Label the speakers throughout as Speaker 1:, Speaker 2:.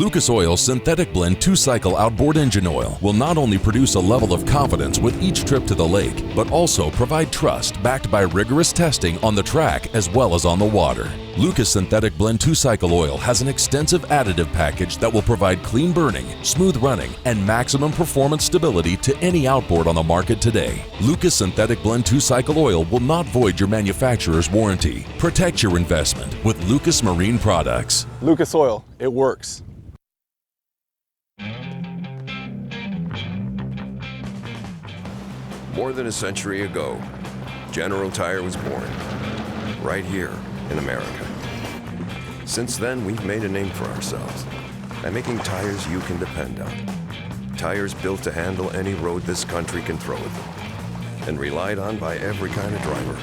Speaker 1: Lucas Oil's Synthetic Blend 2-Cycle Outboard Engine Oil will not only produce a level of confidence with each trip to the lake, but also provide trust backed by rigorous testing on the track as well as on the water. Lucas Synthetic Blend 2-Cycle Oil has an extensive additive package that will provide clean burning, smooth running, and maximum performance stability to any outboard on the market today. Lucas Synthetic Blend 2-Cycle Oil will not void your manufacturer's warranty. Protect your investment with Lucas Marine Products.
Speaker 2: Lucas Oil, it works.
Speaker 3: More than a century ago, General Tire was born, right here in America. Since then, we've made a name for ourselves by making tires you can depend on. Tires built to handle any road this country can throw at them, and relied on by every kind of driver.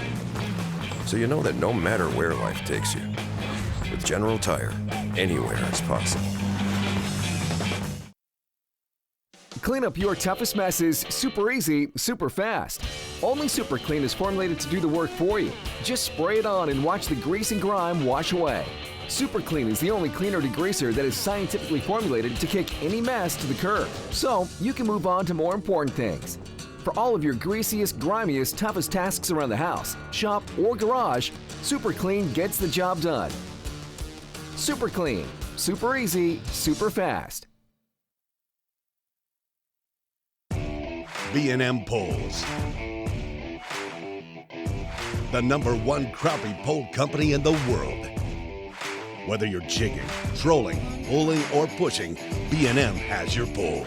Speaker 3: So you know that no matter where life takes you, with General Tire, anywhere is possible.
Speaker 4: Clean up your toughest messes super easy, super fast. Only Super Clean is formulated to do the work for you. Just spray it on and watch the grease and grime wash away. Super Clean is the only cleaner degreaser that is scientifically formulated to kick any mess to the curb, so you can move on to more important things. For all of your greasiest, grimiest, toughest tasks around the house, shop, or garage, Super Clean gets the job done. Super Clean. Super easy, super fast.
Speaker 5: B&M Poles, the #1 crappie pole company in the world. Whether you're jigging, trolling, pulling, or pushing, B&M has your pole.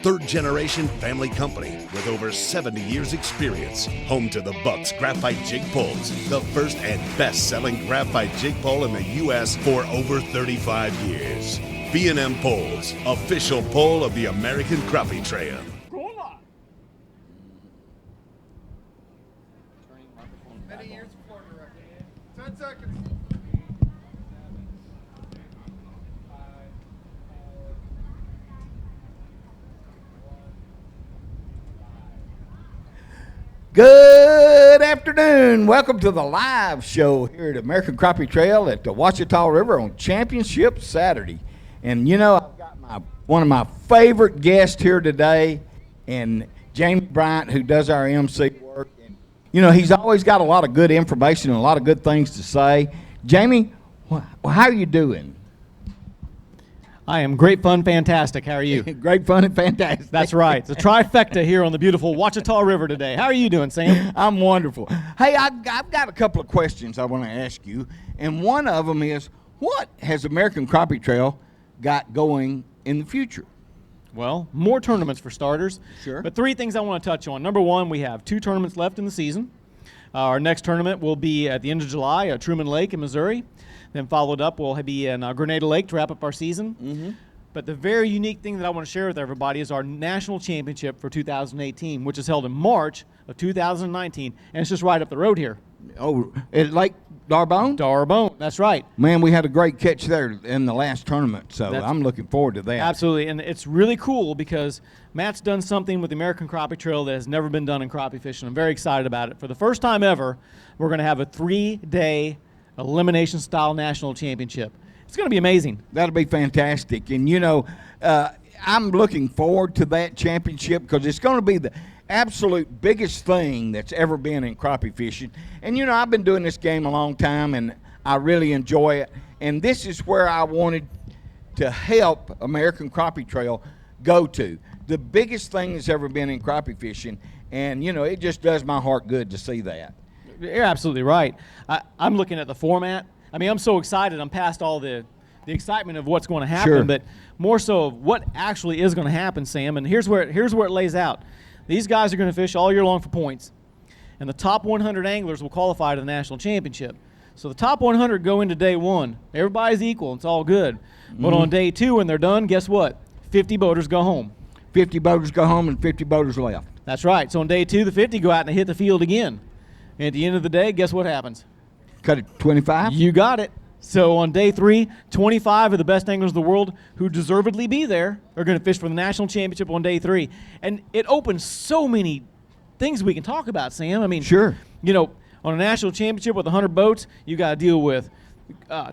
Speaker 5: Third-generation family company with over 70 years experience. Home to the Bucks Graphite Jig Poles, the first and best-selling graphite jig pole in the U.S. for over 35 years. B&M Poles, official pole of the American Crappie Trail.
Speaker 6: Good afternoon. Welcome to the live show here at American Crappie Trail at the Ouachita River on Championship Saturday. And you know, I've got one of my favorite guests here today, and Jamie Bryant, who does our MC work. And you know, he's always got a lot of good information and a lot of good things to say. Jamie, how are you doing?
Speaker 7: I am great, fun, fantastic. How are you?
Speaker 6: Great, fun, and fantastic.
Speaker 7: That's right. It's a trifecta here on the beautiful Ouachita River today. How are you doing, Sam?
Speaker 6: I'm wonderful. Hey, I've got a couple of questions I want to ask you, and one of them is, what has American Crappie Trail got going in the future?
Speaker 7: Well, more tournaments for starters.
Speaker 6: Sure.
Speaker 7: But three things I want to touch on. Number one, we have 2 tournaments left in the season. Our next tournament will be at the end of July at Truman Lake in Missouri. Then followed up, we'll be in Grenada Lake to wrap up our season. Mm-hmm. But the very unique thing that I want to share with everybody is our national championship for 2018, which is held in March of 2019, and it's just right up the road here.
Speaker 6: Oh, at Lake D'Arbonne?
Speaker 7: D'Arbonne, that's right.
Speaker 6: Man, we had a great catch there in the last tournament, so I'm looking forward to that.
Speaker 7: Absolutely, and it's really cool because Matt's done something with the American Crappie Trail that has never been done in crappie fishing. I'm very excited about it. For the first time ever, we're going to have a 3-day elimination style national championship. It's going to be amazing.
Speaker 6: That'll be fantastic. And you know, I'm looking forward to that championship because it's going to be the absolute biggest thing that's ever been in crappie fishing. And you know, I've been doing this game a long time and I really enjoy it. And this is where I wanted to help American Crappie Trail go to. The biggest thing that's ever been in crappie fishing. And you know, it just does my heart good to see that.
Speaker 7: You're absolutely right. I'm looking at the format. I mean, I'm so excited. I'm past all the excitement of what's going to happen,
Speaker 6: Sure.
Speaker 7: But more so of what actually is going to happen, Sam. And here's where it lays out. These guys are going to fish all year long for points, and the top 100 anglers will qualify to the national championship. So the top 100 go into day 1. Everybody's equal. It's all good. Mm-hmm. But on day 2, when they're done, guess what? 50 boaters go home.
Speaker 6: 50 boaters go home and 50 boaters left.
Speaker 7: That's right. So on day 2, the 50 go out and they hit the field again. And at the end of the day, guess what happens?
Speaker 6: Cut it 25?
Speaker 7: You got it. So on day 3, 25 of the best anglers in the world who deservedly be there are going to fish for the national championship on day 3. And it opens so many things we can talk about, Sam. I mean,
Speaker 6: sure.
Speaker 7: You know, on a national championship with 100 boats, you got to deal with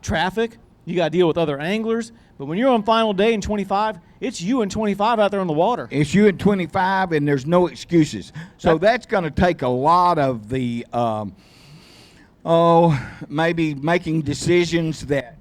Speaker 7: traffic, You got to deal with other anglers. But when you're on final day in 25, it's you and 25 out there on the water.
Speaker 6: It's you and 25, and there's no excuses. So that's going to take a lot of the, maybe making decisions that,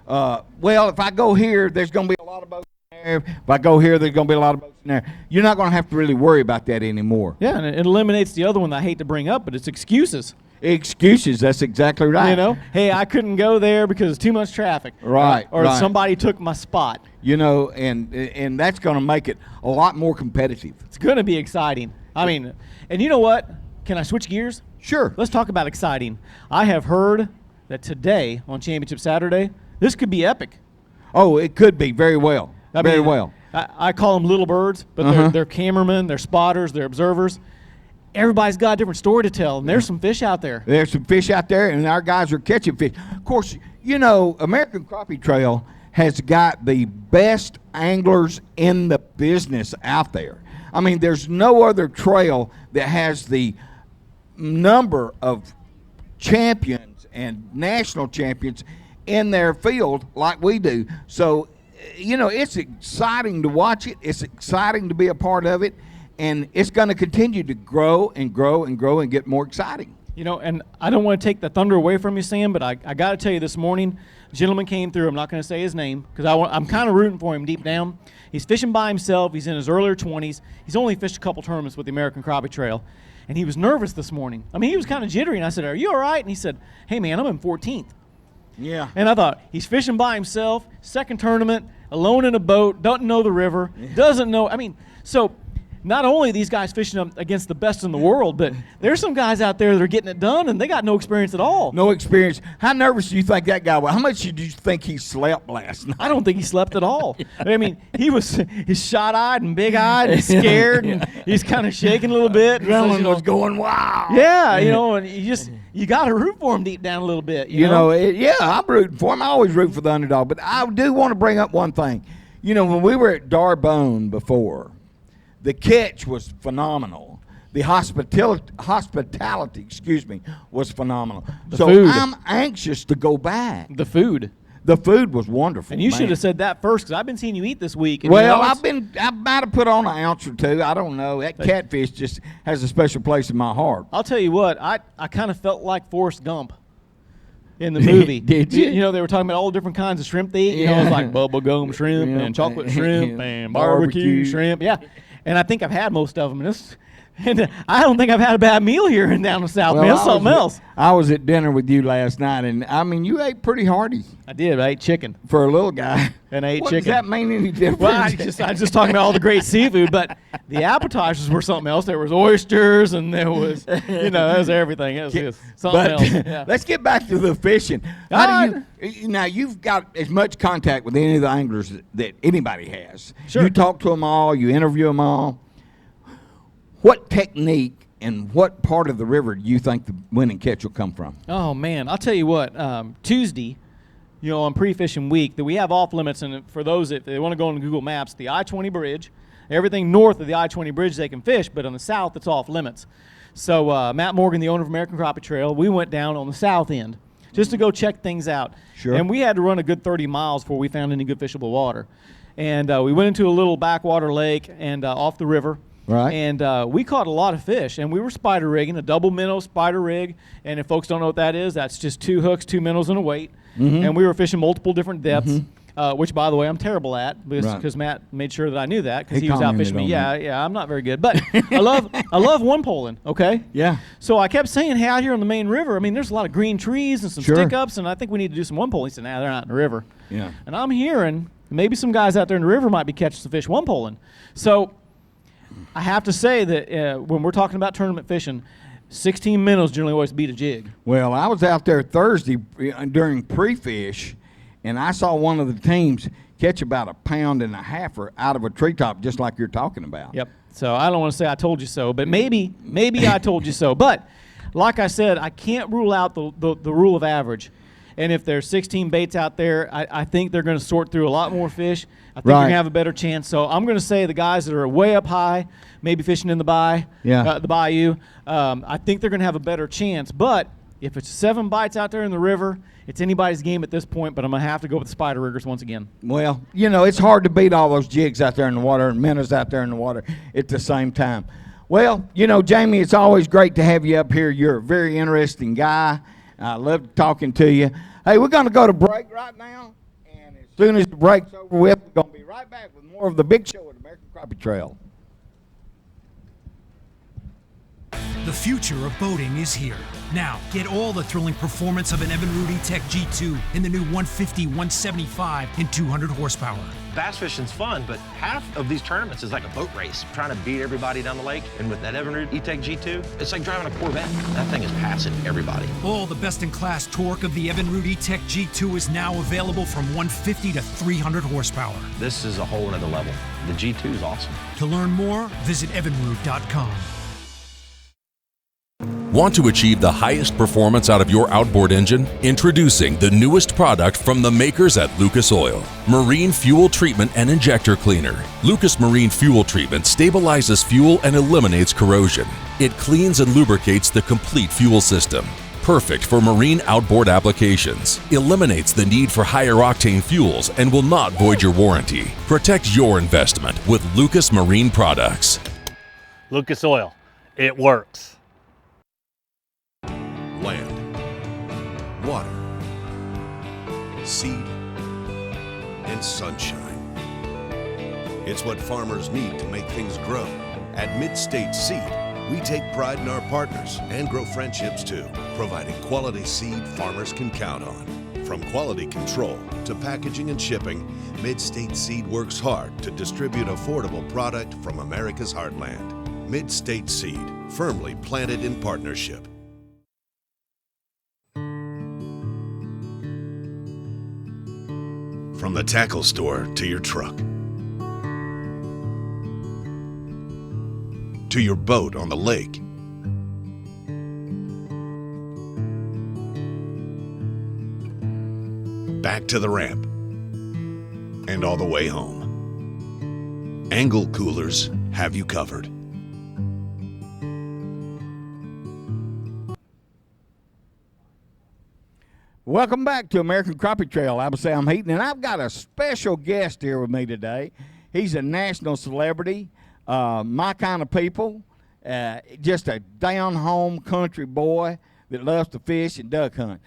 Speaker 6: if I go here, there's going to be a lot of boats in there. If I go here, there's going to be a lot of boats in there. You're not going to have to really worry about that anymore.
Speaker 7: Yeah, and it eliminates the other one that I hate to bring up, but it's excuses.
Speaker 6: Excuses, that's exactly right.
Speaker 7: You know, hey, I couldn't go there because it's too much traffic.
Speaker 6: Right.
Speaker 7: Or somebody took my spot.
Speaker 6: You know, and that's going to make it a lot more competitive.
Speaker 7: It's going to be exciting. I mean, and you know what? Can I switch gears?
Speaker 6: Sure.
Speaker 7: Let's talk about exciting. I have heard that today on Championship Saturday, this could be epic.
Speaker 6: Oh, it could be very well. Very well.
Speaker 7: I call them little birds, but they're cameramen, they're spotters, they're observers. Everybody's got a different story to tell, and there's some fish out there.
Speaker 6: There's some fish out there, and our guys are catching fish. Of course, you know, American Crappie Trail has got the best anglers in the business out there. I mean, there's no other trail that has the number of champions and national champions in their field like we do. So, you know, it's exciting to watch it. It's exciting to be a part of it. And it's going to continue to grow and grow and grow and get more exciting.
Speaker 7: You know, and I don't want to take the thunder away from you, Sam, but I got to tell you this morning, a gentleman came through. I'm not going to say his name because I'm kind of rooting for him deep down. He's fishing by himself. He's in his earlier 20s. He's only fished a couple tournaments with the American Crappie Trail. And he was nervous this morning. I mean, he was kind of jittery. And I said, "Are you all right?" And he said, "Hey, man, I'm in 14th.
Speaker 6: Yeah.
Speaker 7: And I thought, he's fishing by himself, second tournament, alone in a boat, doesn't know the river, doesn't know. I mean, so not only these guys fishing up against the best in the world, but there's some guys out there that are getting it done, and they got no experience at all.
Speaker 6: No experience. How nervous do you think that guy was? How much did you think he slept last night?
Speaker 7: I don't think he slept at all. I mean, he's shot-eyed and big-eyed and scared, and he's kind of shaking a little bit.
Speaker 6: Adrenaline was going, wow.
Speaker 7: Yeah, you know, and you got to root for him deep down a little bit. You know?
Speaker 6: I'm rooting for him. I always root for the underdog. But I do want to bring up one thing. You know, when we were at Darbone before, the catch was phenomenal. The hospitality, was phenomenal.
Speaker 7: The food.
Speaker 6: I'm anxious to go back.
Speaker 7: The food.
Speaker 6: The food was wonderful.
Speaker 7: And you
Speaker 6: man.
Speaker 7: should have said that first, because I've been seeing you eat this week. And
Speaker 6: Well, I might have put on an ounce or two. I don't know. That catfish just has a special place in my heart.
Speaker 7: I'll tell you what, I kind of felt like Forrest Gump in the movie.
Speaker 6: Did you?
Speaker 7: You know, they were talking about all the different kinds of shrimp they eat. You know, it was like bubble gum shrimp and chocolate shrimp and barbecue shrimp. Yeah. And I think I've had most of them. And I don't think I've had a bad meal here in down the South. Man, it's something else.
Speaker 6: I was at dinner with you last night, and, I mean, you ate pretty hearty.
Speaker 7: I did. I ate chicken.
Speaker 6: For a little guy.
Speaker 7: And I ate
Speaker 6: what,
Speaker 7: chicken.
Speaker 6: Does that mean any difference?
Speaker 7: Well, I was just talking about all the great seafood, but the appetizers were something else. There was oysters, and there was, there was everything. It was something else. Yeah.
Speaker 6: Let's get back to the fishing. Now, you've got as much contact with any of the anglers that anybody has.
Speaker 7: Sure.
Speaker 6: You talk to them all. You interview them all. What technique and what part of the river do you think the winning catch will come from?
Speaker 7: Oh, man. I'll tell you what. Tuesday, on pre-fishing week, that we have off limits, and for those that they want to go on Google Maps, the I-20 bridge, everything north of the I-20 bridge they can fish, but on the south it's off limits. So Matt Morgan, the owner of American Crappie Trail, we went down on the south end just to go check things out.
Speaker 6: Sure.
Speaker 7: And we had to run a good 30 miles before we found any good fishable water. And we went into a little backwater lake and off the river.
Speaker 6: Right.
Speaker 7: And we caught a lot of fish, and we were spider rigging, a double minnow spider rig. And if folks don't know what that is, that's just 2 hooks, 2 minnows, and a weight. Mm-hmm. And we were fishing multiple different depths, which, by the way, I'm terrible at because Matt made sure that I knew that because he was out fishing me. Yeah, I'm not very good. But I love one-poling, okay?
Speaker 6: Yeah.
Speaker 7: So I kept saying, hey, out here on the main river, I mean, there's a lot of green trees and some stick-ups, and I think we need to do some one-poling. He said, nah, they're not in the river.
Speaker 6: Yeah.
Speaker 7: And I'm hearing maybe some guys out there in the river might be catching some fish one-poling. So I have to say that when we're talking about tournament fishing, 16 minnows generally always beat a jig.
Speaker 6: Well, I was out there Thursday during pre-fish, and I saw one of the teams catch about 1.5 pounds out of a treetop, just like you're talking about.
Speaker 7: Yep. So I don't want to say I told you so, but maybe I told you so. But like I said, I can't rule out the rule of average. And if there's 16 baits out there, I think they're going to sort through a lot more fish. I think you're going to have a better chance. So I'm going to say the guys that are way up high, maybe fishing in the bayou, I think they're going to have a better chance. But If it's 7 bites out there in the river, it's anybody's game at this point, but I'm going to have to go with the spider riggers once again.
Speaker 6: Well, you know, it's hard to beat all those jigs out there in the water and minnows out there in the water at the same time. Well, you know, Jamie, it's always great to have you up here. You're a very interesting guy. I love talking to you. Hey, we're going to go to break right now, and as soon as the break's over with, we're going to be right back with more of the big show at American Crappie Trail.
Speaker 8: The future of boating is here. Now, get all the thrilling performance of an Evinrude E-Tech G2 in the new 150, 175, and 200 horsepower.
Speaker 9: Bass fishing's fun, but half of these tournaments is like a boat race, trying to beat everybody down the lake. And with that Evinrude E-Tech G2, it's like driving a Corvette. That thing is passing everybody.
Speaker 8: All the best-in-class torque of the Evinrude E-Tech G2 is now available from 150 to 300 horsepower.
Speaker 9: This is a whole nother level. The G2 is awesome.
Speaker 8: To learn more, visit evinrude.com.
Speaker 1: Want to achieve the highest performance out of your outboard engine? Introducing the newest product from the makers at Lucas Oil, Marine Fuel Treatment and Injector Cleaner. Lucas Marine Fuel Treatment stabilizes fuel and eliminates corrosion. It cleans and lubricates the complete fuel system. Perfect for marine outboard applications. Eliminates the need for higher octane fuels and will not void your warranty. Protect your investment with Lucas Marine products.
Speaker 10: Lucas Oil, it works.
Speaker 5: Land, water, seed, and sunshine. It's what farmers need to make things grow. At Mid-State Seed, we take pride in our partners and grow friendships too, providing quality seed farmers can count on. From quality control to packaging and shipping, Mid-State Seed works hard to distribute affordable product from America's heartland. Mid-State Seed, firmly planted in partnership. From the tackle store to your truck, to your boat on the lake, back to the ramp, and all the way home, Angle Coolers have you covered.
Speaker 6: Welcome back to American Crappie Trail. I'm Sam Heaton, and I've got a special guest here with me today. He's a national celebrity, my kind of people, just a down-home country boy that loves to fish and duck hunt.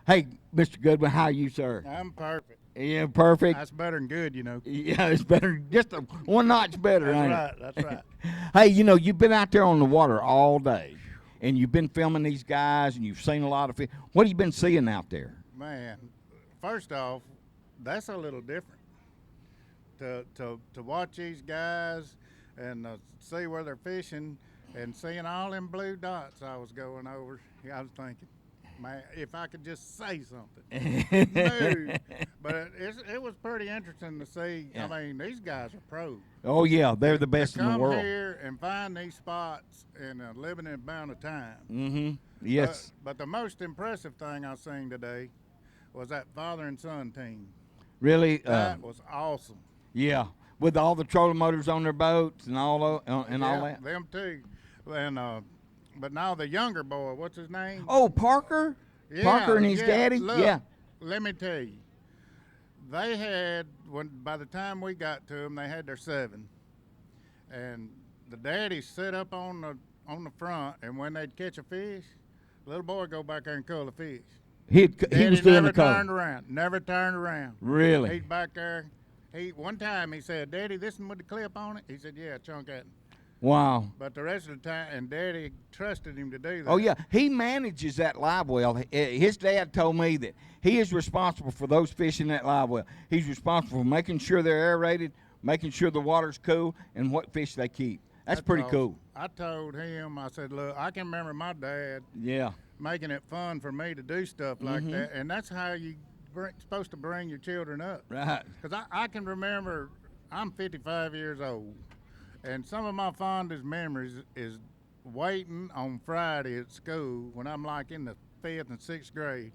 Speaker 6: Hey, Mr. Goodwin, how are you, sir?
Speaker 11: I'm perfect.
Speaker 6: Yeah, perfect.
Speaker 11: That's better than good, you know.
Speaker 6: Yeah, it's better, just one notch better, ain't it?
Speaker 11: That's right.
Speaker 6: Hey, you know, you've been out there on the water all day. And you've been filming these guys, and you've seen a lot of fish. What have you been seeing out there?
Speaker 11: Man, first off, that's a little different. To watch these guys and see where they're fishing and seeing all them blue dots I was going over, I was thinking, man, if I could just say something. No. But it was pretty interesting to see. Yeah. I mean, these guys are pros.
Speaker 6: Oh, yeah, they're the best in the world.
Speaker 11: Come here and find these spots in a limited amount of time.
Speaker 6: Mm-hmm. Yes.
Speaker 11: But the most impressive thing I seen today was that father and son team.
Speaker 6: Really?
Speaker 11: That was awesome.
Speaker 6: Yeah, with all the trolling motors on their boats and all that.
Speaker 11: Them too. And but now the younger boy, what's his name?
Speaker 6: Oh, Parker?
Speaker 11: Yeah,
Speaker 6: Parker and his daddy?
Speaker 11: Look,
Speaker 6: yeah.
Speaker 11: Let me tell you, they had, by the time we got to them, they had their 7. And the daddy set up on the front, and when they'd catch a fish, the little boy go back there and cull the fish.
Speaker 6: He was doing the cull.
Speaker 11: Never turned around.
Speaker 6: Really?
Speaker 11: He's back there. One time he said, Daddy, this one with the clip on it? He said, yeah, chunk at him.
Speaker 6: Wow.
Speaker 11: But the rest of the time, and Daddy trusted him to do that.
Speaker 6: Oh, yeah. He manages that live well. His dad told me that he is responsible for those fish in that live well. He's responsible for making sure they're aerated, making sure the water's cool, and what fish they keep. That's pretty cool.
Speaker 11: I told him, I said, look, I can remember my dad making it fun for me to do stuff like that, and that's how you're supposed to bring your children up.
Speaker 6: Right.
Speaker 11: Because I can remember, I'm 55 years old, and some of my fondest memories is waiting on Friday at school when I'm like in the 5th and 6th grade,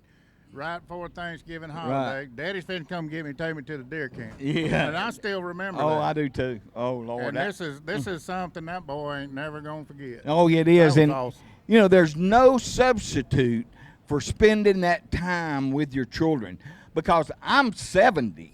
Speaker 11: right before Thanksgiving holiday. Right. Daddy's finna come get me, take me to the deer camp. Yeah. And I still remember that.
Speaker 6: I do too. Oh, Lord.
Speaker 11: And this is something that boy ain't never gonna forget.
Speaker 6: Oh, it is.
Speaker 11: That was
Speaker 6: and
Speaker 11: awesome.
Speaker 6: You know, there's no substitute for spending that time with your children, because I'm 70,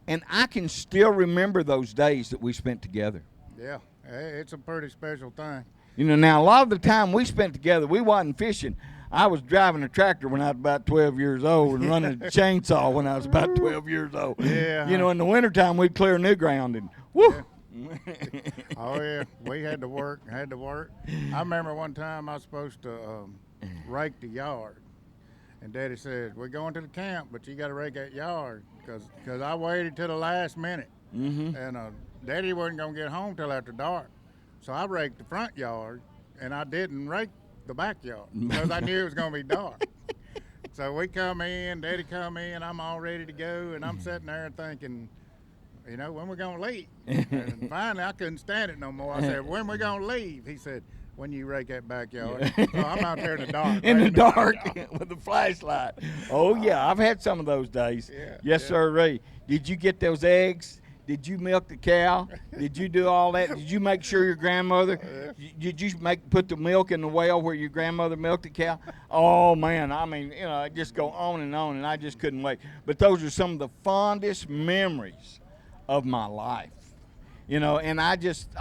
Speaker 6: and I can still remember those days that we spent together.
Speaker 11: Yeah, it's a pretty special thing.
Speaker 6: You know, now a lot of the time we spent together, we wasn't fishing. I was driving a tractor when I was about 12 years old and running a chainsaw when I was about 12 years old.
Speaker 11: Yeah.
Speaker 6: You know, in the wintertime, we'd clear new ground and whoo.
Speaker 11: Yeah. Oh, yeah, we had to work. I remember one time I was supposed to rake the yard. And Daddy said, we're going to the camp, but you got to rake that yard, because I waited till the last minute.
Speaker 6: Mm-hmm.
Speaker 11: And Daddy wasn't going to get home till after dark. So I raked the front yard, and I didn't rake the backyard because I knew it was going to be dark. So we come in, Daddy come in, I'm all ready to go, and I'm sitting there thinking, you know, when we going to leave? And finally, I couldn't stand it no more. I said, when we going to leave? He said, when you rake that backyard. So I'm out there in the dark.
Speaker 6: In the dark with the flashlight. Oh, yeah, I've had some of those days.
Speaker 11: Yeah,
Speaker 6: yes,
Speaker 11: yeah.
Speaker 6: sir, Ray. Did you get those eggs? Did you milk the cow? Did you do all that? Did you make sure your grandmother, did you put the milk in the well where your grandmother milked the cow? Oh, man, I mean, you know, I just go on, and I just couldn't wait. But those are some of the fondest memories of my life. You know, and I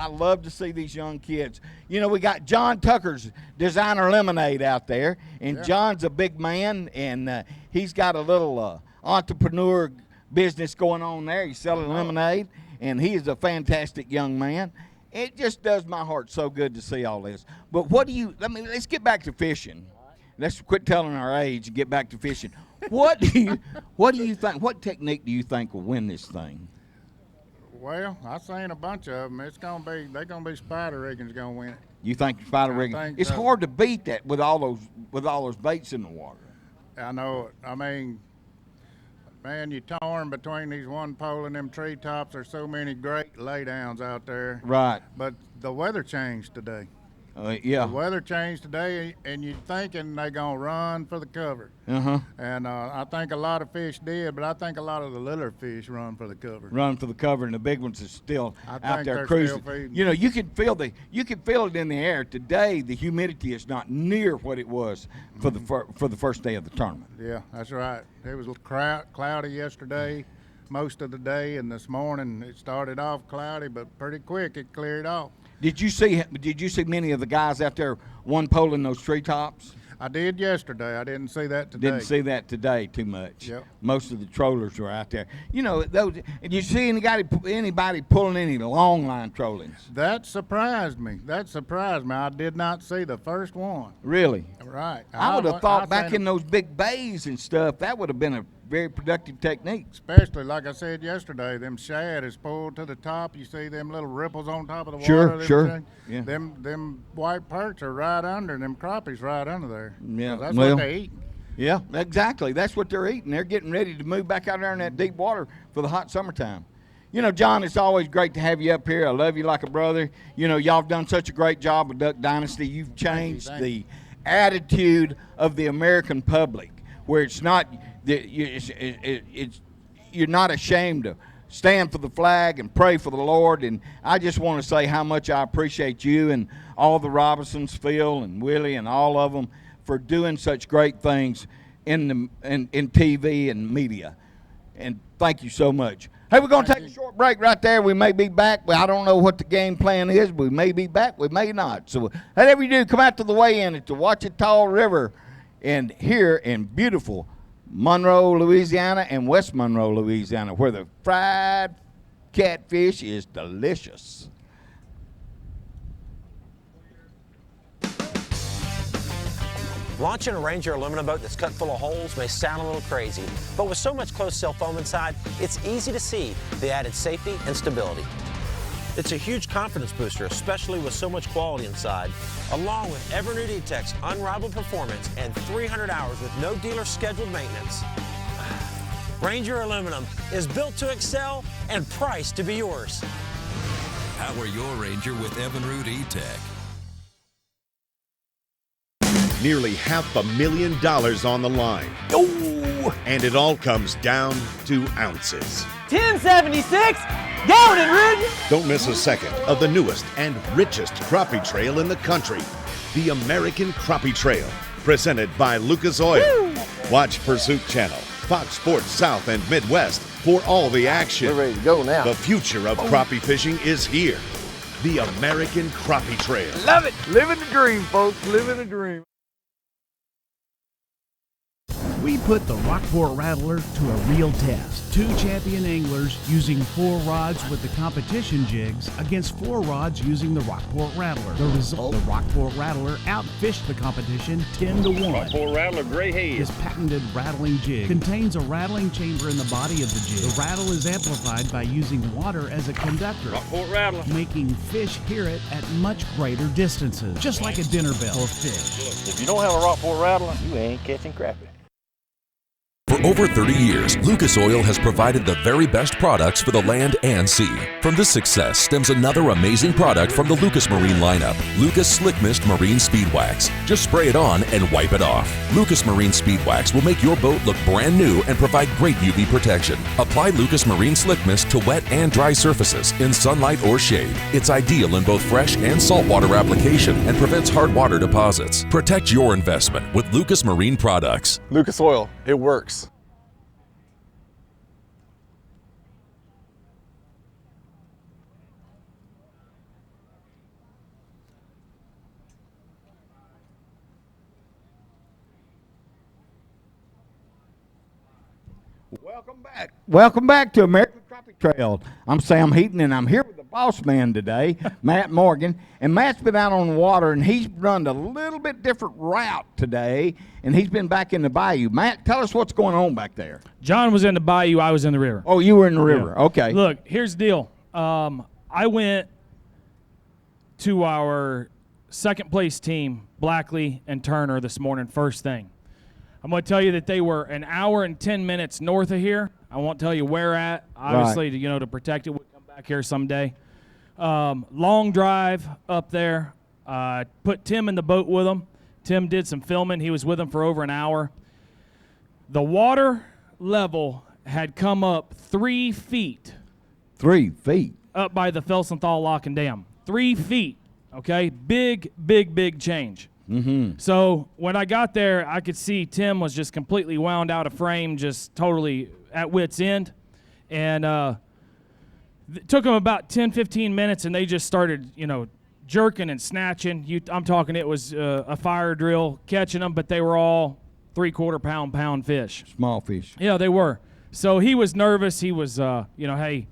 Speaker 6: love to see these young kids. You know, we got John Tucker's Designer Lemonade out there, and John's a big man, and he's got a little entrepreneur business going on there. He's selling lemonade, and he is a fantastic young man. It just does my heart so good to see all this. But let's get back to fishing. Let's quit telling our age and get back to fishing. What do you think? What technique do you think will win this thing?
Speaker 11: Well, I've seen a bunch of them. They're gonna be spider rigging's gonna win it.
Speaker 6: You think spider rigging? It's hard to beat that with all those baits in the water.
Speaker 11: I know it. I mean, man, you're torn between these one pole and them treetops. There's so many great laydowns out there.
Speaker 6: Right.
Speaker 11: But the weather changed today.
Speaker 6: Yeah.
Speaker 11: The weather changed today, and you're thinking they're going to run for the cover.
Speaker 6: Uh-huh.
Speaker 11: And I think a lot of fish did, but I think a lot of the littler fish run for the cover.
Speaker 6: Run for the cover, and the big ones are still out there
Speaker 11: they're
Speaker 6: cruising.
Speaker 11: still feeding.
Speaker 6: You know, you can feel it in the air. Today, the humidity is not near what it was for the first day of the tournament.
Speaker 11: Yeah, that's right. It was cloudy yesterday, most of the day, and this morning it started off cloudy, but pretty quick it cleared off.
Speaker 6: Did you see many of the guys out there one poling those treetops?
Speaker 11: I did yesterday. I didn't see that today.
Speaker 6: Didn't see that today too much.
Speaker 11: Yep.
Speaker 6: Most of the trollers were out there. You know, did you see anybody pulling any long line trollings?
Speaker 11: That surprised me. I did not see the first one.
Speaker 6: Really?
Speaker 11: Right.
Speaker 6: I would have thought back in those big bays and stuff, that would have been a very productive technique.
Speaker 11: Especially, like I said yesterday, them shad is pulled to the top. You see them little ripples on top of the water.
Speaker 6: Sure. Yeah.
Speaker 11: Them white perch are right under, and them crappies right under there.
Speaker 6: Yeah.
Speaker 11: That's what they eat.
Speaker 6: Yeah, exactly. That's what they're eating. They're getting ready to move back out there in that deep water for the hot summertime. You know, John, it's always great to have you up here. I love you like a brother. You know, y'all have done such a great job with Duck Dynasty. You've changed the attitude of the American public, where it's not you're not ashamed to stand for the flag and pray for the Lord. And I just want to say how much I appreciate you and all the Robinsons, Phil and Willie and all of them, for doing such great things in TV and media. And thank you so much. Hey, we're going to take a short break right there. We may be back. I don't know what the game plan is. We may be back. We may not. So whatever you do, come out to the weigh-in at the Ouachita River and here in beautiful Monroe, Louisiana, and West Monroe, Louisiana, where the fried catfish is delicious.
Speaker 9: Launching a Ranger aluminum boat that's cut full of holes may sound a little crazy, but with so much closed-cell foam inside, it's easy to see the added safety and stability. It's a huge confidence booster, especially with so much quality inside, along with ever-new E-Tech's unrivaled performance and 300 hours with no dealer scheduled maintenance. Ranger aluminum is built to excel and priced to be yours.
Speaker 12: Power your Ranger with Evinrude E-Tech.
Speaker 5: Nearly $500,000 on the line.
Speaker 6: Oh!
Speaker 5: And it all comes down to ounces.
Speaker 13: 1076, going and ridden.
Speaker 5: Don't miss a second of the newest and richest crappie trail in the country, the American Crappie Trail. Presented by Lucas Oil. Watch Pursuit Channel, Fox Sports South and Midwest for all the action.
Speaker 9: We're ready to go now.
Speaker 5: The future of crappie fishing is here. The American Crappie Trail.
Speaker 6: Love it. Living the dream, folks. Living the dream.
Speaker 14: We put the Rockport Rattler to a real test. 2 champion anglers using 4 rods with the competition jigs against 4 rods using the Rockport Rattler. The result, the Rockport Rattler outfished the competition 10-1.
Speaker 10: Rockport Rattler Gray Head.
Speaker 14: This patented rattling jig contains a rattling chamber in the body of the jig. The rattle is amplified by using water as a conductor,
Speaker 10: Rockport Rattler.
Speaker 14: making fish hear it at much greater distances, just like a dinner bell for fish.
Speaker 10: If you don't have a Rockport Rattler, you ain't catching crappie.
Speaker 1: For over 30 years, Lucas Oil has provided the very best products for the land and sea. From this success stems another amazing product from the Lucas Marine lineup, Lucas Slick Mist Marine Speed Wax. Just spray it on and wipe it off. Lucas Marine Speed Wax will make your boat look brand new and provide great UV protection. Apply Lucas Marine Slick Mist to wet and dry surfaces in sunlight or shade. It's ideal in both fresh and saltwater application and prevents hard water deposits. Protect your investment with Lucas Marine products.
Speaker 2: Lucas Oil, it works.
Speaker 6: Welcome back to American Crappie Trail. I'm Sam Heaton, and I'm here with the boss man today, Matt Morgan. And Matt's been out on the water, and he's run a little bit different route today, and he's been back in the bayou. Matt, tell us what's going on back there.
Speaker 7: John was in the bayou. I was in the river.
Speaker 6: Oh, you were in the river.
Speaker 7: Yeah.
Speaker 6: Okay.
Speaker 7: Look, here's the deal. I went to our second place team, Blackley and Turner, this morning, first thing. I'm going to tell you that they were an hour and 10 minutes north of here. I won't tell you where at, obviously, right. To protect it. We'll come back here someday. Long drive up there. Put Tim in the boat with them. Tim did some filming. He was with them for over an hour. The water level had come up 3 feet.
Speaker 6: 3 feet?
Speaker 7: Up by the Felsenthal Lock and Dam. 3 feet, okay? Big, big, big change.
Speaker 6: Mm-hmm.
Speaker 7: So when I got there, I could see Tim was just completely wound out of frame, just totally at wit's end. And it took them about 10, 15 minutes, and they just started, jerking and snatching. I'm talking it was a fire drill catching them, but they were all 3/4 pound fish.
Speaker 6: Small fish.
Speaker 7: Yeah, they were. So he was nervous. He was, hey,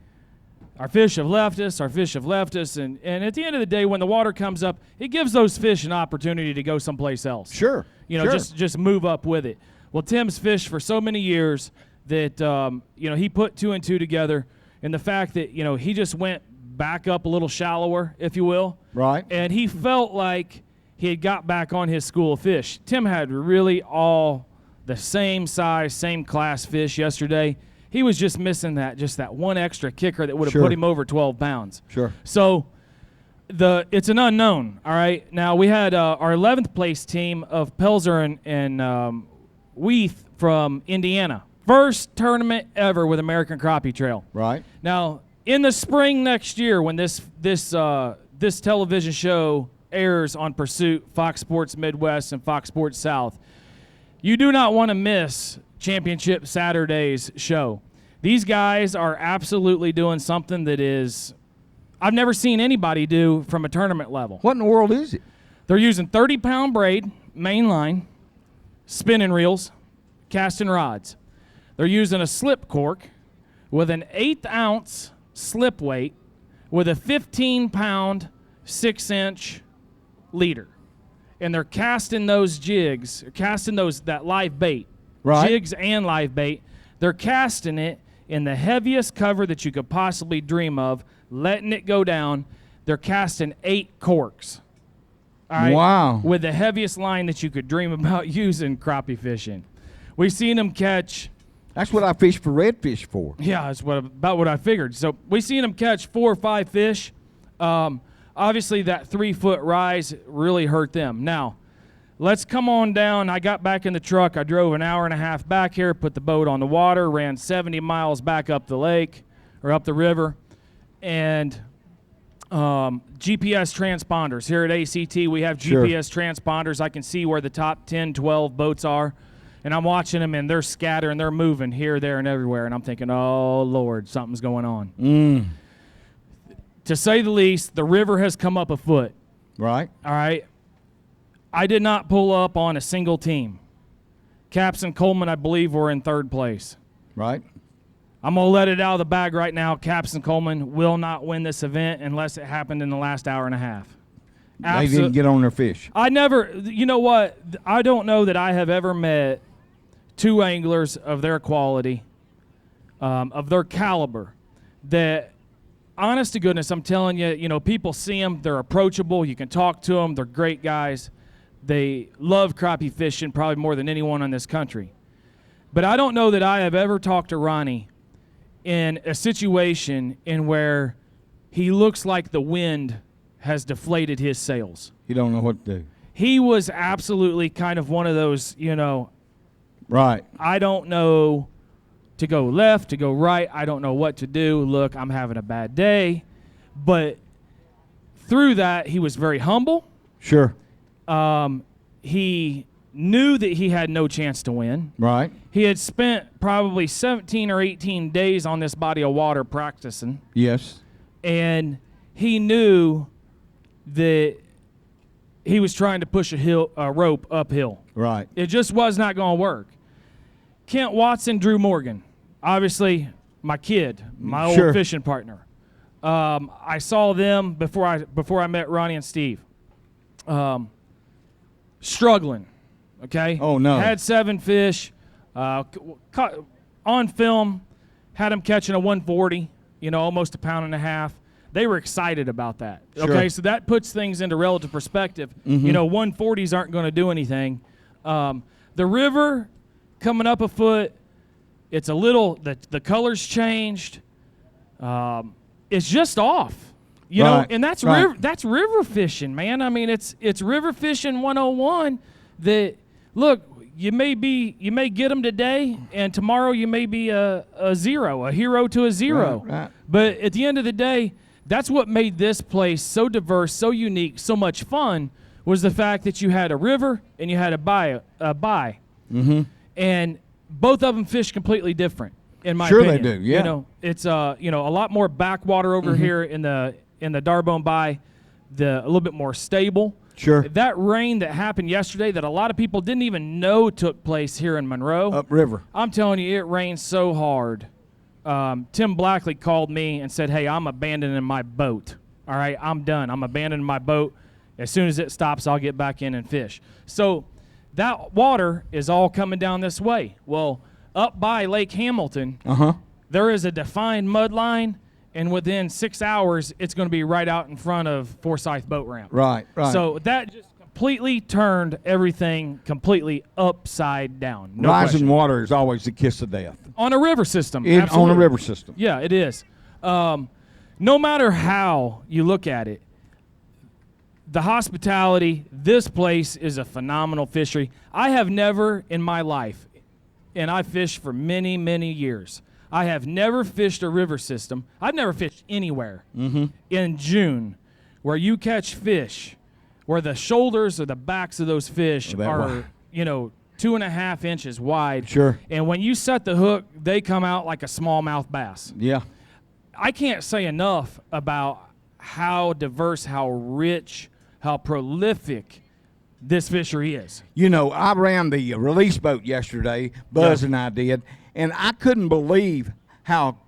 Speaker 7: our fish have left us, and at the end of the day, when the water comes up, it gives those fish an opportunity to go someplace else.
Speaker 6: Sure. Sure.
Speaker 7: Just move up with it. Well, Tim's fished for so many years that, he put 2 and 2 together, and the fact that, he just went back up a little shallower, if you will.
Speaker 6: Right.
Speaker 7: And he felt like he had got back on his school of fish. Tim had really all the same size, same class fish yesterday. He was just missing that one extra kicker that would have put him over 12 pounds.
Speaker 6: Sure.
Speaker 7: So it's an unknown, all right? Now, we had our 11th place team of Pelzer and Weath from Indiana. First tournament ever with American Crappie Trail.
Speaker 6: Right.
Speaker 7: Now, in the spring next year when this television show airs on Pursuit, Fox Sports Midwest, and Fox Sports South, you do not want to miss Championship Saturday's show. These guys are absolutely doing something that is I've never seen anybody do from a tournament level.
Speaker 6: What in the world is it?
Speaker 7: They're using 30-pound braid, main line, spinning reels, casting rods. They're using a slip cork with an 1/8 ounce slip weight with a 15-pound 6-inch leader. And they're casting those jigs, that live bait.
Speaker 6: Right.
Speaker 7: Jigs and live bait. They're casting it in the heaviest cover that you could possibly dream of, letting it go down. They're casting 8 corks. All right?
Speaker 6: Wow.
Speaker 7: With the heaviest line that you could dream about using crappie fishing. We've seen them catch.
Speaker 6: That's what I fish for redfish for.
Speaker 7: Yeah, that's about what I figured. So we've seen them catch 4 or 5 fish. Obviously, that 3-foot rise really hurt them. Now, let's come on down. I got back in the truck. I drove an hour and a half back here, put the boat on the water, ran 70 miles back up the lake or up the river. And
Speaker 15: GPS transponders. Here at ACT, we have
Speaker 6: Sure.
Speaker 15: GPS transponders. I can see where the top 10, 12 boats are, and I'm watching them, and they're scattering, they're moving here, there, and everywhere, and I'm thinking, oh, Lord, something's going on. To say the least, the river has come up a foot.
Speaker 6: Right.
Speaker 15: All right. I did not pull up on a single team. Caps and Coleman, I believe, were in third place.
Speaker 6: Right.
Speaker 15: I'm going to let it out of the bag right now. Caps and Coleman will not win this event unless it happened in the last hour and a half.
Speaker 6: They didn't get on their fish.
Speaker 15: I never, you know what? I don't know that I have ever met two anglers of their quality, of their caliber, that, honest to goodness, I'm telling you, you know, people see them, they're approachable, you can talk to them, they're great guys. They love crappie fishing probably more than anyone in this country. But I don't know that I have ever talked to Ronnie in a situation in where he looks like the wind has deflated his sails.
Speaker 6: You don't know what to do.
Speaker 15: He was absolutely kind of one of those, you know,
Speaker 6: right.
Speaker 15: I don't know to go left, to go right. I don't know what to do. Look, I'm having a bad day. But through that, he was very humble.
Speaker 6: Sure.
Speaker 15: He knew that he had no chance to win.
Speaker 6: Right.
Speaker 15: He had spent probably 17 or 18 days on this body of water practicing.
Speaker 6: Yes.
Speaker 15: And he knew that he was trying to push a rope uphill.
Speaker 6: Right.
Speaker 15: It just was not going to work. Kent Watson, Drew Morgan, obviously my kid, my old fishing partner. I saw them before I met Ronnie and Steve. Struggling, okay?
Speaker 6: Oh, no.
Speaker 15: Had 7 fish. On film, had them catching a 140, you know, almost a pound and a half. They were excited about that, okay? So that puts things into relative perspective.
Speaker 6: Mm-hmm.
Speaker 15: You know, 140s aren't going to do anything. The river coming up a foot, it's a little, the color's changed. It's just off. You know, and that's river fishing, man. I mean, it's river fishing 101 that, look, you may get them today, and tomorrow you may be a zero, a hero to a zero.
Speaker 6: Right.
Speaker 15: But at the end of the day, that's what made this place so diverse, so unique, so much fun, was the fact that you had a river and you had a buy.
Speaker 6: Mm-hmm.
Speaker 15: And both of them fish completely different, in my
Speaker 6: opinion.
Speaker 15: opinion.
Speaker 6: Sure they do, yeah.
Speaker 15: You know, it's you know, a lot more backwater over here in the Darbone Bay, a little bit more stable.
Speaker 6: Sure.
Speaker 15: That rain that happened yesterday that a lot of people didn't even know took place here in Monroe.
Speaker 6: Upriver.
Speaker 15: I'm telling you, it rained so hard. Tim Blackley called me and said, hey, I'm abandoning my boat. All right, I'm done. I'm abandoning my boat. As soon as it stops, I'll get back in and fish. So that water is all coming down this way. Well, up by Lake Hamilton, there is a defined mud line, and within 6 hours, it's going to be right out in front of Forsyth Boat Ramp.
Speaker 6: Right.
Speaker 15: So that just completely turned everything completely upside down. No
Speaker 6: Rising
Speaker 15: question.
Speaker 6: water is always the kiss of death.
Speaker 15: On a river system.
Speaker 6: On a
Speaker 15: absolutely.
Speaker 6: river system.
Speaker 15: Yeah, it is. No matter how you look at it, the hospitality, this place is a phenomenal fishery. I have never in my life, and I fished for many, many years, I have never fished a river system. I've never fished anywhere in June where you catch fish where the shoulders or the backs of those fish are, you know, 2.5 inches wide.
Speaker 6: Sure.
Speaker 15: And when you set the hook, they come out like a smallmouth bass.
Speaker 6: Yeah.
Speaker 15: I can't say enough about how diverse, how rich, how prolific this fishery is.
Speaker 6: You know, I ran the release boat yesterday, Buzz and I did, and I couldn't believe how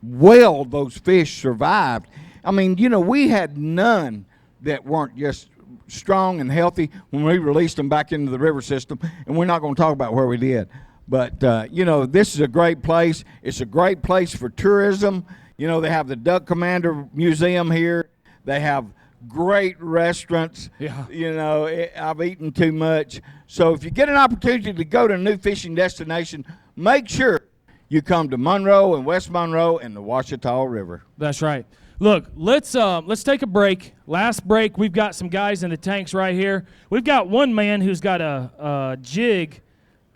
Speaker 6: well those fish survived. I mean, you know, we had none that weren't just strong and healthy when we released them back into the river system, and we're not going to talk about where we did. But, you know, this is a great place. It's a great place for tourism. You know, they have the Duck Commander Museum here. They have great restaurants.
Speaker 15: Yeah.
Speaker 6: You know, I've eaten too much. So if you get an opportunity to go to a new fishing destination, make sure you come to Monroe and West Monroe and the Ouachita River.
Speaker 15: That's right. Look, let's take a break. Last break, we've got some guys in the tanks right here. We've got one man who's got a jig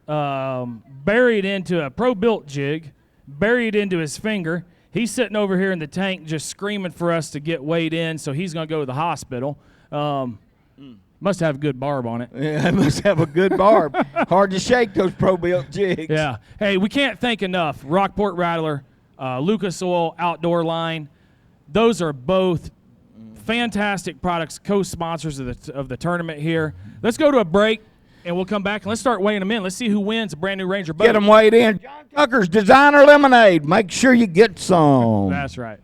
Speaker 15: buried into a pro-built jig, buried into his finger. He's sitting over here in the tank just screaming for us to get weighed in, so he's going to go to the hospital. Must have a good barb on it.
Speaker 6: Yeah, it must have a good barb. Hard to shake those pro-built jigs.
Speaker 15: Yeah. Hey, we can't thank enough Rockport Rattler, Lucas Oil Outdoor Line. Those are both fantastic products, co-sponsors of the tournament here. Let's go to a break, and we'll come back, and let's start weighing them in. Let's see who wins a brand-new Ranger boat.
Speaker 6: Get them weighed in. John Tucker's Designer Lemonade. Make sure you get some.
Speaker 15: That's right.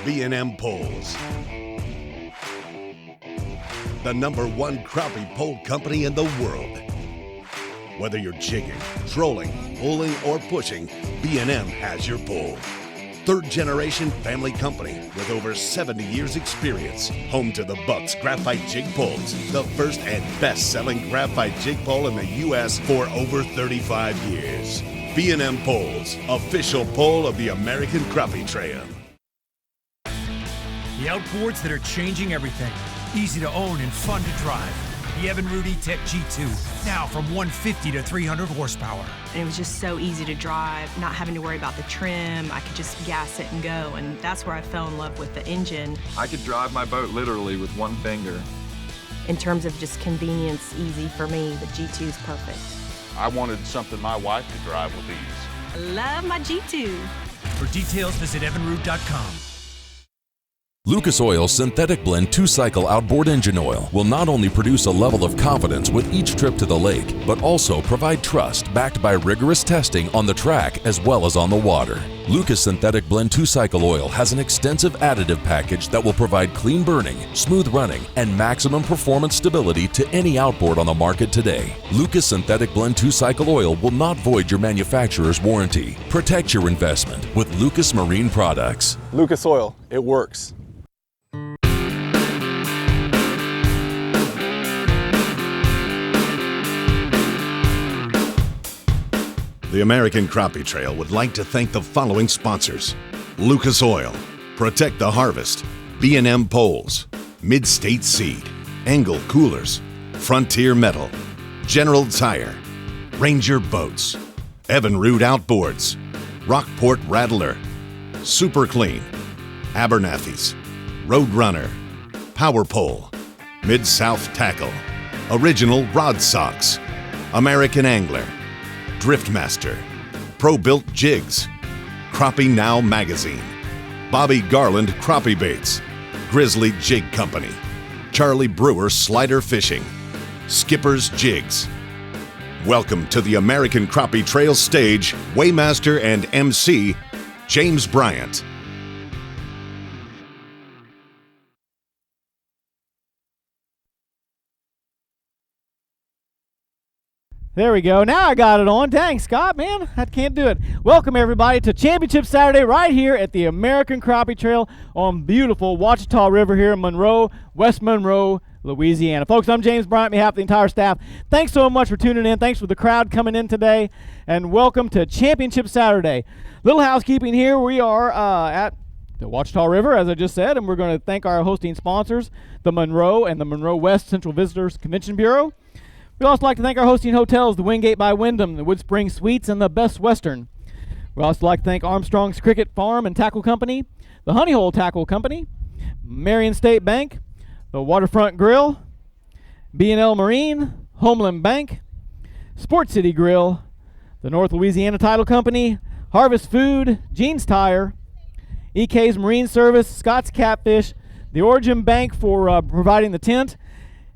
Speaker 5: B&M Poles, the #1 crappie pole company in the world. Whether you're jigging, trolling, pulling, or pushing, B&M has your pole. Third-generation family company with over 70 years experience. Home to the Bucks Graphite Jig Poles, the first and best-selling graphite jig pole in the U.S. for over 35 years. B&M Poles, official pole of the American Crappie Trail.
Speaker 8: The outboards that are changing everything. Easy to own and fun to drive. The Evinrude E-Tech G2, now from 150 to 300 horsepower.
Speaker 16: And it was just so easy to drive, not having to worry about the trim. I could just gas it and go, and that's where I fell in love with the engine.
Speaker 17: I could drive my boat literally with one finger.
Speaker 16: In terms of just convenience, easy for me, the G2 is perfect.
Speaker 10: I wanted something my wife could drive with ease.
Speaker 16: I love my G2.
Speaker 8: For details, visit evinrude.com.
Speaker 1: Lucas Oil's Synthetic Blend 2-Cycle Outboard Engine Oil will not only produce a level of confidence with each trip to the lake, but also provide trust backed by rigorous testing on the track as well as on the water. Lucas Synthetic Blend 2-Cycle Oil has an extensive additive package that will provide clean burning, smooth running, and maximum performance stability to any outboard on the market today. Lucas Synthetic Blend 2-Cycle Oil will not void your manufacturer's warranty. Protect your investment with Lucas Marine Products.
Speaker 2: Lucas Oil, it works.
Speaker 5: The American Crappie Trail would like to thank the following sponsors: Lucas Oil, Protect the Harvest, B&M Poles, Mid-State Seed, Angle Coolers, Frontier Metal, General Tire, Ranger Boats, Evinrude Outboards, Rockport Rattler, Super Clean, Abernathy's, Roadrunner, Power Pole, Mid-South Tackle, Original Rod Socks, American Angler, Driftmaster, Pro-Built Jigs, Crappie Now Magazine, Bobby Garland Crappie Baits, Grizzly Jig Company, Charlie Brewer Slider Fishing, Skipper's Jigs. Welcome to the American Crappie Trail stage, Weighmaster and MC, James Bryant.
Speaker 13: There we go. Now I got it on. Dang, Scott, man, I can't do it. Welcome, everybody, to Championship Saturday right here at the American Crappie Trail on beautiful Ouachita River here in Monroe, West Monroe, Louisiana. Folks, I'm James Bryant, on behalf of the entire staff. Thanks so much for tuning in. Thanks for the crowd coming in today, and welcome to Championship Saturday. Little housekeeping here. We are at the Ouachita River, as I just said, and we're going to thank our hosting sponsors, the Monroe and the Monroe West Central Visitors Convention Bureau. We'd also like to thank our hosting hotels, the Wingate by Wyndham, the Woodspring Suites, and the Best Western. We'd also like to thank Armstrong's Cricket Farm and Tackle Company, the Honey Hole Tackle Company, Marion State Bank, the Waterfront Grill, B&L Marine, Homeland Bank, Sports City Grill, the North Louisiana Title Company, Harvest Food, Jeans Tire, EK's Marine Service, Scott's Catfish, the Origin Bank for providing the tent.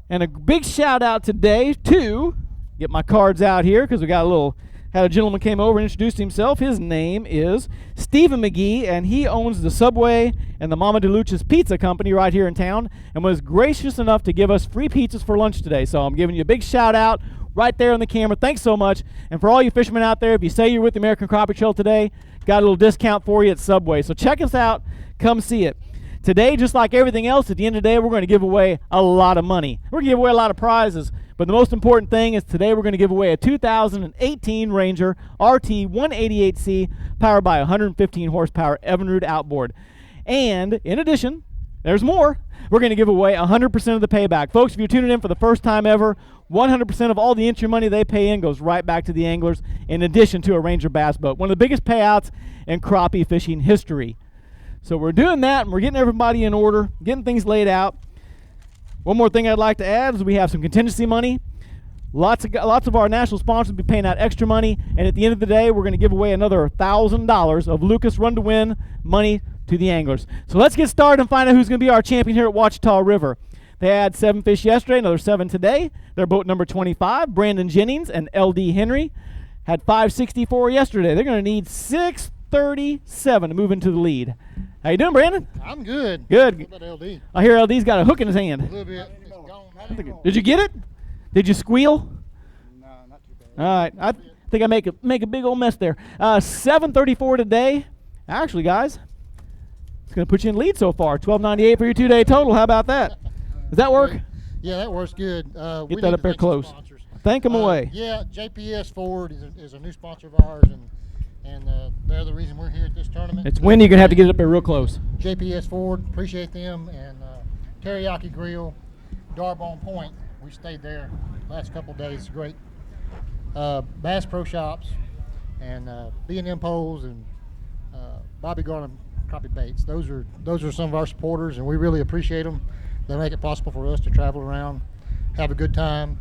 Speaker 13: And a big shout out today to, get my cards out here because we got had a gentleman came over and introduced himself. His name is Stephen McGee, and he owns the Subway and the Mama DeLuce's Pizza Company right here in town and was gracious enough to give us free pizzas for lunch today. So I'm giving you a big shout out. right there on the camera. Thanks so much. And for all you fishermen out there, if you say you're with the American Crappie Trail today, got a little discount for you at Subway. So check us out. Come see it. Today, just like everything else, at the end of the day, we're going to give away a lot of money. We're going to give away a lot of prizes. But the most important thing is today we're going to give away a 2018 Ranger RT 188C powered by 115 horsepower Evinrude outboard. And in addition, there's more. We're going to give away 100% of the payback. Folks, if you're tuning in for the first time ever, 100% of all the entry money they pay in goes right back to the anglers in addition to a Ranger bass boat. One of the biggest payouts in crappie fishing history. So we're doing that, and we're getting everybody in order, getting things laid out. One more thing I'd like to add is we have some contingency money. Lots of our national sponsors will be paying out extra money, and at the end of the day, we're going to give away another $1,000 of Lucas Run to Win money to the anglers. So let's get started and find out who's going to be our champion here at Ouachita River. They had 7 fish yesterday, another 7 today. Their boat number 25, Brandon Jennings and LD Henry, had 564 yesterday. They're going to need 637 to move into the lead. How you doing, Brandon?
Speaker 18: I'm good.
Speaker 13: Good.
Speaker 18: What about LD?
Speaker 13: I hear LD's got a hook in his hand.
Speaker 18: A little bit. It's gone.
Speaker 13: Did you get it? Did you squeal? No, not too bad. All right. I think I make a big old mess there. 734 today. Actually, guys, it's going to put you in lead so far. 1298 for your 2-day total. How about that? Does that work?
Speaker 18: Yeah, that works good.
Speaker 13: Get that up there close. Thank them away.
Speaker 18: Yeah, JPS Ford is a new sponsor of ours, and they're the reason we're here at this tournament.
Speaker 13: It's when you're going to have to get it up there real close.
Speaker 18: JPS Ford, appreciate them, and Teriyaki Grill, Darbone Point. We stayed there last couple of days. Great. Bass Pro Shops and B&M Poles and Bobby Garland Crappie Baits. Those are some of our supporters, and we really appreciate them. They make it possible for us to travel around, have a good time.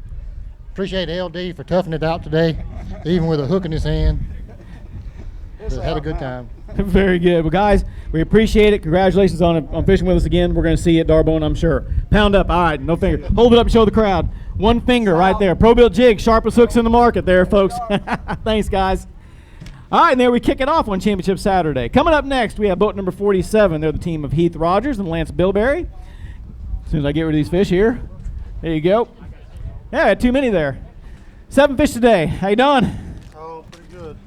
Speaker 18: Appreciate LD for toughing it out today, even with a hook in his hand. But had a good time.
Speaker 13: Very good. Well, guys, we appreciate it. Congratulations on fishing with us again. We're going to see you at Darbone, I'm sure. Pound up. All right, no finger. Hold it up and show the crowd. One finger right there. Pro-built jig, sharpest hooks in the market there, folks. Thanks, guys. All right, and there we kick it off on Championship Saturday. Coming up next, we have boat number 47. They're the team of Heath Rogers and Lance Bilberry. As soon as I get rid of these fish here. There you go. Yeah, I had too many there. 7 fish today. How you doing?
Speaker 18: Oh, pretty good.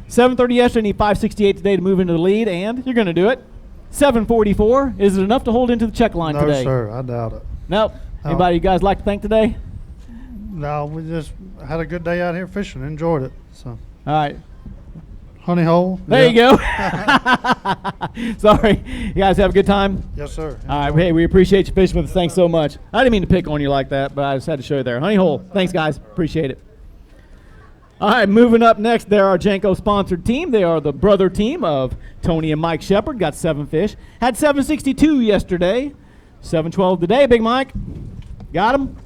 Speaker 13: 7:30 yesterday, need 568 today to move into the lead, and you're going to do it. 7:44. Is it enough to hold into the check line today?
Speaker 19: No, sir. I doubt it.
Speaker 13: Nope. Anybody you guys like to thank today?
Speaker 19: No, we just had a good day out here fishing. Enjoyed it. So.
Speaker 13: All right.
Speaker 19: Honey hole.
Speaker 13: There you go. Sorry. You guys have a good time?
Speaker 19: Yes, sir.
Speaker 13: All right. Hey, we appreciate you fishing with us. Thanks so much. I didn't mean to pick on you like that, but I just had to show you there. Honey hole. Thanks, guys. Appreciate it. All right, moving up next, they're our Janko-sponsored team. They are the brother team of Tony and Mike Shepard. Got 7 fish. Had 762 yesterday. 712 today, Big Mike. Got him?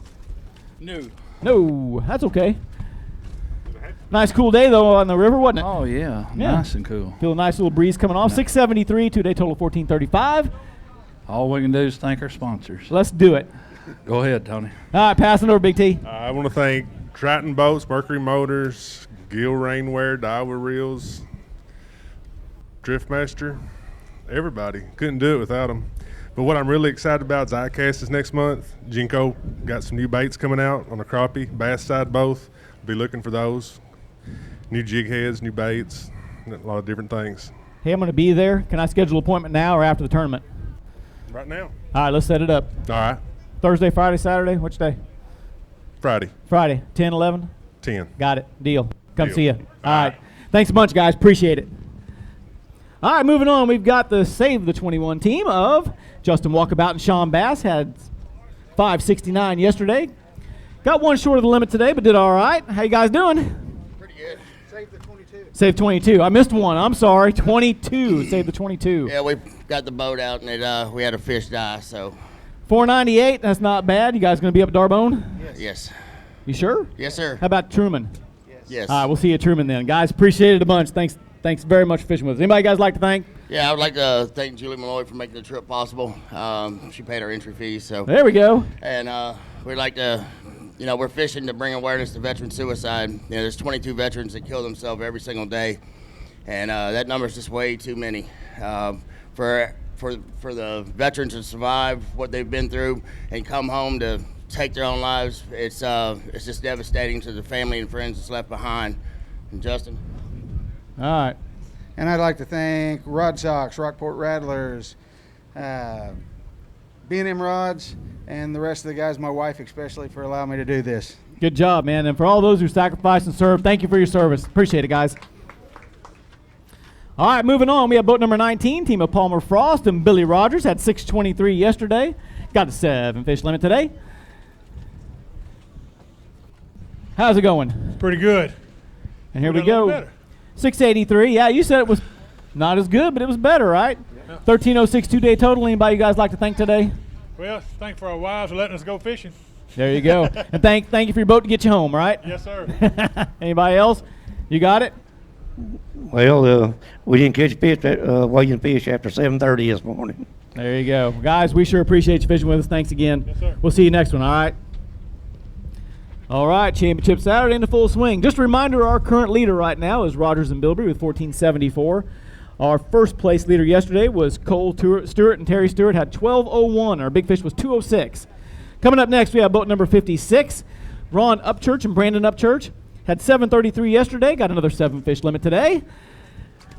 Speaker 13: No, that's okay. Nice cool day, though, on the river, wasn't it?
Speaker 20: Oh, yeah. Nice and cool.
Speaker 13: Feel a nice little breeze coming off. 673, 2-day total 1435.
Speaker 20: All we can do is thank our sponsors.
Speaker 13: Let's do it.
Speaker 20: Go ahead, Tony.
Speaker 13: All right, passing over, Big T.
Speaker 21: I want to thank Triton Boats, Mercury Motors, Gill Rainwear, Daiwa Reels, Driftmaster, everybody. Couldn't do it without them. But what I'm really excited about is ICAST is next month. Jinko got some new baits coming out on the crappie, bass side both. Be looking for those. New jig heads, new baits, a lot of different things.
Speaker 13: Hey, I'm going to be there. Can I schedule an appointment now or after the tournament?
Speaker 21: Right now.
Speaker 13: All right, let's set it up.
Speaker 21: All right.
Speaker 13: Thursday, Friday, Saturday? Which day?
Speaker 21: Friday.
Speaker 13: Friday. 10, 11?
Speaker 21: 10.
Speaker 13: Got it. Deal. Come
Speaker 21: Deal.
Speaker 13: see you. All right. Thanks a bunch, guys. Appreciate it. All right, moving on. We've got the Save the 21 team of Justin Walkabout and Sean Bass. Had 569 yesterday. Got one short of the limit today, but did all right. How you guys doing?
Speaker 22: Pretty good. Save the 22.
Speaker 13: Save 22. I missed one. I'm sorry. 22. Save the 22.
Speaker 22: Yeah, we got the boat out, and we had a fish die, so.
Speaker 13: 498. That's not bad. You guys going to be up at Darbone?
Speaker 22: Yes.
Speaker 13: You sure?
Speaker 22: Yes, sir.
Speaker 13: How about Truman?
Speaker 22: Yes.
Speaker 13: All right, we'll see you at Truman then. Guys, appreciate it a bunch. Thanks very much for fishing with us. Anybody guys like to thank?
Speaker 22: Yeah, I would like to thank Julie Malloy for making the trip possible. She paid our entry fee, so.
Speaker 13: There we go.
Speaker 22: And we'd like to, we're fishing to bring awareness to veteran suicide. There's 22 veterans that kill themselves every single day, and that number's just way too many. For the veterans to survive what they've been through and come home to take their own lives. It's just devastating to the family and friends that's left behind. And Justin?
Speaker 13: All right.
Speaker 3: And I'd like to thank Rod Sox, Rockport Rattlers, B&M Rods, and the rest of the guys, my wife especially, for allowing me to do this.
Speaker 13: Good job, man. And for all those who sacrificed and served, thank you for your service. Appreciate it, guys. All right, moving on. We have boat number 19, team of Palmer Frost and Billy Rogers. Had 623 yesterday. Got a 7-fish limit today. How's it going?
Speaker 4: Pretty good.
Speaker 13: And here we go. 683. Yeah, you said it was not as good, but it was better, right? Yeah. 1306 two-day total. Anybody you guys like to thank today?
Speaker 4: Well, thank for our wives for letting us go fishing.
Speaker 13: There you go. And thank you for your boat to get you home, right?
Speaker 4: Yes, sir.
Speaker 13: Anybody else? You got it?
Speaker 23: Well, we didn't catch fish weighing fish after 7:30 this morning.
Speaker 13: There you go. Guys, we sure appreciate you fishing with us. Thanks again.
Speaker 4: Yes, sir.
Speaker 13: We'll see you next one, all right? All right, Championship Saturday in the full swing. Just a reminder, our current leader right now is Rogers and Bilbrey with 1474. Our first place leader yesterday was Cole Stewart, and Terry Stewart had 1201. Our big fish was 206. Coming up next, we have boat number 56. Ron Upchurch and Brandon Upchurch had 733 yesterday. Got another 7-fish limit today.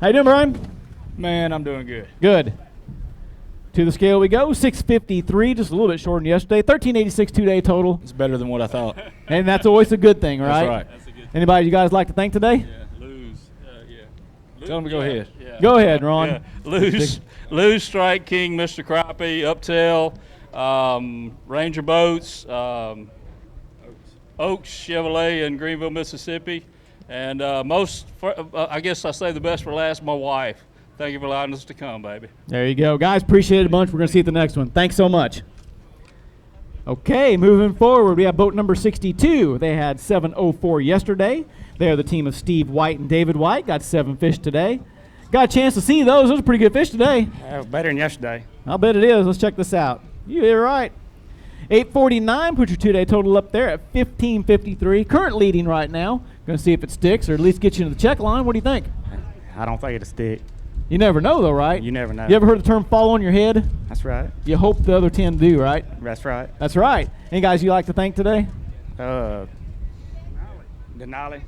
Speaker 13: How you doing, Brian?
Speaker 24: Man, I'm doing good.
Speaker 13: Good. To the scale we go, 653, just a little bit shorter than yesterday. 1386 two-day total.
Speaker 24: It's better than what I thought.
Speaker 13: And that's always a good thing, right?
Speaker 24: That's right. That's a good thing.
Speaker 13: Anybody you guys like to thank today?
Speaker 24: Yeah, lose. Tell them to go ahead.
Speaker 13: Yeah. Go ahead, Ron.
Speaker 24: Yeah. Lose, Strike King, Mr. Crappie, Uptail, Ranger Boats, Oaks Chevrolet in Greenville, Mississippi, and I guess I say the best for last, my wife. Thank you for allowing us to come, baby.
Speaker 13: There you go. Guys, appreciate it a bunch. We're going to see you at the next one. Thanks so much. Okay, moving forward, we have boat number 62. They had 704 yesterday. They are the team of Steve White and David White. Got 7 fish today. Got a chance to see those. Those are pretty good fish today.
Speaker 24: Better than yesterday.
Speaker 13: I'll bet it is. Let's check this out. You're right. 849, put your two-day total up there at 1553. Current leading right now. Going to see if it sticks or at least get you to the check line. What do you think?
Speaker 24: I don't think it'll stick.
Speaker 13: You never know, though, right?
Speaker 24: You never know.
Speaker 13: You ever heard the term fall on your head?
Speaker 24: That's right.
Speaker 13: You hope the other 10 do, right?
Speaker 24: That's right.
Speaker 13: That's right. Any guys you like to thank today?
Speaker 24: Denali.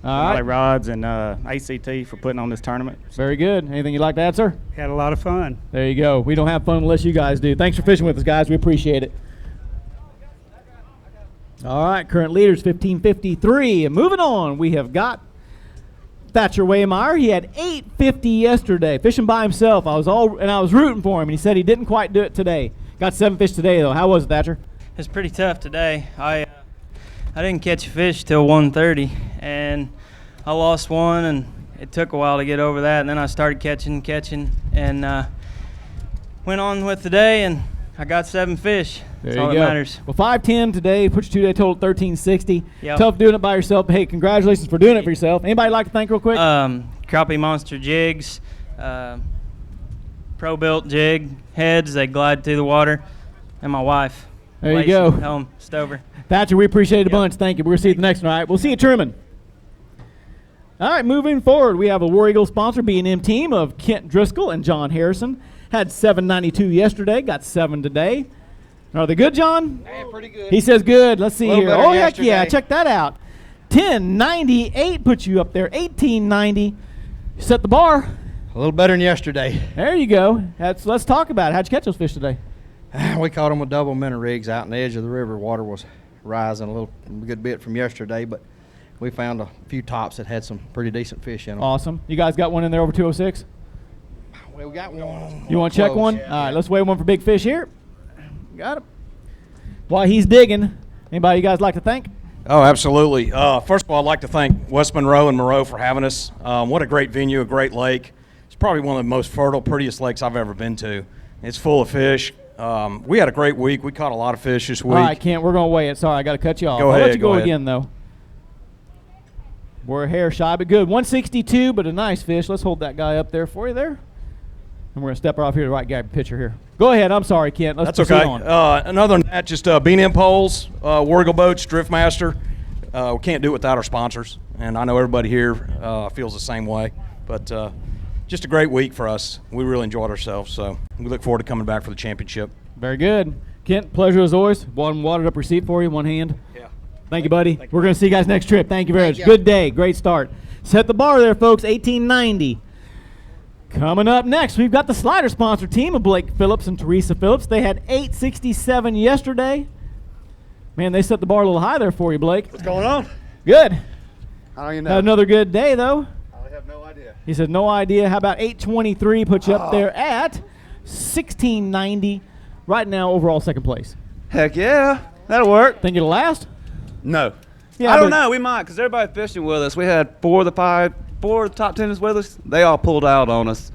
Speaker 13: All right.
Speaker 24: Rods and ACT for putting on this tournament.
Speaker 13: Very good. Anything you'd like to add, sir?
Speaker 24: Had a lot of fun.
Speaker 13: There you go. We don't have fun unless you guys do. Thanks for fishing with us, guys. We appreciate it. All right, current leaders 1553. And moving on, we have got Thatcher Waymeyer. He had 850 yesterday, fishing by himself. I was rooting for him, and he said he didn't quite do it today. Got 7 fish today, though. How was it, Thatcher?
Speaker 25: It's pretty tough today. I didn't catch a fish till 1:30, and I lost one, and it took a while to get over that. And then I started catching, and went on with the day, and I got 7 fish. That's all that matters.
Speaker 13: Well, 510 today. Put your two-day total at 1360.
Speaker 25: Yep.
Speaker 13: Tough doing it by yourself. Hey, congratulations for doing it for yourself. Anybody like to thank real quick?
Speaker 25: Crappie Monster jigs, pro-built jig heads. They glide through the water, and my wife.
Speaker 13: There you go.
Speaker 25: Home, Stover.
Speaker 13: Thatcher, we appreciate it a bunch. Thank you. We're going to see you at the next one, all right? We'll see you, Truman. All right, moving forward, we have a War Eagle sponsor, B&M team of Kent Driscoll and John Harrison. Had 792 yesterday, got 7 today. Are they good, John?
Speaker 26: Yeah, pretty good.
Speaker 13: He says good. Let's see here. Oh, heck
Speaker 26: yesterday.
Speaker 13: yeah, check that out. 1098 puts you up there. 1890. You set the bar.
Speaker 26: A little better than yesterday.
Speaker 13: There you go. Let's talk about it. How'd you catch those fish today?
Speaker 26: We caught them with double minnow rigs out on the edge of the river. Water was rising a good bit from yesterday, but we found a few tops that had some pretty decent fish in them.
Speaker 13: Awesome. You guys got one in there over 206?
Speaker 26: Well, we got one.
Speaker 13: You want to check
Speaker 26: Close,
Speaker 13: one?
Speaker 26: yeah.
Speaker 13: All right, let's weigh one for big fish here. Got him. While he's digging, anybody you guys like to thank?
Speaker 27: Oh, absolutely. First of all, I'd like to thank West Monroe and Moreau for having us. What a great venue, a great lake. It's probably one of the most fertile, prettiest lakes I've ever been to. It's full of fish. We had a great week. We caught a lot of fish this week.
Speaker 13: All right, Kent, we're going to weigh it. Sorry, I got to cut you off.
Speaker 27: Go
Speaker 13: I'll
Speaker 27: ahead,
Speaker 13: let you
Speaker 27: go
Speaker 13: go
Speaker 27: ahead.
Speaker 13: again, though. We're a hair shy, but good. 162, but a nice fish. Let's hold that guy up there for you there. And we're going to step right off here to the right guy picture here. Go ahead. I'm sorry, Kent. Let's
Speaker 27: That's
Speaker 13: proceed
Speaker 27: okay.
Speaker 13: on.
Speaker 27: And other than that, just B&M poles, War Eagle boats, Driftmaster. We can't do it without our sponsors. And I know everybody here feels the same way. But just a great week for us. We really enjoyed ourselves. So we look forward to coming back for the championship.
Speaker 13: Very good. Kent, pleasure as always. One watered up receipt for you, one hand.
Speaker 6: Yeah.
Speaker 13: Thank you, buddy. We're going to see you guys next trip. Thank you very much.
Speaker 6: you.
Speaker 13: Good day. Great start. Set the bar there, folks. 1890. Coming up next, we've got the slider sponsor team of Blake Phillips and Teresa Phillips. They had 867 yesterday. Man, they set the bar a little high there for you, Blake.
Speaker 6: What's going on?
Speaker 13: Good.
Speaker 6: How do you know?
Speaker 13: Had another good day, though.
Speaker 6: I have no idea.
Speaker 13: He said, no idea. How about 823 put you up there at 1690. Right now, overall second place.
Speaker 6: Heck yeah. That'll work.
Speaker 13: Think it'll last?
Speaker 6: No.
Speaker 13: Yeah,
Speaker 6: I don't
Speaker 13: but-
Speaker 6: know. We might, because everybody fishing with us. We had four of the top teners with us. They all pulled out on us.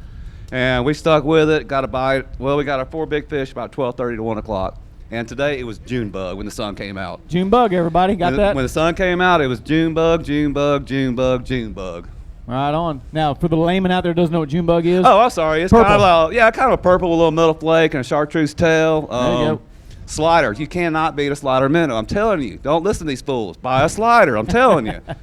Speaker 6: And we stuck with it, got a bite. Well, we got our 4 big fish about 12:30 to 1 o'clock. And today it was June bug when the sun came out.
Speaker 13: June bug, everybody. Got that?
Speaker 6: When the sun came out, it was June bug, June bug, June bug, June bug.
Speaker 13: Right on. Now, for the layman out there who doesn't know what June bug is.
Speaker 6: Oh, I'm sorry. It's
Speaker 13: Purple.
Speaker 6: kind of kind of a purple with a little middle flake and a chartreuse tail.
Speaker 13: There you go.
Speaker 6: Slider. You cannot beat a slider minnow. I'm telling you. Don't listen to these fools. Buy a slider. I'm telling you.
Speaker 13: All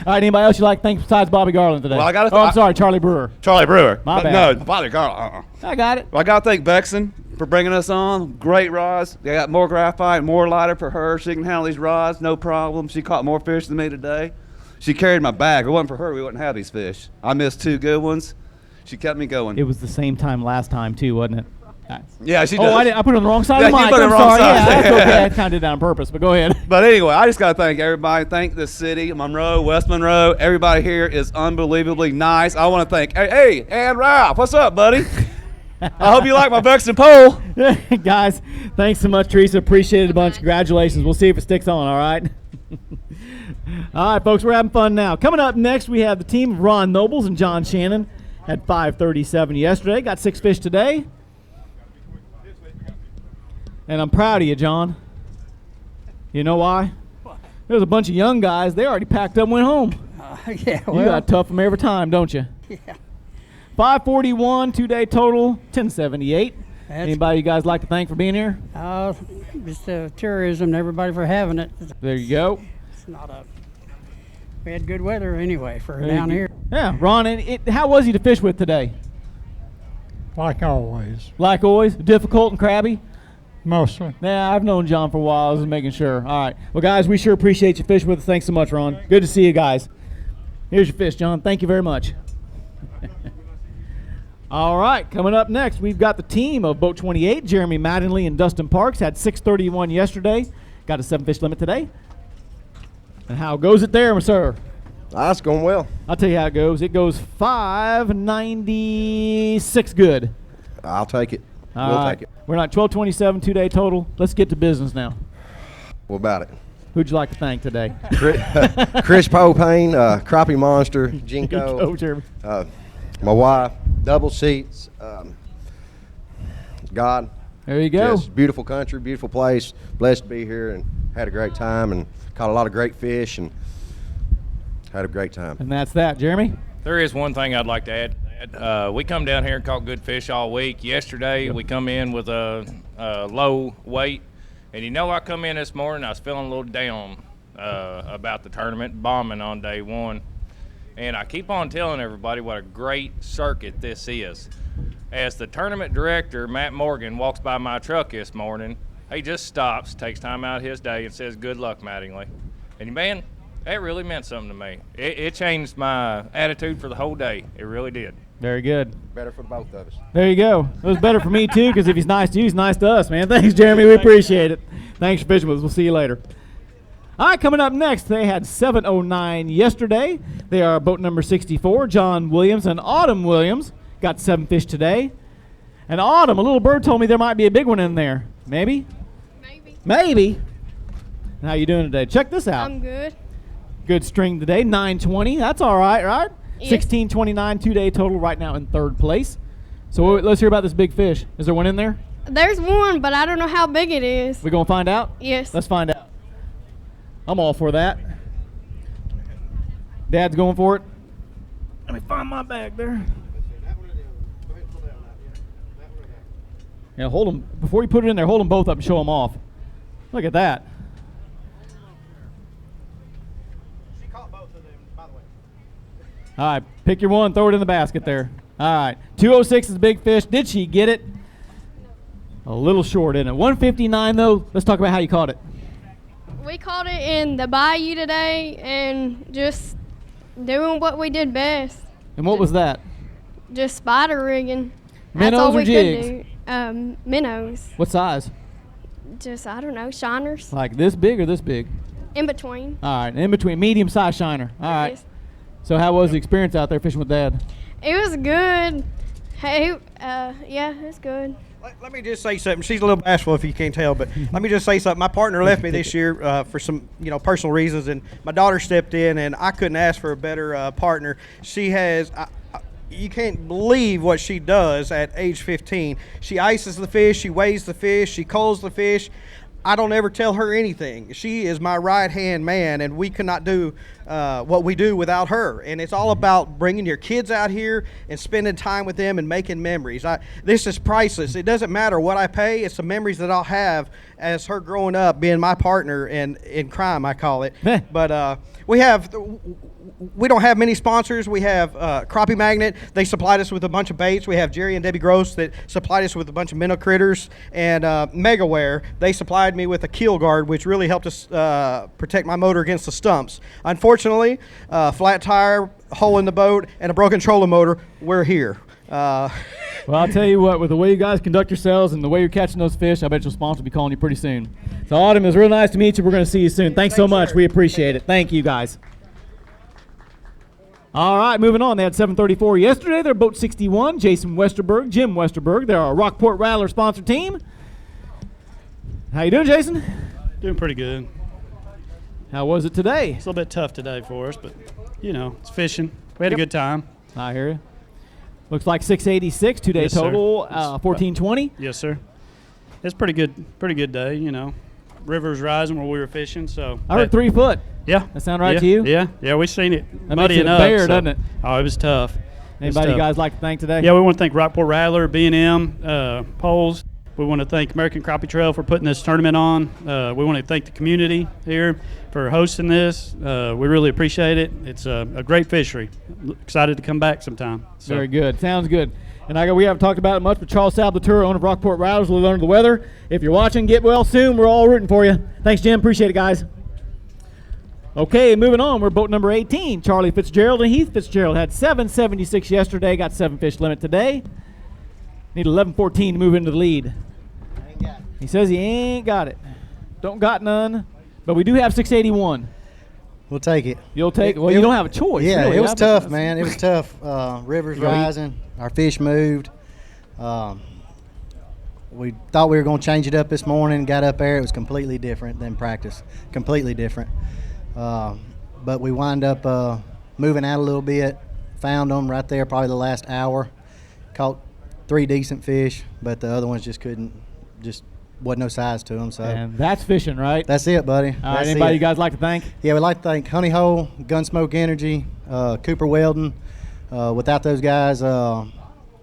Speaker 13: right, anybody else you like to thank besides Bobby Garland today?
Speaker 6: Well, I gotta
Speaker 13: oh, I'm sorry, Charlie Brewer.
Speaker 6: Charlie Brewer.
Speaker 13: My
Speaker 6: But
Speaker 13: bad.
Speaker 6: No, Bobby Garland.
Speaker 13: I got it.
Speaker 6: Well, I got to thank Bexon for bringing us on. Great rods. They got more graphite, more lighter for her. She can handle these rods, no problem. She caught more fish than me today. She carried my bag. If it wasn't for her, we wouldn't have these fish. I missed 2 good ones. She kept me going.
Speaker 13: It was the same time last time, too, wasn't it?
Speaker 6: Yeah, she
Speaker 13: Oh,
Speaker 6: does.
Speaker 13: I put it on the wrong side
Speaker 6: Yeah,
Speaker 13: of the
Speaker 6: you
Speaker 13: mic.
Speaker 6: put it
Speaker 13: I'm
Speaker 6: on the wrong
Speaker 13: sorry. Yeah,
Speaker 6: side.
Speaker 13: that's okay. I kind of did that on purpose, but go ahead.
Speaker 6: But anyway, I just got to thank everybody. Thank the city, Monroe, West Monroe. Everybody here is unbelievably nice. I want to thank, hey, and Ralph. What's up, buddy? I hope you like my Bexon pole.
Speaker 13: Guys, thanks so much, Teresa. Appreciate it a bunch. Congratulations. We'll see if it sticks on, all right? All right, folks, we're having fun now. Coming up next, we have the team of Ron Nobles and John Shannon. Had 537 yesterday. Got 6 fish today. And I'm proud of you, John. You know why? There's a bunch of young guys. They already packed up and went home.
Speaker 7: Yeah,
Speaker 13: You got tough them every time, don't you?
Speaker 7: Yeah.
Speaker 13: 541, 2-day total, 1078. Anybody you guys like to thank for being here?
Speaker 7: Just tourism and everybody for having it.
Speaker 13: There you go.
Speaker 7: It's not a. We had good weather anyway for
Speaker 13: There you
Speaker 7: down
Speaker 13: go.
Speaker 7: here.
Speaker 13: Yeah, Ron, how was he to fish with today?
Speaker 19: Like always.
Speaker 13: Like always? Difficult and crabby?
Speaker 19: Mostly.
Speaker 13: Yeah, I've known John for a while. I was making sure. All right. Well, guys, we sure appreciate you fishing with us. Thanks so much, Ron. Good to see you guys. Here's your fish, John. Thank you very much. All right. Coming up next, we've got the team of Boat 28. Jeremy Mattingly and Dustin Parks had 631 yesterday. Got a 7-fish limit today. And how goes it there, sir?
Speaker 9: That's going well.
Speaker 13: I'll tell you how it goes. It goes 596 good.
Speaker 9: I'll take it.
Speaker 13: All
Speaker 9: We'll
Speaker 13: right.
Speaker 9: take it.
Speaker 13: We're not 1227 2-day total. Let's get to business now.
Speaker 9: What about it?
Speaker 13: Who'd you like to thank today?
Speaker 9: Chris Propane, Crappie Monster, Jinko,
Speaker 13: Jinko, Jeremy.
Speaker 9: My wife, double seats, God.
Speaker 13: There you go.
Speaker 9: Just beautiful country, beautiful place. Blessed to be here and had a great time and caught a lot of great fish and had a great time.
Speaker 13: And that's that. Jeremy?
Speaker 11: There is one thing I'd like to add. We come down here and caught good fish all week. Yesterday, we come in with a low weight. And I come in this morning, I was feeling a little down about the tournament, bombing on day 1. And I keep on telling everybody what a great circuit this is. As the tournament director, Matt Morgan, walks by my truck this morning, he just stops, takes time out of his day, and says, "Good luck, Mattingly." And man, that really meant something to me. It changed my attitude for the whole day. It really did.
Speaker 13: Very good.
Speaker 9: Better for both of us.
Speaker 13: There you go. It was better for me, too, because if he's nice to you, he's nice to us, man. Thanks, Jeremy. We appreciate it. Thanks for fishing with us. We'll see you later. All right, coming up next, they had 709 yesterday. They are boat number 64, John Williams and Autumn Williams. Got 7 fish today. And Autumn, a little bird told me there might be a big one in there. Maybe? Maybe. How you doing today? Check this out.
Speaker 12: I'm good.
Speaker 13: Good string today, 920. That's all right, right?
Speaker 12: Yes.
Speaker 13: 1629 2-day total right now in 3rd place. So let's hear about this big fish. Is there one in there?
Speaker 12: There's one, but I don't know how big it is.
Speaker 13: We gonna find out?
Speaker 12: Yes.
Speaker 13: Let's find out. I'm all for that. Dad's going for it. Let me find my bag there. Yeah, hold them. Before you put it in there, hold them both up and show them off. Look at that. All right, pick your one, throw it in the basket there. All right, 206 is a big fish. Did she get it? A little short, isn't it? 159 though. Let's talk about how you caught it.
Speaker 12: We caught it in the bayou today and just doing what we did best.
Speaker 13: And what was that?
Speaker 12: Just spider rigging.
Speaker 13: Minnows
Speaker 12: That's all
Speaker 13: or
Speaker 12: we
Speaker 13: jigs?
Speaker 12: could do. Minnows.
Speaker 13: What size?
Speaker 12: Just, I don't know, shiners.
Speaker 13: Like this big or this big?
Speaker 12: In between.
Speaker 13: All right, in between, medium-sized shiner. All right.
Speaker 12: Yes.
Speaker 13: So how was the experience out there fishing with Dad?
Speaker 12: It was good. Hey, yeah, it's good.
Speaker 26: Let me just say something. She's a little bashful if you can't tell, but let me just say something. My partner left me this year for some, personal reasons, and my daughter stepped in, and I couldn't ask for a better partner. She has. You can't believe what she does at age 15. She ices the fish, she weighs the fish, she culls the fish. I don't ever tell her anything. She is my right-hand man, and we could not do what we do without her. And it's all about bringing your kids out here and spending time with them and making memories. This is priceless. It doesn't matter what I pay. It's the memories that I'll have as her growing up, being my partner in crime, I call it. But we don't have many sponsors. We have Crappie Magnet. They supplied us with a bunch of baits. We have Jerry and Debbie Gross that supplied us with a bunch of minnow critters. And Megaware, they supplied me with a keel guard, which really helped us protect my motor against the stumps. Unfortunately, flat tire, hole in the boat, and a broken trolling motor, we're here.
Speaker 13: Well, I'll tell you what, with the way you guys conduct yourselves and the way you're catching those fish, I bet your sponsor will be calling you pretty soon. So, Autumn, it was real nice to meet you. We're going to see you soon. Thanks so much. We appreciate it. Thank you, guys. All right, moving on. They had 734 yesterday. They're boat 61. Jason Westerberg, Jim Westerberg. They're our Rockport Rattler sponsor team. How you doing, Jason?
Speaker 1: Doing pretty good.
Speaker 13: How was it today?
Speaker 1: It's a little bit tough today for us, but, it's fishing. We had a good time.
Speaker 13: I hear you. Looks like 686, two-day
Speaker 1: Yes,
Speaker 13: total,
Speaker 1: sir.
Speaker 13: 1420.
Speaker 1: Yes, sir. It's pretty good day, River's rising where we were fishing, so.
Speaker 13: I heard 3 foot.
Speaker 1: Yeah.
Speaker 13: That sound right to you?
Speaker 1: Yeah, we seen it.
Speaker 13: That
Speaker 1: Muddy
Speaker 13: makes it a
Speaker 1: enough.
Speaker 13: bear,
Speaker 1: so.
Speaker 13: doesn't it?
Speaker 1: Oh, it was tough.
Speaker 13: Anybody you guys like to thank today?
Speaker 1: Yeah, we want to thank Rockport Rattler, B&M, Poles. We want to thank American Crappie Trail for putting this tournament on. We want to thank the community here for hosting this. We really appreciate it. It's a great fishery. Excited to come back sometime. So.
Speaker 13: Very good. Sounds good. And we haven't talked about it much, but Charles Salvatore, owner of Rockport Rattlers, a little under the weather. If you're watching, get well soon. We're all rooting for you. Thanks, Jim. Appreciate it, guys. Okay, moving on. We're boat number 18. Charlie Fitzgerald and Heath Fitzgerald had 776 yesterday, got 7 fish limit today. Need 11-14 to move into the lead. He says he ain't got it. Don't got none, but we do have 681.
Speaker 8: We'll take it.
Speaker 13: You'll take it? Well, you don't have a choice.
Speaker 8: Yeah,
Speaker 13: really.
Speaker 8: it was tough, man. It was tough. River's rising. Our fish moved. We thought we were going to change it up this morning. Got up there. It was completely different than practice. Completely different. But we wind up moving out a little bit. Found them right there probably the last hour. Caught 3 decent fish, but the other ones just wasn't no size to them. So
Speaker 13: and that's fishing, right?
Speaker 8: That's it, buddy.
Speaker 13: All right, anybody you guys like to thank?
Speaker 8: Yeah, we'd like to thank Honey Hole, Gunsmoke Energy, Cooper Weldon. Without those guys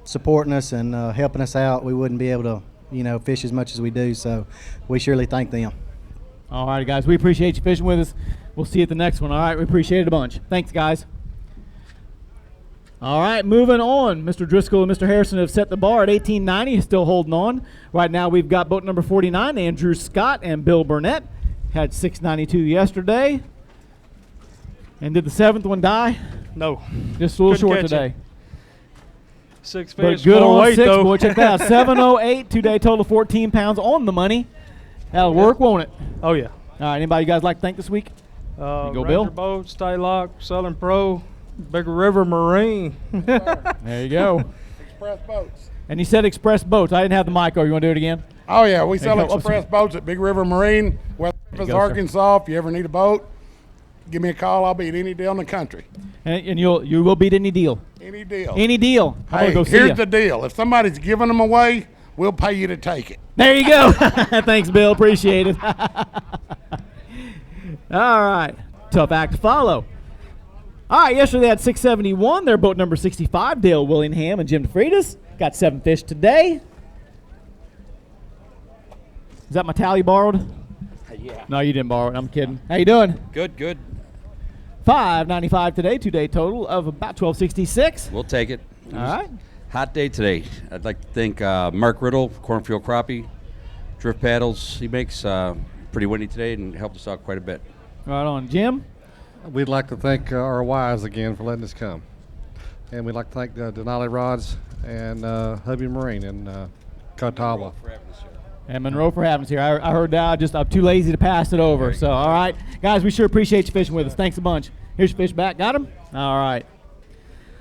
Speaker 8: supporting us and helping us out, we wouldn't be able to, fish as much as we do. So we surely thank them.
Speaker 13: All right, guys, we appreciate you fishing with us. We'll see you at the next one. All right, we appreciate it a bunch. Thanks, guys. All right, moving on. Mr. Driscoll and Mr. Harrison have set the bar at 1890, still holding on. Right now we've got boat number 49, Andrew Scott and Bill Burnett. Had 692 yesterday. And did the 7th one die?
Speaker 1: No.
Speaker 13: Just a little
Speaker 1: Couldn't
Speaker 13: short
Speaker 1: catch
Speaker 13: today.
Speaker 1: it. 6
Speaker 13: But
Speaker 1: fish,
Speaker 13: good
Speaker 1: more
Speaker 13: on
Speaker 1: weight
Speaker 13: 6,
Speaker 1: though.
Speaker 13: boy. Check that out. 708, 2-day total 14 pounds on the money. That'll work, won't it?
Speaker 1: Oh, yeah.
Speaker 13: All right, anybody you guys like to thank this week? Go,
Speaker 1: Ranger
Speaker 13: Bill.
Speaker 1: Boats, Staylock, Southern Pro, Big River Marine.
Speaker 13: There you go.
Speaker 10: Express Boats.
Speaker 13: And you said Express Boats. I didn't have the mic. You want to do it again?
Speaker 10: Oh, yeah. We
Speaker 13: There
Speaker 10: sell
Speaker 13: you go.
Speaker 10: Express Boats at Big River Marine, West
Speaker 13: There you go,
Speaker 10: Arkansas. If you ever need a boat, give me a call. I'll be at any deal in the country.
Speaker 13: And you will beat any deal.
Speaker 10: Any deal.
Speaker 13: Any deal. I'm
Speaker 10: Hey,
Speaker 13: gonna go see
Speaker 10: here's
Speaker 13: ya.
Speaker 10: the deal. If somebody's giving them away, we'll pay you to take it.
Speaker 13: There you go. Thanks, Bill. Appreciate it. All right. Tough act to follow. All right, yesterday they had 671. They're boat number 65, Dale Willingham and Jim DeFreitas. Got 7 fish today. Is that my tally borrowed?
Speaker 14: Yeah.
Speaker 13: No, you didn't borrow it. I'm kidding. How you doing?
Speaker 14: Good.
Speaker 13: 595 today, 2-day total of about 1266.
Speaker 14: We'll take it.
Speaker 13: All right.
Speaker 2: Hot day today. I'd like to thank Mark Riddle, Cornfield Crappie, Drift Paddles. He makes pretty windy today and helped us out quite a bit.
Speaker 13: Right on. Jim?
Speaker 5: We'd like to thank our wives again for letting us come. And we'd like to thank Denali Rods and Hubby Marine and Catawba.
Speaker 13: And Monroe for having us here. I heard that. I'm too lazy to pass it over. So, all right. Guys, we sure appreciate you fishing with us. Thanks a bunch. Here's your fish back. Got him? All right.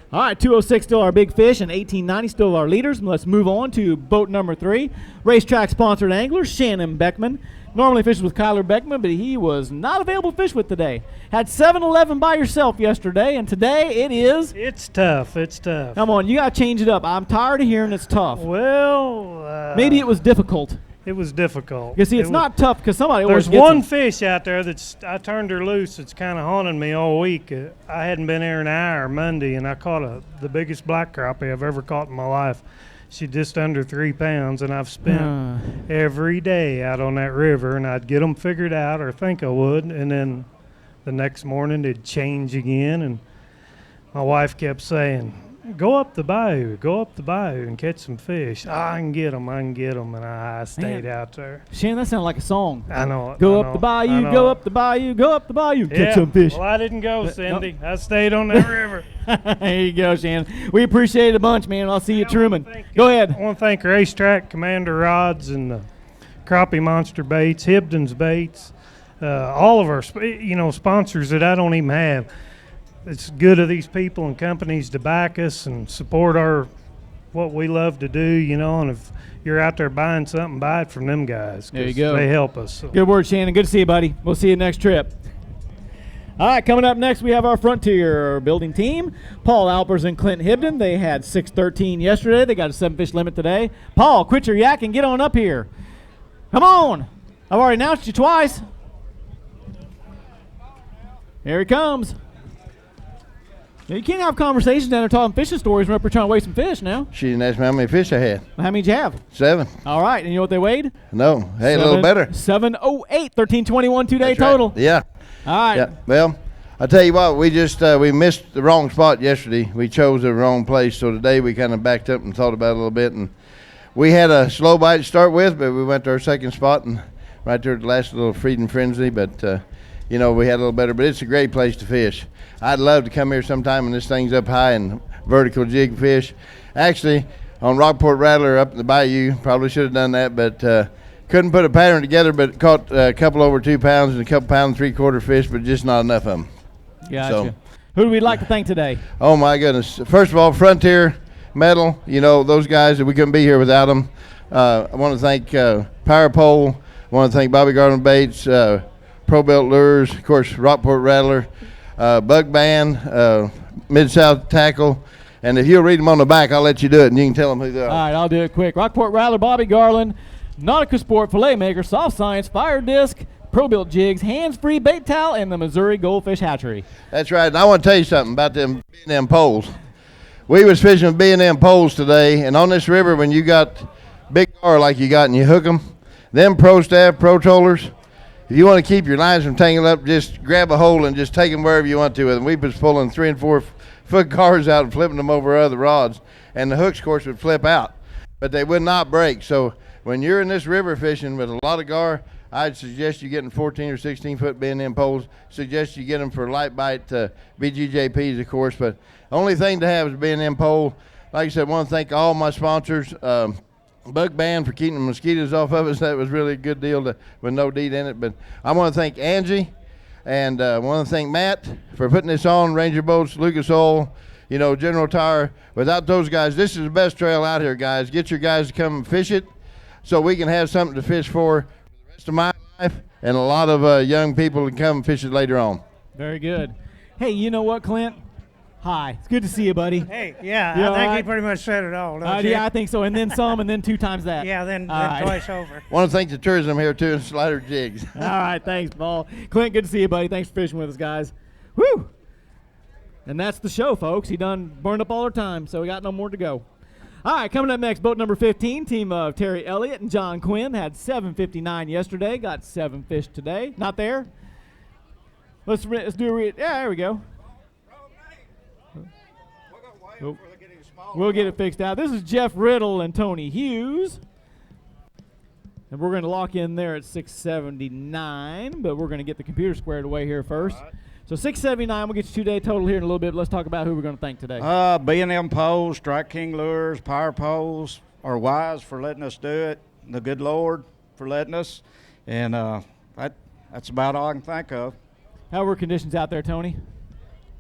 Speaker 13: All right, 206 still our big fish, and 1890 still our leaders. Let's move on to boat number 3. Racetrack-sponsored angler, Shannon Beckman. Normally fishes with Kyler Beckman, but he was not available to fish with today. Had 7-11 by yourself yesterday, and today it is...
Speaker 14: It's tough. It's tough.
Speaker 13: Come on, you got to change it up. I'm tired of hearing it's tough.
Speaker 14: Well...
Speaker 13: maybe it was difficult.
Speaker 14: It was difficult.
Speaker 13: You see, it's not tough because somebody
Speaker 14: There's
Speaker 13: always gets
Speaker 14: one
Speaker 13: them.
Speaker 14: fish out there I turned her loose. It's kind of haunting me all week. I hadn't been here an hour Monday, and I caught the biggest black crappie I've ever caught in my life. She's just under 3 pounds, and I've spent every day out on that river, and I'd get them figured out or think I would, and then the next morning they'd change again, and my wife kept saying, go up the bayou and catch some fish. I can get them, and I stayed out there.
Speaker 13: Shannon, that sounded like a song.
Speaker 14: I know it.
Speaker 13: Go
Speaker 14: I
Speaker 13: up
Speaker 14: know
Speaker 13: the
Speaker 14: it,
Speaker 13: bayou,
Speaker 14: I know
Speaker 13: go
Speaker 14: it.
Speaker 13: up the bayou, go up the bayou,
Speaker 14: Yeah,
Speaker 13: catch some fish.
Speaker 14: well, I didn't go, Cindy. I stayed on that river.
Speaker 13: There you go, Shannon. We appreciate it a bunch, man. I'll see you at Truman. Go ahead.
Speaker 14: I want to thank Racetrack, Commander Rods, and Crappie Monster Baits, Hibdon's Baits, all of our sponsors that I don't even have. It's good of these people and companies to back us and support what we love to do, and if you're out there buying something, buy it from them guys.
Speaker 13: There you go.
Speaker 14: They help us. So.
Speaker 13: Good word, Shannon. Good to see you, buddy. We'll see you next trip. All right, coming up next, we have our Frontier building team. Paul Alpers and Clint Hibden. They had 613 yesterday. They got a 7-fish limit today. Paul, quit your yak and get on up here. Come on. I've already announced you twice. Here he comes. You can't have conversations down there talking fishing stories when we're up here trying to weigh some fish now.
Speaker 15: She didn't ask me how many fish I had.
Speaker 13: How many did you have?
Speaker 15: 7.
Speaker 13: All right, and you know what they weighed?
Speaker 15: No. Hey, a little better.
Speaker 13: 708, 1321 2-day
Speaker 15: That's right.
Speaker 13: total.
Speaker 15: Yeah.
Speaker 13: All right.
Speaker 15: Yeah. Well, I tell you what, we just we missed the wrong spot yesterday. We chose the wrong place, so today we kind of backed up and thought about it a little bit. And we had a slow bite to start with, but we went to our second spot and right there at the last little feeding frenzy. But we had a little better. But it's a great place to fish. I'd love to come here sometime when this thing's up high and vertical jig fish. Actually, on Rockport Rattler up in the bayou, probably should have done that, but couldn't put a pattern together, but caught a couple over 2 pounds and a couple pound 3/4 fish, but just not enough of them.
Speaker 13: Gotcha.
Speaker 15: So,
Speaker 13: who do we like to thank today?
Speaker 15: Oh, my goodness. First of all, Frontier Metal, those guys that we couldn't be here without them. I want to thank Power Pole. I want to thank Bobby Garland Baits, Pro Belt Lures, of course, Rockport Rattler, Bug Band, Mid-South Tackle. And if you'll read them on the back, I'll let you do it, and you can tell them who they are.
Speaker 13: All right, I'll do it quick. Rockport Rattler, Bobby Garland, Nautica Sport, Filet Maker, Soft Science, Fire Disc, Pro Built Jigs, Hands Free Bait Towel, and the Missouri Goldfish Hatchery.
Speaker 15: That's right, and I want to tell you something about them B&M poles. We was fishing with B&M poles today, and on this river, when you got big gar like you got and you hook them, them Pro Staff, Pro Trollers, if you want to keep your lines from tangling up, just grab a hole and just take them wherever you want to with them. We was pulling 3 and 4 foot gars out and flipping them over other rods, and the hooks, of course, would flip out, but they would not break. So when you're in this river fishing with a lot of gar, I'd suggest you getting 14 or 16 foot B&M poles. Suggest you get them for light bite BGJPs, of course, but only thing to have is a B&M pole. Like I said, I want to thank all my sponsors. Bug Band for keeping the mosquitoes off of us. That was really a good deal with no DEET in it. But I want to thank Angie, and I want to thank Matt for putting this on, Ranger Boats, Lucas Oil, General Tire. Without those guys, this is the best trail out here, guys. Get your guys to come and fish it so we can have something to fish for the rest of my life, and a lot of young people can come and fish it later on.
Speaker 13: Very good. Hey, you know what, Clint? Hi. It's good to see you, buddy.
Speaker 7: Hey, yeah,
Speaker 13: You
Speaker 7: I
Speaker 13: all
Speaker 7: think
Speaker 13: right?
Speaker 7: he pretty much said it all, don't you?
Speaker 13: Yeah, I think so. And then some, and then 2 times that.
Speaker 7: Yeah, then
Speaker 13: All right.
Speaker 7: twice over.
Speaker 15: Want to thank the tourism here, too, and Slider Jigs.
Speaker 13: All right, thanks, Paul. Clint, good to see you, buddy. Thanks for fishing with us, guys. Woo! And that's the show, folks. He done burned up all our time, so we got no more to go. All right, coming up next, boat number 15, team of Terry Elliott and John Quinn had 759 yesterday, got 7 fish today. Not there? Let's do a yeah, there we go. Oh. We'll get it fixed out. This is Jeff Riddle and Tony Hughes. And we're going to lock in there at 679, but we're going to get the computer squared away here first. So 679, we'll get you 2-day total here in a little bit. Let's talk about who we're going to thank today.
Speaker 3: B&M Poles, Strike King Lures, Power Poles, our wives for letting us do it, the good Lord for letting us, and that's about all I can think of.
Speaker 13: How were conditions out there, Tony?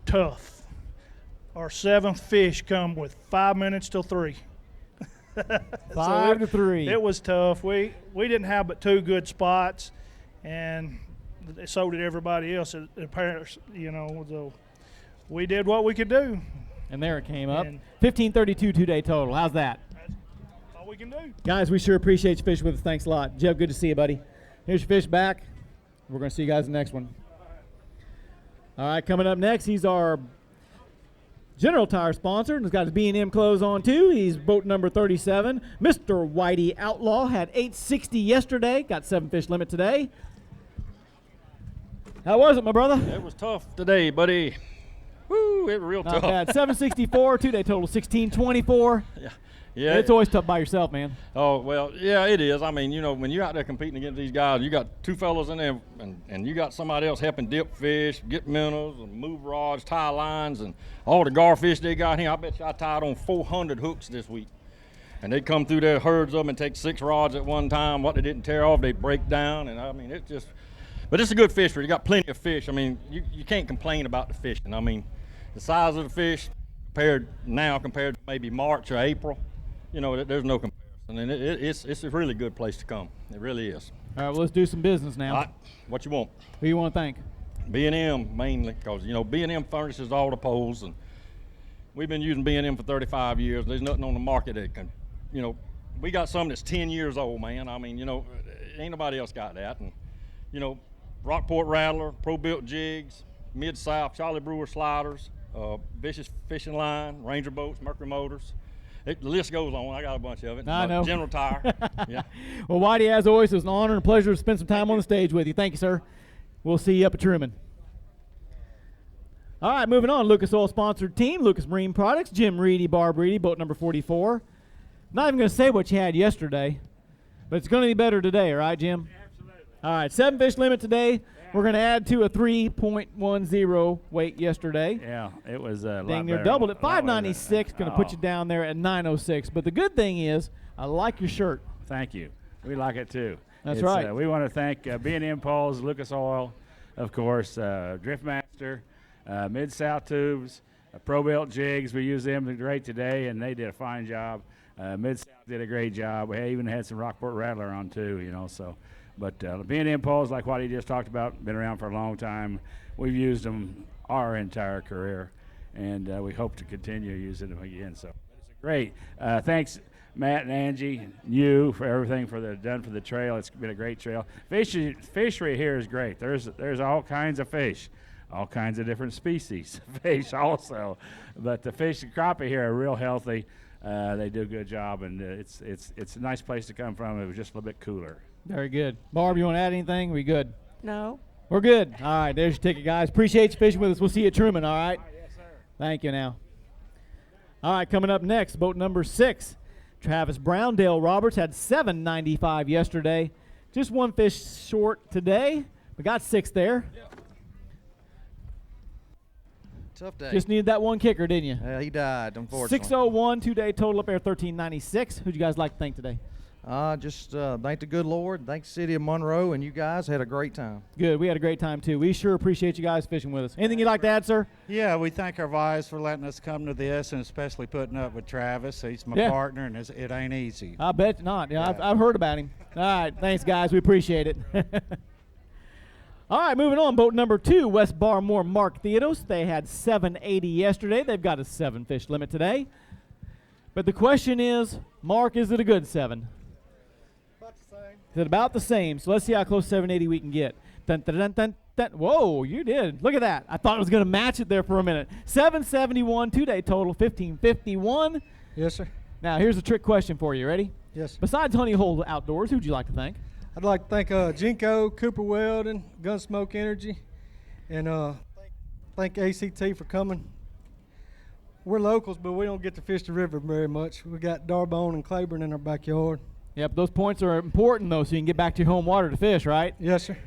Speaker 4: Tough. Our 7th fish come with 5 minutes till 3.
Speaker 13: 5 to 3.
Speaker 4: It was tough. We didn't have but 2 good spots, and so did everybody else. So we did what we could do.
Speaker 13: And there it came up. 1532 2-day total. How's that?
Speaker 4: That's all we can do.
Speaker 13: Guys, we sure appreciate you fishing with us. Thanks a lot. Jeff, good to see you, buddy. Here's your fish back. We're going to see you guys in the next one. All right, coming up next, he's our General Tire sponsor, and he's got his B&M clothes on too. He's boat number 37. Mr. Whitey Outlaw had 860 yesterday, got 7 fish limit today. How was it, my brother?
Speaker 24: It was tough today, buddy. Woo, it was real
Speaker 13: Not
Speaker 24: tough.
Speaker 13: bad. 764, 2-day total 1624.
Speaker 24: Yeah.
Speaker 13: It's always tough by yourself, man.
Speaker 24: Oh, well, yeah, it is. I mean, when you're out there competing against these guys, you got 2 fellas in there, and you got somebody else helping dip fish, get minnows, and move rods, tie lines, and all the garfish they got here. I bet you I tied on 400 hooks this week. And they come through there, herds of them, and take 6 rods at one time. What they didn't tear off, they break down. And, I mean, it's just – but it's a good fishery. You got plenty of fish. I mean, you can't complain about the fishing. I mean, the size of the fish compared to maybe March or April, there's no comparison, and it's a really good place to come. It really is.
Speaker 13: All right, well, let's do some business now.
Speaker 24: All right, what you want?
Speaker 13: Who you want to thank?
Speaker 24: B&M mainly, because B&M furnishes all the poles, and we've been using B&M for 35 years. There's nothing on the market that can, we got something that's 10 years old, man. I mean, ain't nobody else got that. And Rockport Rattler, Pro-Built jigs, Mid-South, Charlie Brewer sliders, Vicious fishing line, Ranger boats, Mercury motors. The list goes on. I got a bunch of it.
Speaker 13: I know.
Speaker 24: General Tire. Yeah.
Speaker 13: Well, Whitey, as always, it was an honor and a pleasure to spend some time on the stage with you. Thank you, sir. We'll see you up at Truman. All right, moving on. Lucas Oil sponsored team, Lucas Marine Products, Jim Reedy, Barb Reedy, boat number 44. Not even going to say what you had yesterday, but it's going to be better today, all right, Jim? Absolutely. All right, 7 fish limit today. We're going to add to a 3.10 weight yesterday.
Speaker 16: Yeah, it was a lot
Speaker 13: dang near
Speaker 16: better.
Speaker 13: doubled it. 596, going to put you down there at 906. But the good thing is, I like your shirt.
Speaker 16: Thank you. We like it too.
Speaker 13: That's right.
Speaker 16: We want to thank B&M Poles, Lucas Oil, of course, Driftmaster, Mid-South Tubes, Pro-Built jigs. We use them great today, and they did a fine job. Mid-South did a great job. We even had some Rockport Rattler on too, so. But B&M poles, like what he just talked about, been around for a long time. We've used them our entire career, and we hope to continue using them again. So it's great. Thanks, Matt and Angie, and you for everything done for the trail. It's been a great trail. Fishery here is great. There's all kinds of fish, all kinds of different species of fish also. But the fish and crappie here are real healthy. They do a good job, and it's a nice place to come from. It was just a little bit cooler.
Speaker 13: Very good. Barb, you want to add anything? We good?
Speaker 17: No.
Speaker 13: We're good. All right, there's your ticket, guys. Appreciate you fishing with us. We'll see you at Truman, all right?
Speaker 16: Yes, sir.
Speaker 13: Thank you now. All right, coming up next, boat number 6. Travis Browndale Roberts had 795 yesterday. Just 1 fish short today. We got 6 there.
Speaker 18: Tough day.
Speaker 13: Just needed that 1 kicker, didn't you?
Speaker 18: Yeah, he died, unfortunately.
Speaker 13: 601, 2-day total up there, 1396. Who'd you guys like to thank today?
Speaker 18: Just thank the good Lord, thank the city of Monroe, and you guys had a great time.
Speaker 13: Good. We had a great time, too. We sure appreciate you guys fishing with us. Anything you'd like to add, sir?
Speaker 20: Yeah, we thank our wives for letting us come to this, and especially putting up with Travis. He's my partner, and it ain't easy.
Speaker 13: I bet not. Yeah, I've heard about him. All right. Thanks, guys. We appreciate it. All right, moving on. Boat number 2, West Barmore Mark Theodos. They had 780 yesterday. They've got a 7 fish limit today. But the question is, Mark, is it a good 7? Is it about the same? So let's see how close 780 we can get. Dun, dun, dun, dun, dun. Whoa, you did. Look at that. I thought it was going to match it there for a minute. 771, 2-day total, 1551.
Speaker 18: Yes, sir.
Speaker 13: Now, here's a trick question for you. Ready?
Speaker 18: Yes.
Speaker 13: Besides Honey Hole Outdoors, who'd you like to thank?
Speaker 18: I'd like to thank Jinko, Cooper Weldon, Gunsmoke Energy, and thank ACT for coming
Speaker 6: We're locals, but we don't get to fish the river very much. We got Darbone and Claiborne in our backyard.
Speaker 13: Yep, those points are important, though, so you can get back to your home water to fish, right?
Speaker 6: Yes, sir.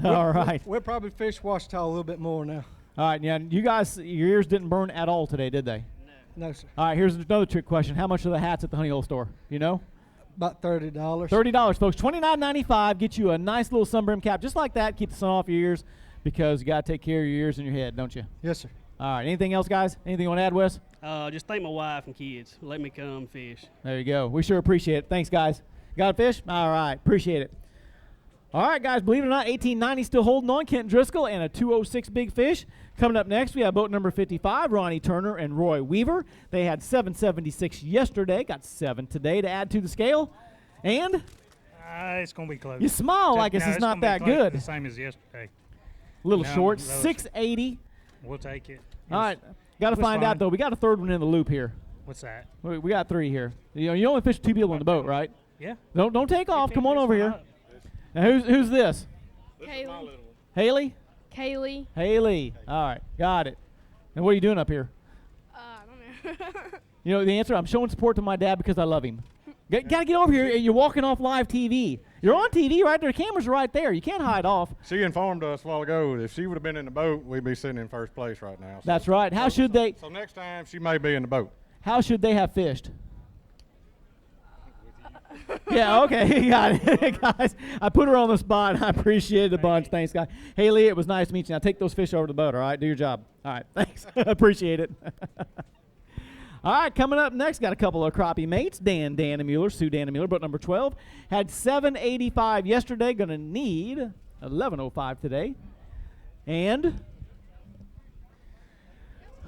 Speaker 13: All right.
Speaker 6: We'll probably fish Ouachita a little bit more now.
Speaker 13: All right, yeah, you guys, your ears didn't burn at all today, did they?
Speaker 6: No, sir.
Speaker 13: All right, here's another trick question. How much are the hats at the Honey Hole store? You know?
Speaker 6: About $30.
Speaker 13: $30, folks. $29.95 get you a nice little sunbrim cap just like that. Keep the sun off your ears because you got to take care of your ears and your head, don't you?
Speaker 6: Yes, sir.
Speaker 13: All right, anything else, guys? Anything you want to add, Wes?
Speaker 17: Just thank my wife and kids. Let me come fish.
Speaker 13: There you go. We sure appreciate it. Thanks, guys. Got a fish? All right, appreciate it. All right, guys, believe it or not, 1890 still holding on. Kent Driscoll and a 206 big fish. Coming up next, we have boat number 55, Ronnie Turner and Roy Weaver. They had 776 yesterday, got 7 today to add to the scale. And
Speaker 14: it's going to be close.
Speaker 13: You smile like it's not that good.
Speaker 14: The same as yesterday.
Speaker 13: A little
Speaker 14: No,
Speaker 13: short,
Speaker 14: those-
Speaker 13: 680.
Speaker 14: We'll take it.
Speaker 13: All right, got to find out, though. We got a third one in the loop here.
Speaker 14: What's that?
Speaker 13: We got 3 here. You only fish 2 people in the boat, right?
Speaker 14: Yeah.
Speaker 13: Don't take off. Come on over here. Now, who's this?
Speaker 12: Kaylee.
Speaker 13: Haley?
Speaker 12: Kaylee.
Speaker 13: Haley. All right, got it. And what are you doing up here?
Speaker 12: I don't know.
Speaker 13: You know the answer? I'm showing support to my dad because I love him. Got to get over here. You're walking off live TV. You're on TV right there. The camera's right there. You can't hide off.
Speaker 20: She informed us a while ago if she would have been in the boat, we'd be sitting in first place right now. So
Speaker 13: That's right. How should they?
Speaker 20: So next time she may be in the boat.
Speaker 13: How should they have fished? Yeah, okay, got it. Guys, I put her on the spot. I appreciate it a bunch. Thanks, guys. Haley, it was nice to meet you. Now take those fish over to the boat, all right? Do your job. All right, thanks. Appreciate it. All right, coming up next, got a couple of crappie mates. Dan Dannemuller, Sue Dannemuller, boat number 12. Had 785 yesterday, going to need 1105 today. And,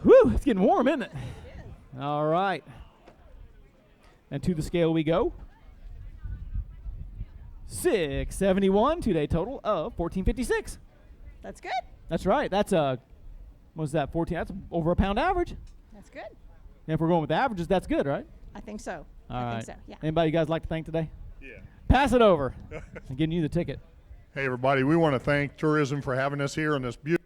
Speaker 13: whew, it's getting warm, isn't it? All right. And to the scale we go. 671, 2-day total of 1456.
Speaker 21: That's good.
Speaker 13: That's right. That's what was that, 14? That's over a pound average.
Speaker 21: That's good.
Speaker 13: And if we're going with the averages, that's good, right?
Speaker 21: I think so.
Speaker 13: All
Speaker 21: I
Speaker 13: right.
Speaker 21: think so, yeah.
Speaker 13: Anybody you guys like to thank today?
Speaker 22: Yeah.
Speaker 13: Pass it over. I'm getting you the ticket.
Speaker 22: Hey, everybody, we want to thank tourism for having us here on this beautiful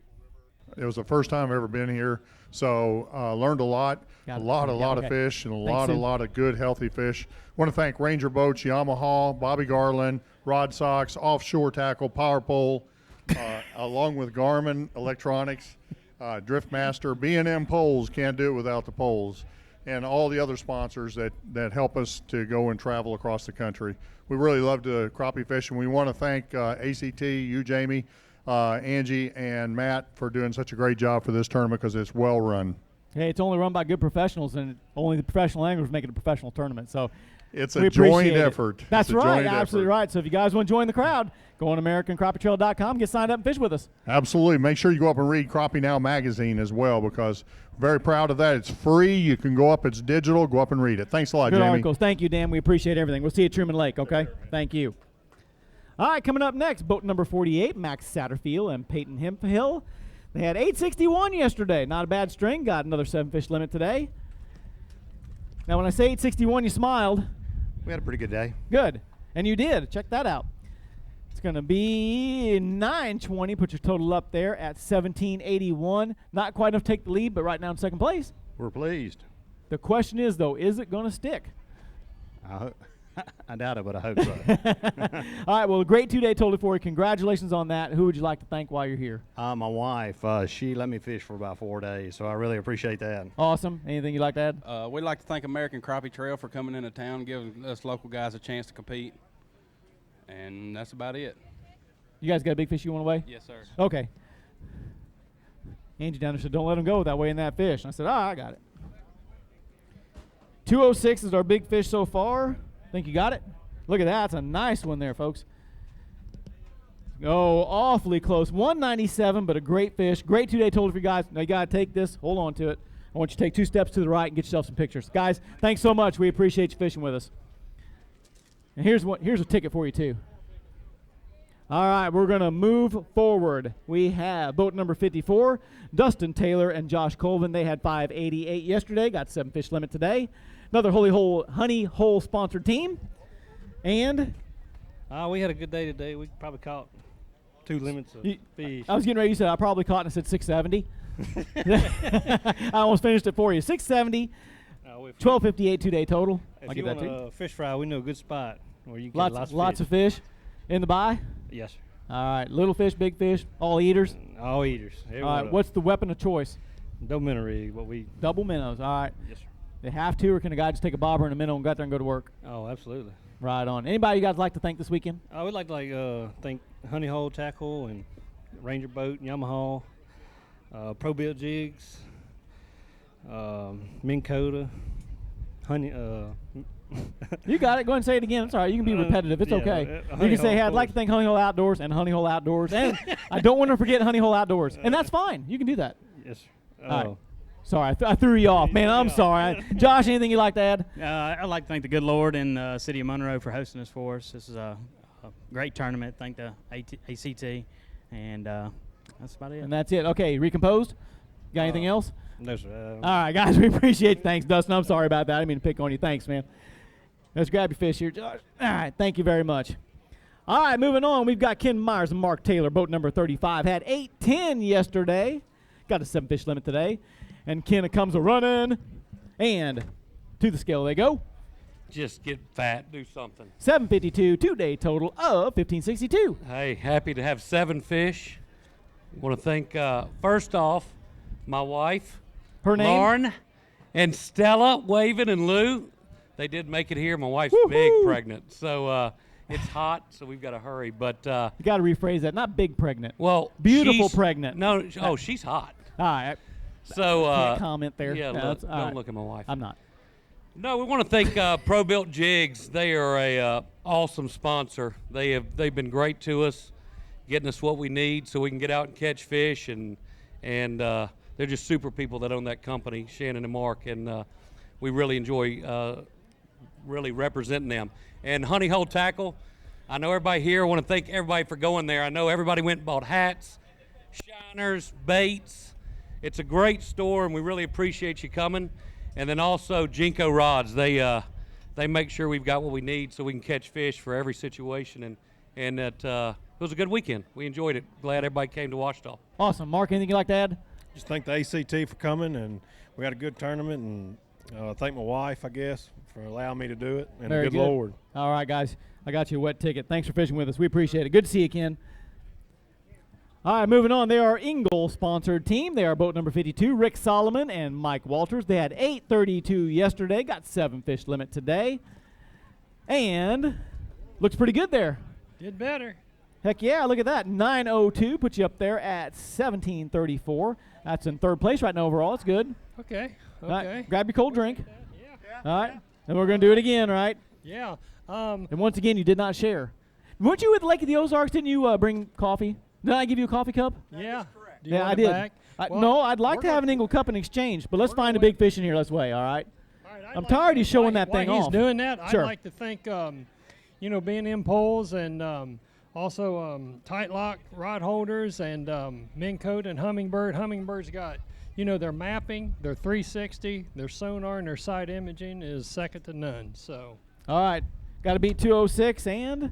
Speaker 22: river. It was the first time I've ever been here, so learned a lot.
Speaker 13: Got
Speaker 22: A
Speaker 13: it.
Speaker 22: lot
Speaker 13: Yeah,
Speaker 22: of
Speaker 13: okay.
Speaker 22: fish and a
Speaker 13: Thanks, Sue.
Speaker 22: lot of good, healthy fish. Want to thank Ranger Boats, Yamaha, Bobby Garland, Rod Socks, Offshore Tackle, Power Pole, along with Garmin Electronics, Driftmaster, B&M Poles, can't do it without the poles, and all the other sponsors that help us to go and travel across the country. We really love the crappie fishing. We want to thank ACT, you, Jamie, Angie, and Matt for doing such a great job for this tournament because it's well run.
Speaker 13: Hey, it's only run by good professionals, and only the professional anglers make it a professional tournament. So
Speaker 22: It's
Speaker 13: we
Speaker 22: a joint
Speaker 13: appreciate it.
Speaker 22: effort.
Speaker 13: That's
Speaker 22: It's a
Speaker 13: right,
Speaker 22: joint
Speaker 13: absolutely
Speaker 22: effort.
Speaker 13: right. So if you guys want to join the crowd, go on AmericanCrappieTrail.com, get signed up and fish with us.
Speaker 22: Absolutely. Make sure you go up and read Crappie Now magazine as well because we're very proud of that. It's free. You can go up. It's digital. Go up and read it. Thanks a lot,
Speaker 13: Good
Speaker 22: Jamie.
Speaker 13: articles. Thank you, Dan. We appreciate everything. We'll see you at Truman Lake, okay? Thank you. All right, coming up next, boat number 48, Max Satterfield and Peyton Hemphill. They had 861 yesterday. Not a bad string. Got another 7-fish limit today. Now, when I say 861, you smiled.
Speaker 23: We had a pretty good day.
Speaker 13: Good. And you did. Check that out. It's going to be 920. Put your total up there at 1781. Not quite enough to take the lead, but right now in second place.
Speaker 23: We're pleased.
Speaker 13: The question is, though, is it going to stick?
Speaker 23: I doubt it, but I hope so.
Speaker 13: All right, well, a great 2-day total for you. Congratulations on that. Who would you like to thank while you're here?
Speaker 23: My wife, she let me fish for about 4 days, so I really appreciate that.
Speaker 13: Awesome. Anything you'd like to add?
Speaker 2: We'd like to thank American Crappie Trail for coming into town, giving us local guys a chance to compete. And that's about it.
Speaker 13: You guys got a big fish you want to weigh?
Speaker 2: Yes, sir.
Speaker 13: Okay. Angie down there said, don't let him go without weighing that fish. And I said, I got it. 206 is our big fish so far. Think you got it? Look at that. That's a nice one there, folks. Oh, awfully close. 197, but a great fish. Great 2-day total for you guys. Now you got to take this. Hold on to it. I want you to take 2 steps to the right and get yourself some pictures. Guys, thanks so much. We appreciate you fishing with us. And here's a ticket for you, too. All right, we're going to move forward. We have boat number 54, Dustin Taylor and Josh Colvin. They had 588 yesterday, got 7-fish limit today. Another Honey Hole sponsored team. And
Speaker 17: we had a good day today. We probably caught 2 limits of fish.
Speaker 13: I was getting ready. You said I probably caught, and I said 670. I almost finished it for you. 670, 1258 2-day total. I'll
Speaker 17: If
Speaker 13: give
Speaker 17: you
Speaker 13: that to
Speaker 17: want
Speaker 13: you.
Speaker 17: a fish fry, we know a good spot where you can
Speaker 13: Lots,
Speaker 17: get lots,
Speaker 13: lots
Speaker 17: of
Speaker 13: of fish in the buy.
Speaker 17: Yes, sir.
Speaker 13: All right, little fish, big fish, all eaters.
Speaker 17: All eaters.
Speaker 13: All right, what's the weapon of choice?
Speaker 17: double minnow rig? What we
Speaker 13: Double minnows. All right.
Speaker 17: Yes, sir.
Speaker 13: They have to, or can a guy just take a bobber and a minnow and go out there and go to work?
Speaker 17: Oh, absolutely.
Speaker 13: Right on. Anybody you guys like to thank this weekend?
Speaker 17: I would like to thank Honey Hole Tackle and Ranger Boat, Yamaha, Pro Built Jigs, Minn Kota, Honey.
Speaker 13: You got it. Go ahead and say it again. It's all right. You can be repetitive. It's
Speaker 17: yeah,
Speaker 13: okay. You
Speaker 17: Honey
Speaker 13: can say,
Speaker 17: Hole,
Speaker 13: hey, I'd
Speaker 17: of
Speaker 13: like to thank Honey Hole Outdoors and Honey Hole Outdoors. And I don't want to forget Honey Hole Outdoors. And that's fine. You can do that.
Speaker 17: Yes, sir.
Speaker 13: All right. Sorry, I threw you off. Man, I'm sorry. Josh, anything you'd like to add?
Speaker 1: I'd like to thank the good Lord and the city of Monroe for hosting this for us. This is a great tournament. Thank the ACT, and that's about it.
Speaker 13: And that's it. Okay, recomposed? Got anything else?
Speaker 17: No, sir.
Speaker 13: All right, guys, we appreciate it. Thanks, Dustin. I'm sorry about that. I didn't mean to pick on you. Thanks, man. Let's grab your fish here, Josh. All right, thank you very much. All right, moving on. We've got Ken Myers and Mark Taylor, boat number 35. Had 8-10 yesterday. Got a 7-fish limit today. And Ken comes a-running. And to the scale they go.
Speaker 9: Just get fat, do something.
Speaker 13: 752, 2-day total of 1562.
Speaker 9: Hey, happy to have 7 fish. Want to thank, first off, my wife,
Speaker 13: her name?
Speaker 9: Lauren, and Stella, Wavin, and Lou. They did make it here. My wife's
Speaker 13: Woo-hoo!
Speaker 9: big pregnant, so it's hot, so we've got to hurry. But
Speaker 13: you got to rephrase that. Not big pregnant.
Speaker 9: Well,
Speaker 13: beautiful
Speaker 9: she's-
Speaker 13: pregnant.
Speaker 9: No, she's hot.
Speaker 13: All right.
Speaker 9: So
Speaker 13: Can't comment there.
Speaker 9: Yeah,
Speaker 13: No,
Speaker 9: look,
Speaker 13: that's- all
Speaker 9: don't
Speaker 13: right.
Speaker 9: look at my wife.
Speaker 13: I'm not.
Speaker 9: No, we want to thank Pro Built Jigs. They are a awesome sponsor. They've been great to us, getting us what we need so we can get out and catch fish, and they're just super people that own that company, Shannon and Mark, and we really enjoy really representing them. And Honey Hole Tackle, I know everybody here. I want to thank everybody for going there. I know everybody went and bought hats, shiners, baits. It's a great store, and we really appreciate you coming. And then also Jinko Rods. They make sure we've got what we need so we can catch fish for every situation. And it was a good weekend. We enjoyed it. Glad everybody came to Ouachita.
Speaker 13: Awesome. Mark, anything you'd like to add?
Speaker 14: Just thank the ACT for coming, and we had a good tournament, and thank my wife, I guess, for allowing me to do it, and
Speaker 13: Very
Speaker 14: the good Lord.
Speaker 13: All right, guys. I got you a wet ticket. Thanks for fishing with us. We appreciate it. Good to see you, Ken. All right, moving on. They are Ingle-sponsored team. They are boat number 52, Rick Solomon and Mike Walters. They had 832 yesterday, got 7-fish limit today, and looks pretty good there.
Speaker 17: Did better.
Speaker 13: Heck yeah, look at that. 902 puts you up there at 1734. That's in third place right now overall. It's good.
Speaker 17: Okay.
Speaker 13: All right,
Speaker 17: Okay.
Speaker 13: grab your cold drink. All right, and we're going to do it again, right?
Speaker 17: Yeah.
Speaker 13: And once again, you did not share. Weren't you at Lake of the Ozarks? Didn't you bring coffee? Did I give you a coffee cup?
Speaker 17: Yeah. Do you
Speaker 13: Yeah,
Speaker 17: want
Speaker 13: I
Speaker 17: it
Speaker 13: did.
Speaker 17: back? Well,
Speaker 13: No, I'd like
Speaker 17: we're
Speaker 13: to have an Ingle Cup in exchange, but let's find a big fish in here. Let's weigh, all right? I'm tired of you showing that thing
Speaker 17: While he's
Speaker 13: off.
Speaker 17: doing that,
Speaker 13: Sure.
Speaker 17: I'd like to thank, B&M poles and also tight lock rod holders and Minn Kota and Hummingbird. Humminbird's got, their mapping, their 360, their sonar, and their side imaging is second to none. So.
Speaker 13: All right, got to beat 206, and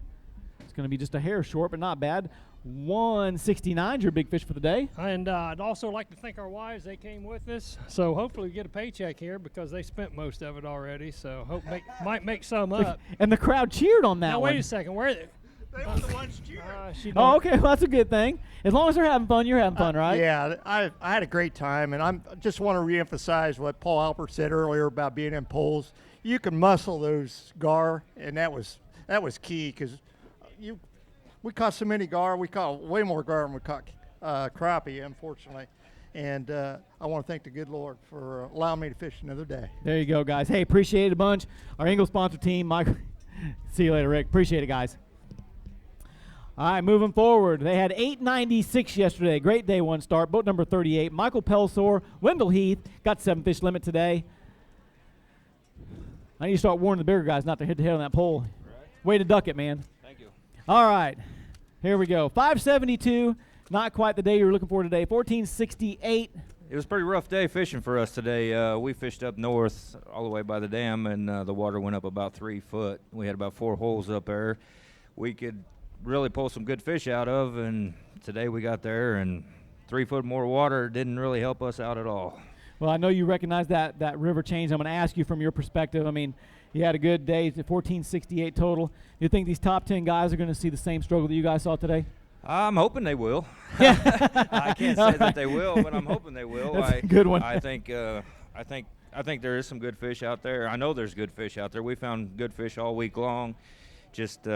Speaker 13: it's going to be just a hair short, but not bad. 169 is your big fish for the day.
Speaker 17: And I'd also like to thank our wives. They came with us. So hopefully we get a paycheck here because they spent most of it already. So might make some up.
Speaker 13: And the crowd cheered on that
Speaker 17: Now,
Speaker 13: one.
Speaker 17: wait a second. Where are they?
Speaker 11: They were the ones cheering.
Speaker 13: Oh, okay. Well, that's a good thing. As long as they're having fun, you're having fun, right?
Speaker 11: Yeah, I had a great time, and I just want to reemphasize what Paul Alpert said earlier about being in poles. You can muscle those gar, and that was key because we caught so many gar. We caught way more gar than we caught crappie, unfortunately. And I want to thank the good Lord for allowing me to fish another day.
Speaker 13: There you go, guys. Hey, appreciate it a bunch. Our Ingle sponsor team, Mike. See you later, Rick. Appreciate it, guys. All right, moving forward. They had 896 yesterday. Great day one start. Boat number 38. Michael Pelsor, Wendell Heath, got 7-fish limit today. I need to start warning the bigger guys not to hit the head on that pole. Right. Way to duck it, man.
Speaker 19: Thank you.
Speaker 13: All right, here we go. 572, not quite the day you were looking for today. 1468.
Speaker 19: It was a pretty rough day fishing for us today. We fished up north all the way by the dam, and the water went up about 3 foot. We had about 4 holes up there. We could really pull some good fish out of, and today we got there and 3 foot more water didn't really help us out at all.
Speaker 13: Well, I know you recognize that river change. I'm going to ask you from your perspective. I mean, you had a good day, 1468 total. You think these top 10 guys are going to see the same struggle that you guys saw today?
Speaker 19: I'm hoping they will. I can't say that they will, but I'm hoping they will.
Speaker 13: That's a good one.
Speaker 19: I think there is some good fish out there. I know there's good fish out there. We found good fish all week long. Just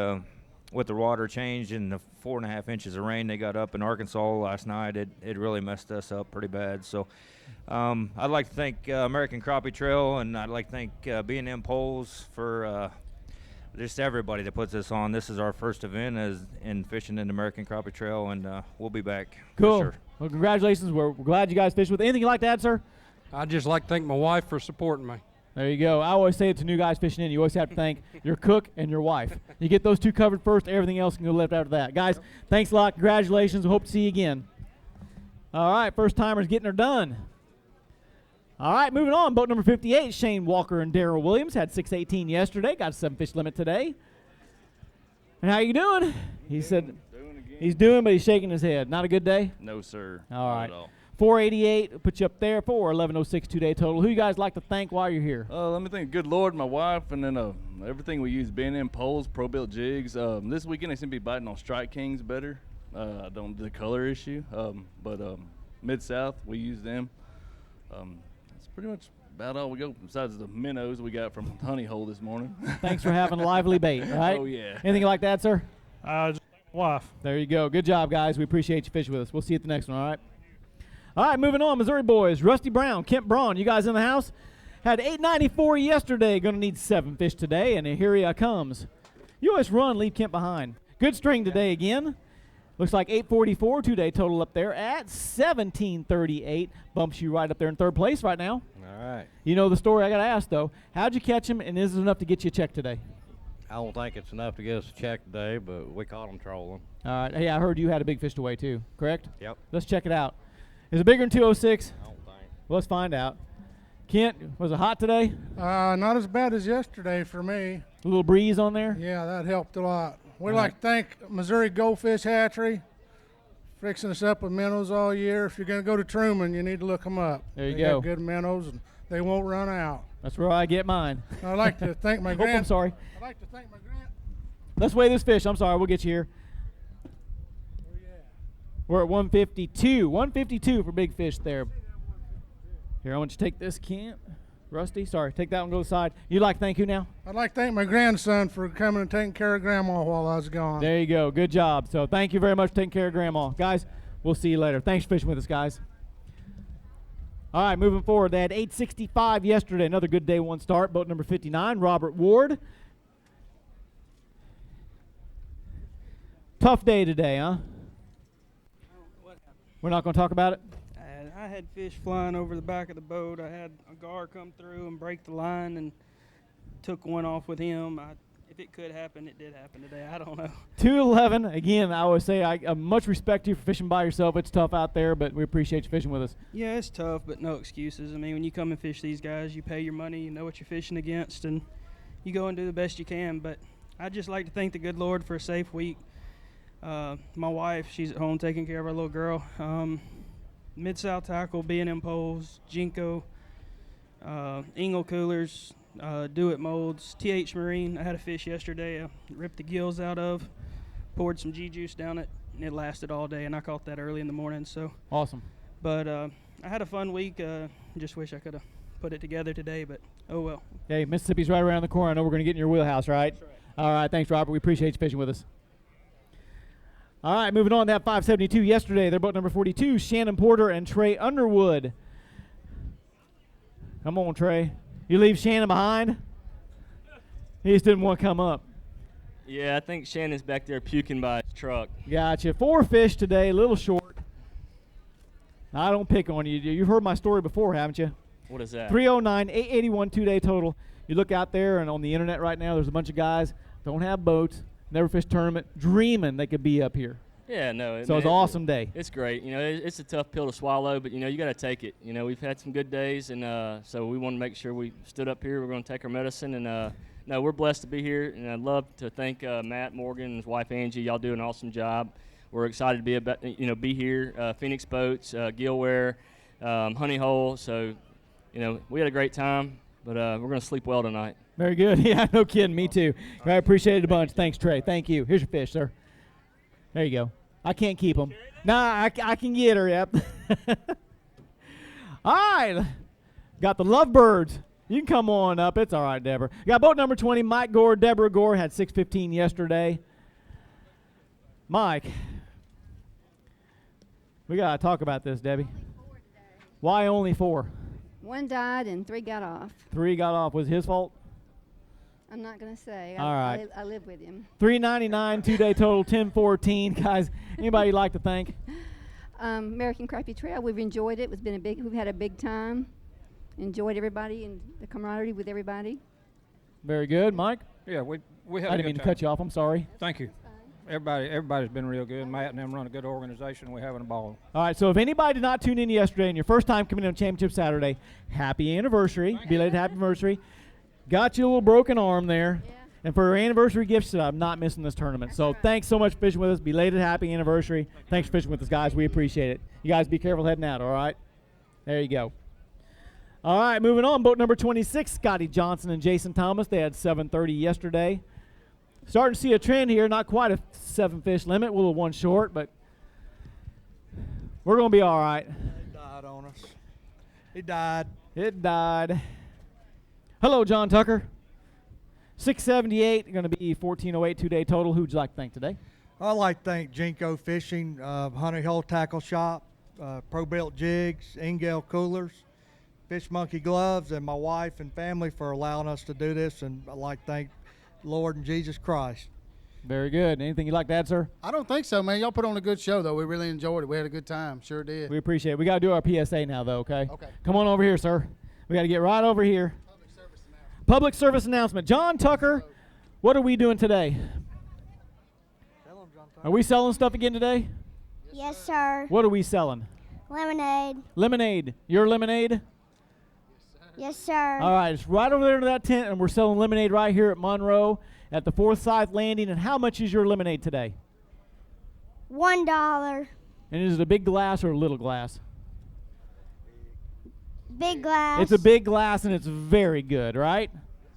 Speaker 19: with the water change and the 4.5 inches of rain they got up in Arkansas last night, it really messed us up pretty bad. So I'd like to thank American Crappie Trail, and I'd like to thank B&M Poles for just everybody that puts this on. This is our first event in fishing in the American Crappie Trail, and we'll be back.
Speaker 13: Cool.
Speaker 19: For sure.
Speaker 13: Well, congratulations. We're glad you guys fished with. Anything you'd like to add, sir?
Speaker 5: I'd just like to thank my wife for supporting me.
Speaker 13: There you go. I always say it to new guys fishing in. You always have to thank your cook and your wife. You get those two covered first, everything else can go left after that. Guys, thanks a lot. Congratulations. We hope to see you again. All right, first timers getting her done. All right, moving on. Boat number 58, Shane Walker and Darrell Williams had 618 yesterday. Got a 7-fish limit today. And how you doing? He said he's doing, but he's shaking his head. Not a good day?
Speaker 8: No, sir.
Speaker 13: All right.
Speaker 8: Not at all.
Speaker 13: 488 put you up there for 1106 2-day total. Who you guys like to thank while you're here?
Speaker 8: Let me thank good Lord, my wife, and then everything we use, B&M poles, pro-built jigs. This weekend they seem to be biting on Strike Kings better. I don't do the color issue, but Mid-South, we use them. That's pretty much about all we go besides the minnows we got from Honey Hole this morning.
Speaker 13: Thanks for having a lively bait, right?
Speaker 8: Oh, yeah.
Speaker 13: Anything like that, sir?
Speaker 4: Just wife.
Speaker 13: There you go. Good job, guys. We appreciate you fishing with us. We'll see you at the next one, all right? All right, moving on. Missouri boys, Rusty Brown, Kent Braun, you guys in the house? Had 894 yesterday. Going to need 7 fish today, and here he comes. You always run, leave Kent behind. Good string today again. Looks like 844 2-day total up there at 1738. Bumps you right up there in third place right now.
Speaker 23: All right.
Speaker 13: You know the story I got to ask, though. How'd you catch him, and is it enough to get you a check today?
Speaker 23: I don't think it's enough to get us a check today, but we caught them trolling.
Speaker 13: All right. Hey, I heard you had a big fish to weigh, too, correct?
Speaker 23: Yep.
Speaker 13: Let's check it out. Is it bigger than 206?
Speaker 23: I don't think.
Speaker 13: Well, let's find out. Kent, was it hot today?
Speaker 10: Not as bad as yesterday for me.
Speaker 13: A little breeze on there?
Speaker 10: Yeah, that helped a lot. We'd
Speaker 13: All
Speaker 10: like
Speaker 13: right.
Speaker 10: to thank Missouri Goldfish Hatchery, fixing us up with minnows all year. If you're going to go to Truman, you need to look them up.
Speaker 13: There you
Speaker 10: they
Speaker 13: go.
Speaker 10: Got good minnows, and they won't run out.
Speaker 13: That's where I get mine.
Speaker 10: I'd like to thank my
Speaker 13: Oh, I'm sorry.
Speaker 10: I'd like to thank my grand.
Speaker 13: Let's weigh this fish. I'm sorry. We'll get you here. We're at 152. 152 for big fish there. Here, I want you to take this, Kent. Rusty, sorry. Take that one, go aside. You'd like to thank who now?
Speaker 10: I'd like to thank my grandson for coming and taking care of Grandma while I was gone.
Speaker 13: There you go. Good job. So thank you very much for taking care of Grandma. Guys, we'll see you later. Thanks for fishing with us, guys. All right, moving forward. They had 865 yesterday. Another good day one start. Boat number 59, Robert Ward. Tough day today, huh? We're not going to talk about it?
Speaker 21: I had fish flying over the back of the boat. I had a gar come through and break the line and took one off with him. If it could happen, it did happen today. I don't know.
Speaker 13: 211. Again, I always say I much respect you for fishing by yourself. It's tough out there, but we appreciate you fishing with us.
Speaker 21: Yeah, it's tough, but no excuses. I mean, when you come and fish these guys, you pay your money, you know what you're fishing against, and you go and do the best you can. But I'd just like to thank the good Lord for a safe week. My wife, she's at home taking care of our little girl. Mid-South Tackle, B&M Poles, Jinko, Engel Coolers, Do It Molds, TH Marine. I had a fish yesterday I ripped the gills out of, poured some G-juice down it, and it lasted all day, and I caught that early in the morning. So
Speaker 13: awesome.
Speaker 21: But I had a fun week. Just wish I could have put it together today, but oh well.
Speaker 13: Hey, Mississippi's right around the corner. I know we're going to get in your wheelhouse, right? That's right. All right, thanks, Robert. We appreciate you fishing with us. All right, moving on. That 572 yesterday. They're boat number 42, Shannon Porter and Trey Underwood. Come on, Trey. You leave Shannon behind? He just didn't want to come up.
Speaker 25: Yeah, I think Shannon's back there puking by his truck.
Speaker 13: Gotcha. 4 fish today, a little short. I don't pick on you. You've heard my story before, haven't you?
Speaker 25: What is that?
Speaker 13: 309, 881 2-day total. You look out there and on the internet right now, there's a bunch of guys don't have boats, never fish tournament, dreaming they could be up here.
Speaker 25: Yeah, no.
Speaker 13: So it's an awesome day.
Speaker 25: It's great. You know, it's a tough pill to swallow, but, you know, you got to take it. You know, we've had some good days, and so we want to make sure we stood up here. We're going to take our medicine, and, no, we're blessed to be here, and I'd love to thank Matt Morgan and his wife Angie. Y'all do an awesome job. we're excited to be here. Phoenix Boats, Gilware, Honey Hole. So, we had a great time, but we're going to sleep well tonight.
Speaker 13: Very good. Yeah, no kidding. Me too. I appreciate it a bunch. Thanks, Trey. Thank you. Here's your fish, sir. There you go. I can't keep them. Nah, I can get her. Yep. All right. Got the Lovebirds. You can come on up. It's all right, Deborah. Got boat number 20, Mike Gore. Deborah Gore had 6:15 yesterday. Mike, we got to talk about this, Debbie. Why only 4?
Speaker 3: 1 died and 3 got off.
Speaker 13: 3 got off. Was it his fault?
Speaker 3: I'm not going to say.
Speaker 13: All right.
Speaker 3: I live with him.
Speaker 13: 399, 2-day total, 1014. Guys, anybody you'd like to thank?
Speaker 3: American Crappie Trail. We've enjoyed it. We've had a big time. Enjoyed everybody and the camaraderie with everybody.
Speaker 13: Very good, Mike.
Speaker 7: Yeah, we had.
Speaker 13: I didn't mean to cut you off. I'm sorry.
Speaker 7: Thank you. Everybody's been real good. Matt and them run a good organization. We're having a ball.
Speaker 13: All right, so if anybody did not tune in yesterday and your first time coming in on Championship Saturday, happy anniversary. Belated happy anniversary. Got you a little broken arm there. Yeah. And for our anniversary gifts, I'm not missing this tournament. So thanks so much for fishing with us. Belated happy anniversary. Thanks for fishing with us, guys. We appreciate it. You guys be careful heading out, all right? There you go. All right, moving on. Boat number 26, Scotty Johnson and Jason Thomas. They had 7:30 yesterday. Starting to see a trend here. Not quite a 7-fish limit. We're a little one short, but we're going to be all right.
Speaker 6: It died on us. It died.
Speaker 13: It died. Hello, John Tucker. 678, going to be 1408 2-day total. Who'd you like to thank today?
Speaker 6: I'd like to thank Jinko Fishing, Honey Hole Tackle Shop, Pro Built Jigs, Engel Coolers, Fish Monkey Gloves, and my wife and family for allowing us to do this. And I'd like to thank Lord and Jesus Christ.
Speaker 13: Very good. Anything you'd like to add, sir?
Speaker 10: I don't think so, man. Y'all put on a good show, though. We really enjoyed it. We had a good time. Sure did.
Speaker 13: We appreciate it. We got to do our PSA now, though, okay?
Speaker 10: Okay.
Speaker 13: Come on over here, sir. We got to get right over here. Public service announcement. John Tucker, what are we doing today? Are we selling stuff again today?
Speaker 15: Yes, sir.
Speaker 13: What are we selling?
Speaker 15: Lemonade.
Speaker 13: Lemonade. Your lemonade?
Speaker 15: Yes, sir.
Speaker 13: All right, it's right over there in that tent, and we're selling lemonade right here at Monroe at the Forsyth Landing. And how much is your lemonade today?
Speaker 15: $1.
Speaker 13: And is it a big glass or a little glass?
Speaker 15: Big glass.
Speaker 13: It's a big glass, and it's very good, right?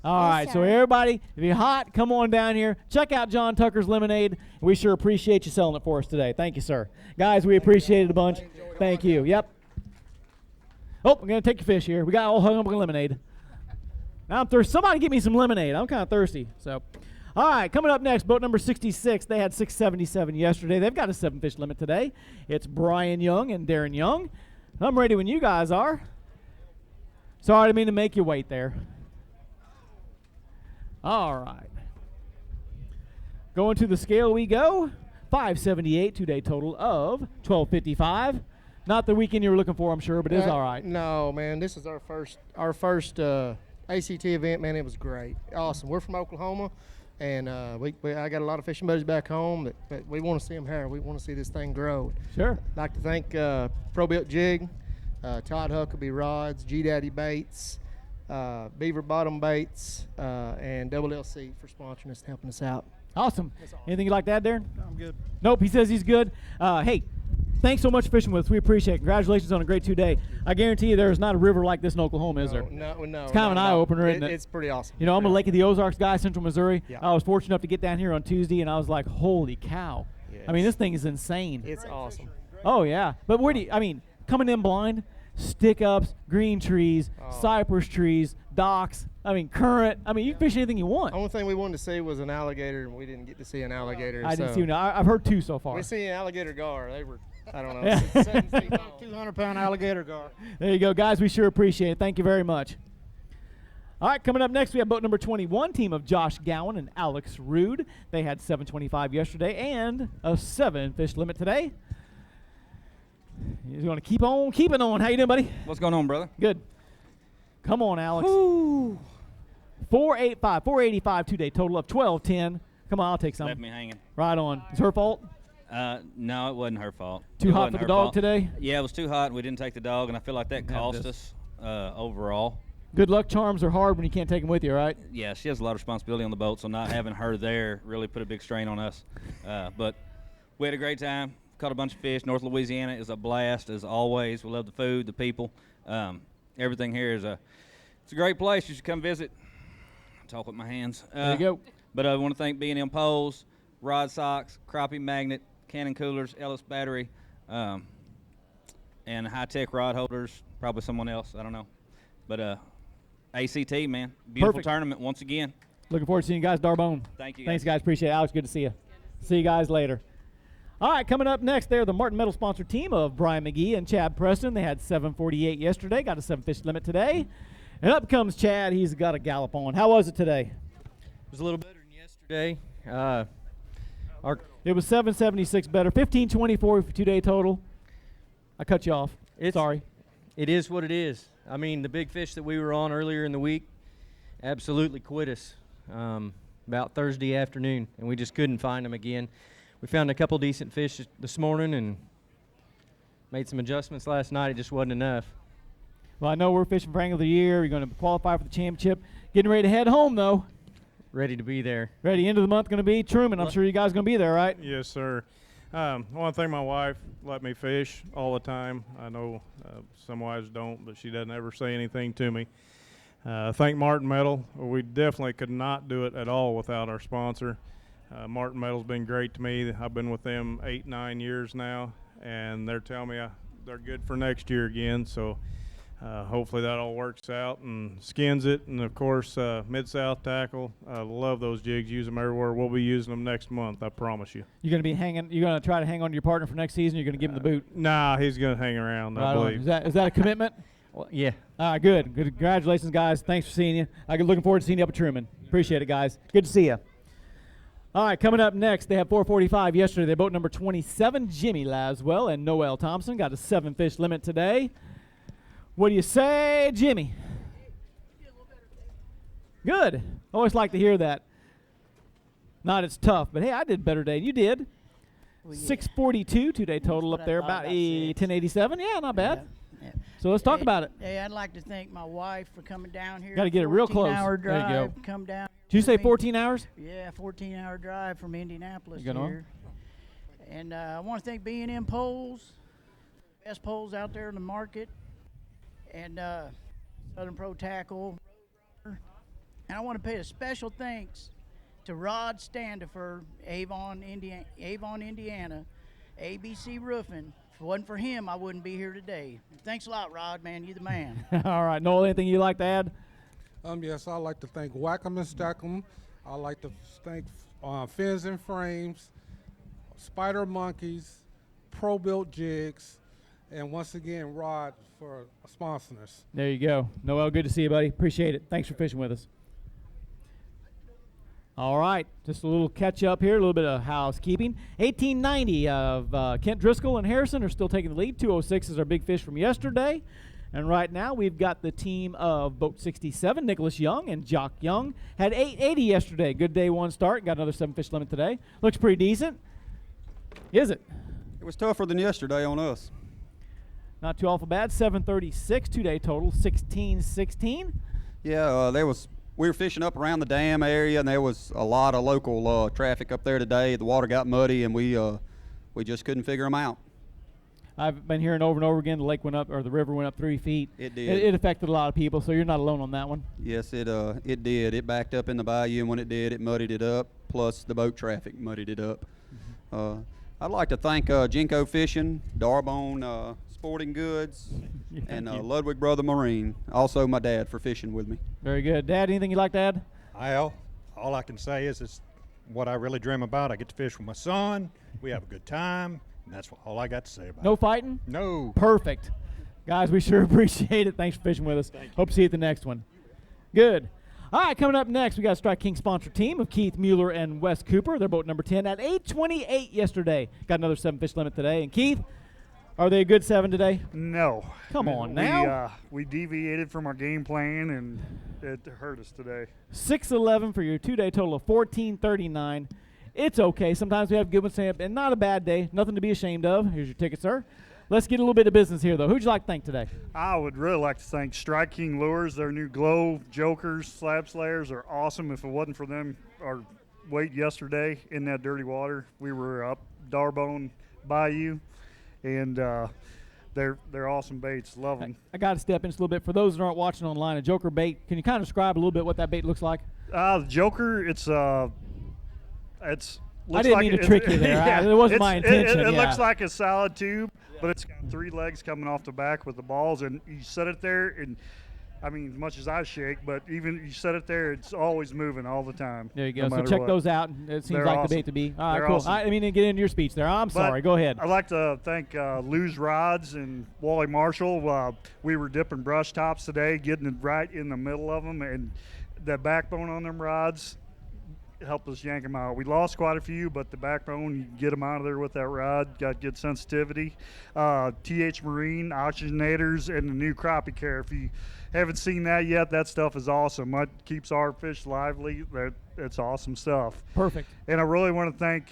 Speaker 13: All right, so everybody, if you're hot, come on down here. Check out John Tucker's Lemonade. We sure appreciate you selling it for us today. Thank you, sir. Guys, we appreciate it a bunch. Thank you. Yep. Oh, I'm going to take your fish here. We got all hung up on lemonade. Now I'm thirsty. Somebody get me some lemonade. I'm kind of thirsty. So, all right, coming up next, boat number 66. They had 677 yesterday. They've got a 7-fish limit today. It's Brian Young and Darren Young. I'm ready when you guys are. Sorry, I didn't mean to make you wait there. All right. Going to the scale we go. 578, 2-day total of 1255. Not the weekend you were looking for, I'm sure, but it's all right.
Speaker 16: No, man, this is our first ACT event, man. It was great, awesome. We're from Oklahoma, and I got a lot of fishing buddies back home, but we want to see them here. We want to see this thing grow.
Speaker 13: Sure.
Speaker 16: I'd like to thank Pro Built Jig, Todd Huckabee Rods, G Daddy Baits, Beaver Bottom Baits, and Double LC for sponsoring us and helping us out.
Speaker 13: Awesome. Anything you'd like to add, Darren?
Speaker 16: I'm good.
Speaker 13: Nope, he says he's good. Hey, thanks so much for fishing with us. We appreciate it. Congratulations on a great 2-day. I guarantee you there's not a river like this in Oklahoma, is there?
Speaker 16: No.
Speaker 13: It's kind of an eye-opener, isn't it?
Speaker 16: It's pretty awesome.
Speaker 13: You know, I'm a Lake of the Ozarks guy, Central Missouri.
Speaker 16: Yeah.
Speaker 13: I was fortunate enough to get down here on Tuesday, and I was like, holy cow.
Speaker 16: Yes.
Speaker 13: I mean, this thing is insane.
Speaker 16: It's awesome.
Speaker 13: Oh, yeah. But where do you, I mean, coming in blind, stick-ups, green trees, cypress trees, docks, I mean, current. I mean, you can fish anything you want.
Speaker 16: The only thing we wanted to see was an alligator, and we didn't get to see an alligator.
Speaker 13: I didn't see one. I've heard 2 so far.
Speaker 16: We see an alligator gar. They were, I don't know,
Speaker 13: Yeah.
Speaker 16: 7 feet long. 200-pound alligator gar.
Speaker 13: There you go, guys. We sure appreciate it. Thank you very much. All right, coming up next, we have boat number 21, team of Josh Gowan and Alex Rude. They had 725 yesterday and a 7-fish limit today. He's going to keep on keeping on. How you doing, buddy?
Speaker 24: What's going on, brother?
Speaker 13: Good. Come on, Alex. 485, 2-day total of 1210. Come on, I'll take some.
Speaker 24: Left me hanging.
Speaker 13: Right on. It's her fault?
Speaker 24: No, it wasn't her fault.
Speaker 13: Too hot for the dog today?
Speaker 24: Yeah, it was too hot, and we didn't take the dog, and I feel like that cost us overall.
Speaker 13: Good luck charms are hard when you can't take them with you, right?
Speaker 24: Yeah, she has a lot of responsibility on the boat, so not having her there really put a big strain on us. But We had a great time. Caught a bunch of fish. North Louisiana is a blast as always. We love the food, the people. Everything here is it's a great place. You should come visit. Talk with my hands.
Speaker 13: There you go.
Speaker 24: But I want to thank B&M Poles, Rod Socks, Crappie Magnet, Cannon Coolers, Ellis Battery, and high-tech rod holders. Probably someone else. I don't know. But ACT, man. Beautiful
Speaker 13: Perfect.
Speaker 24: tournament once again.
Speaker 13: Looking forward to seeing you guys, Darbone.
Speaker 24: Thank you,
Speaker 13: Thanks,
Speaker 24: guys.
Speaker 13: guys. Appreciate it. Alex, good to see you. See you guys later. All right, coming up next, they're the Martin Metal sponsor team of Brian McGee and Chad Preston. They had 748 yesterday, got a 7-fish limit today. And up comes Chad. He's got a gallop on. How was it today?
Speaker 2: It was a little better than yesterday.
Speaker 13: It was 776 better, 1524 for 2-day total. I cut you off. Sorry.
Speaker 2: It is what it is. I mean, the big fish that we were on earlier in the week absolutely quit us about Thursday afternoon, and we just couldn't find them again. We found a couple decent fish this morning and made some adjustments last night. It just wasn't enough.
Speaker 13: Well, I know we're fishing for Angler of the Year. You're going to qualify for the championship. Getting ready to head home, though.
Speaker 2: Ready to be there.
Speaker 13: Ready. End of the month going to be Truman. I'm sure you guys going to be there, right?
Speaker 12: Yes, sir. I want to thank my wife. Let me fish all the time. I know some wives don't, but she doesn't ever say anything to me. Thank Martin Metal. We definitely could not do it at all without our sponsor. Martin Metal's been great to me. I've been with them 8-9 years now, and they're telling me they're good for next year again. So hopefully that all works out and skins it. And of course, Mid-South Tackle. I love those jigs. Use them everywhere. We'll be using them next month. I promise you.
Speaker 13: You're going to be hanging. You're going to try to hang on to your partner for next season. You're going to give him the boot.
Speaker 12: Nah, he's going to hang around. I
Speaker 13: Right on.
Speaker 12: believe.
Speaker 13: Is that a commitment?
Speaker 2: Well, yeah.
Speaker 13: All right, good. Congratulations, guys. Thanks for seeing you. I'm looking forward to seeing you up at Truman. Appreciate it, guys. Good to see you. All right, coming up next, they had 445 yesterday. They boat number 27, Jimmy Laswell and Noel Thompson. Got a 7-fish limit today. What do you say, Jimmy? Good. Always like to hear that. Not it's tough, but hey, I did better today. You did.
Speaker 18: Well, yeah.
Speaker 13: 642 two-day total up there, about 1087. Yeah, not bad.
Speaker 18: Yeah.
Speaker 13: So let's talk about it.
Speaker 18: Hey, I'd like to thank my wife for coming down here.
Speaker 13: Got to get it real close.
Speaker 18: 14-hour
Speaker 13: There you
Speaker 18: drive,
Speaker 13: go.
Speaker 18: come down.
Speaker 13: Did you say
Speaker 18: with me.
Speaker 13: 14 hours?
Speaker 18: Yeah, 14-hour drive from Indianapolis
Speaker 13: You going
Speaker 18: here. And I want to thank B&M Poles, best poles out there in the market, and Southern Pro Tackle. And I want to pay a special thanks to Rod Standifer, Avon, Indiana, ABC Roofing. If it wasn't for him, I wouldn't be here today. Thanks a lot, Rod, man. You the man.
Speaker 13: All right. Noel, anything you'd like to add?
Speaker 10: Yes, I'd like to thank Wackham and Stackham. I'd like to thank Fins and Frames, Spider Monkeys, Pro Built Jigs, and once again, Rod for sponsoring us.
Speaker 13: There you go. Noel, good to see you, buddy. Appreciate it. Thanks for fishing with us. All right, just a little catch up here, a little bit of housekeeping. 1890 of Kent Driscoll and Harrison are still taking the lead. 206 is our big fish from yesterday. And right now we've got the team of Boat 67, Nicholas Young and Jock Young. Had 880 yesterday. Good day one start. Got another 7-fish limit today. Looks pretty decent. Is it?
Speaker 20: It was tougher than yesterday on us.
Speaker 13: Not too awful bad. 736, 2-day total, 1616.
Speaker 20: Yeah, we were fishing up around the dam area, and there was a lot of local traffic up there today. The water got muddy, and we just couldn't figure them out.
Speaker 13: I've been hearing over and over again the lake went up, or the river went up 3 feet.
Speaker 20: It did.
Speaker 13: It affected a lot of people, so you're not alone on that one.
Speaker 20: Yes, it did. It backed up in the bayou, and when it did, it muddied it up, plus the boat traffic muddied it up. I'd like to thank Jinko Fishing, Darbone Sporting Goods, and Ludwig Brother Marine, also my dad, for fishing with me.
Speaker 13: Very good. Dad, anything you'd like to add?
Speaker 22: All I can say is it's what I really dream about. I get to fish with my son. We have a good time, and that's all I got to say about it.
Speaker 13: No fighting?
Speaker 22: No.
Speaker 13: Perfect. Guys, we sure appreciate it. Thanks for fishing with us. Hope to see you at the next one. Good. All right, coming up next, we got a Strike King sponsor team of Keith Mueller and Wes Cooper. They're boat number 10 at 828 yesterday. Got another 7-fish limit today. And Keith, are they a good 7 today?
Speaker 26: No.
Speaker 13: Come on now.
Speaker 26: We deviated from our game plan, and it hurt us today.
Speaker 13: 611 for your 2-day total of 1439. It's okay. Sometimes we have good ones, and not a bad day. Nothing to be ashamed of. Here's your ticket, sir. Let's get a little bit of business here, though. Who'd you like to thank today?
Speaker 26: I would really like to thank Strike King Lures. Their new Glow Jokers, Slab Slayers are awesome. If it wasn't for them, our wait yesterday in that dirty water, we were up Darbone Bayou, and they're awesome baits. Love them.
Speaker 13: I got to step in just a little bit. For those that aren't watching online, a joker bait, can you kind of describe a little bit what that bait looks like?
Speaker 26: The joker, it's
Speaker 13: I didn't mean to trick you there.
Speaker 26: Yeah,
Speaker 13: It wasn't my intention.
Speaker 26: It
Speaker 13: yeah.
Speaker 26: looks like a solid tube, but it's got 3 legs coming off the back with the balls, and you set it there, and I mean, as much as I shake, but even you set it there, it's always moving all the time.
Speaker 13: There you go.
Speaker 26: no
Speaker 13: So
Speaker 26: matter
Speaker 13: check
Speaker 26: what.
Speaker 13: those out. It seems
Speaker 26: They're
Speaker 13: like
Speaker 26: awesome.
Speaker 13: the bait to be. All right,
Speaker 26: They're
Speaker 13: cool.
Speaker 26: awesome.
Speaker 13: I didn't mean to get into your speech there. I'm sorry. Go ahead.
Speaker 26: I'd like to thank Lou's Rods and Wally Marshall. We were dipping brush tops today, getting it right in the middle of them, and the backbone on them rods helped us yank them out. We lost quite a few, but the backbone, you can get them out of there with that rod. Got good sensitivity. TH Marine oxygenators and the new Crappie Care. If you haven't seen that yet, that stuff is awesome. That keeps our fish lively. It's awesome stuff.
Speaker 13: Perfect.
Speaker 26: And I really want to thank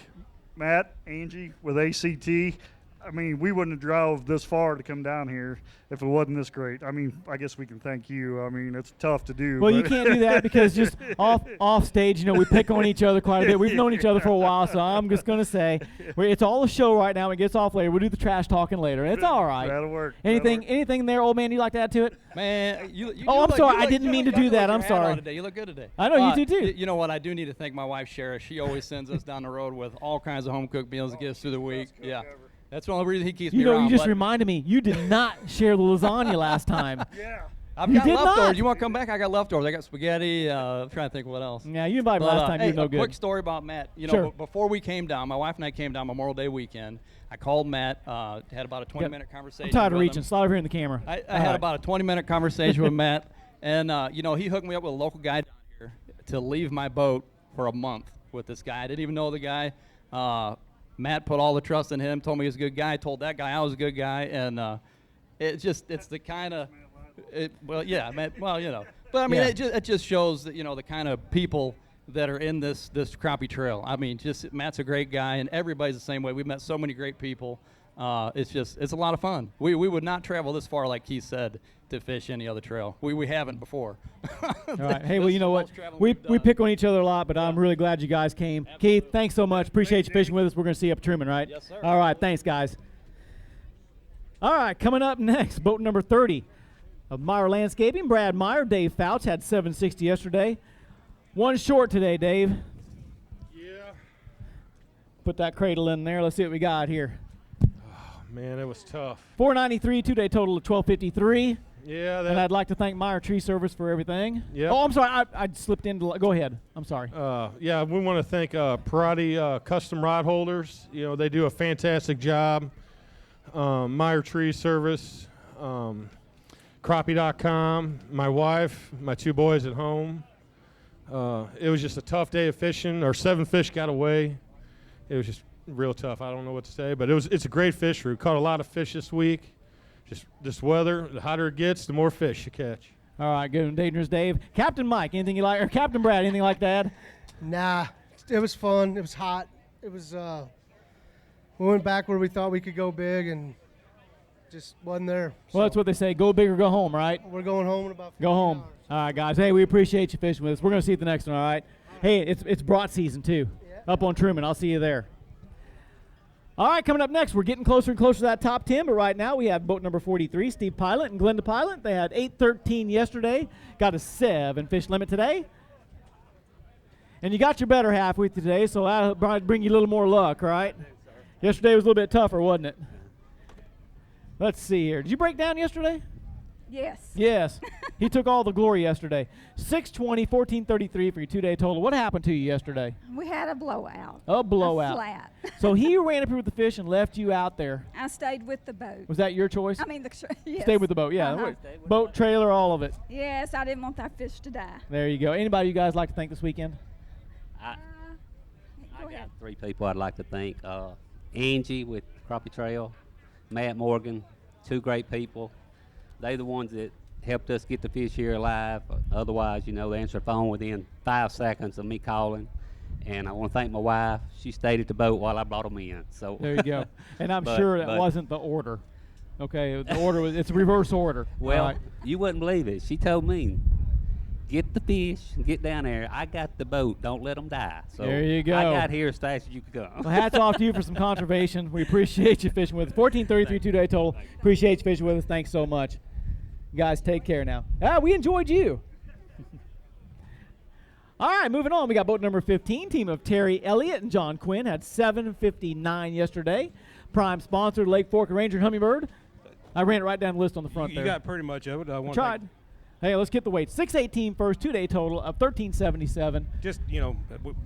Speaker 26: Matt, Angie with ACT. I mean, we wouldn't have drove this far to come down here if it wasn't this great. I mean, I guess we can thank you. I mean, it's tough to do.
Speaker 13: Well, you
Speaker 26: but-
Speaker 13: can't do that because just off stage, we pick on each other quite a bit. We've known each other for a while, so I'm just going to say it's all a show right now. It gets off later. We'll do the trash talking later. It's all right.
Speaker 26: That'll work.
Speaker 13: Anything there, old man, you'd like to add to it?
Speaker 1: Man, you
Speaker 13: Oh, I'm
Speaker 1: look-
Speaker 13: sorry.
Speaker 1: you
Speaker 13: I
Speaker 1: look-
Speaker 13: didn't
Speaker 1: you
Speaker 13: mean
Speaker 1: look-
Speaker 13: to do
Speaker 1: you
Speaker 13: that.
Speaker 1: look
Speaker 13: I'm
Speaker 1: your hat on
Speaker 13: sorry.
Speaker 1: today. You look good today.
Speaker 13: I know, you do too.
Speaker 1: You know what? I do need to thank my wife, Shara. She always sends us down the road with all kinds of home cooked meals and gifts through the week. Yeah. That's the only reason he keeps me around.
Speaker 13: You just
Speaker 1: but
Speaker 13: reminded me. You did not share the lasagna last time.
Speaker 26: Yeah.
Speaker 1: I've
Speaker 13: You
Speaker 1: got
Speaker 13: did
Speaker 1: leftovers.
Speaker 13: not.
Speaker 1: You want to come back? I got leftovers. I got spaghetti. I'm trying to think what else.
Speaker 13: Yeah, you invited me last time.
Speaker 1: Hey,
Speaker 13: You're no
Speaker 1: a
Speaker 13: good.
Speaker 1: quick story about Matt. You know,
Speaker 13: Sure.
Speaker 1: before we came down, my wife and I came down Memorial Day weekend. I called Matt, had about a 20-minute conversation.
Speaker 13: I'm tired of
Speaker 1: with
Speaker 13: reaching.
Speaker 1: him.
Speaker 13: Slide over here in the camera.
Speaker 1: I
Speaker 13: All
Speaker 1: had
Speaker 13: right.
Speaker 1: about a 20-minute conversation with Matt, and he hooked me up with a local guy down here to leave my boat for a month with this guy. I didn't even know the guy. Matt put all the trust in him, told me he was a good guy, told that guy I was a good guy, and it's the kind of, but I mean,
Speaker 13: Yeah.
Speaker 1: it just shows that, the kind of people that are in this crappie trail. I mean, just Matt's a great guy, and everybody's the same way. We've met so many great people. It's a lot of fun. We would not travel this far, like Keith said, to fish any other trail. We haven't before.
Speaker 13: All right. Hey, well, you know what? We pick on each other a lot, but I'm really glad you guys came. Keith, thanks so much. Appreciate you fishing with us. We're going to see you up at Truman, right?
Speaker 1: Yes, sir.
Speaker 13: All right. Thanks, guys. All right. Coming up next, boat number 30 of Meyer Landscaping. Brad Meyer, Dave Fouch had 760 yesterday. One short today, Dave.
Speaker 12: Yeah.
Speaker 13: Put that cradle in there. Let's see what we got here.
Speaker 12: Man, it was tough.
Speaker 13: 493, two-day total of 1253.
Speaker 12: Yeah,
Speaker 13: And I'd like to thank Meyer Tree Service for everything.
Speaker 12: Yep.
Speaker 13: Oh, I'm sorry. I slipped into. Go ahead. I'm sorry.
Speaker 12: Yeah, we want to thank Parati Custom Rod Holders. You know, they do a fantastic job. Meyer Tree Service, Crappie.com, my wife, my 2 boys at home. It was just a tough day of fishing. Our 7 fish got away. It was just real tough. I don't know what to say, but it's a great fish route. Caught a lot of fish this week. Just this weather, the hotter it gets, the more fish you catch.
Speaker 13: All right, good and dangerous, Dave. Captain Mike, anything you like, or Captain Brad, anything like that?
Speaker 16: Nah, it was fun. It was hot. It was. We went back where we thought we could go big, and just wasn't there.
Speaker 13: Well, that's what they say. Go big or go home, right?
Speaker 16: We're going home in about.
Speaker 13: Go home. All right, guys. Hey, we appreciate you fishing with us. We're going to see you at the next one, all right? Hey, it's brought season, too. Up on Truman. I'll see you there. All right, coming up next, we're getting closer and closer to that top 10, but right now we have boat number 43, Steve Pilot and Glenda Pilot. They had 813 yesterday, got a 7 fish limit today. And you got your better half with you today, so that'll probably bring you a little more luck, right? Yesterday was a little bit tougher, wasn't it? Let's see here. Did you break down yesterday?
Speaker 9: Yes.
Speaker 13: Yes. He took all the glory yesterday. 620, 1433 for your 2-day total. What happened to you yesterday?
Speaker 9: We had a blowout.
Speaker 13: A blowout.
Speaker 9: A flat.
Speaker 13: So he ran up here with the fish and left you out there.
Speaker 9: I stayed with the boat.
Speaker 13: Was that your choice?
Speaker 9: I mean, yes.
Speaker 13: Stayed with the boat, yeah.
Speaker 9: Uh-huh.
Speaker 13: Boat, trailer, all of it.
Speaker 9: Yes, I didn't want that fish to die.
Speaker 13: There you go. Anybody you guys like to thank this weekend?
Speaker 9: Go ahead.
Speaker 11: 3 people I'd like to thank. Angie with Crappie Trail, Matt Morgan, 2 great people. They're the ones that helped us get the fish here alive. Otherwise, they answer the phone within 5 seconds of me calling. And I want to thank my wife. She stayed at the boat while I brought them in. So
Speaker 13: there you go. And I'm sure that wasn't the order. Okay, the order it's a reverse order.
Speaker 11: Well,
Speaker 13: right.
Speaker 11: You wouldn't believe it. She told me, get the fish, and get down there. I got the boat. Don't let them die. So
Speaker 13: There you go.
Speaker 11: I got here as fast as you could come.
Speaker 13: Well, hats off to you for some conservation. We appreciate you fishing with us. 14:33 2-day total. Appreciate you fishing with us. Thanks so much. You guys, take care now. We enjoyed you. All right, moving on. We got boat number 15, team of Terry Elliott and John Quinn. Had 7:59 yesterday. Prime sponsor, Lake Fork Ranger and Hummingbird. I ran it right down the list on the front
Speaker 4: You
Speaker 13: there.
Speaker 4: got pretty much of it. I want
Speaker 13: Tried. Hey, let's get the weight. 618 first, 2-day total of 1377.
Speaker 4: Just,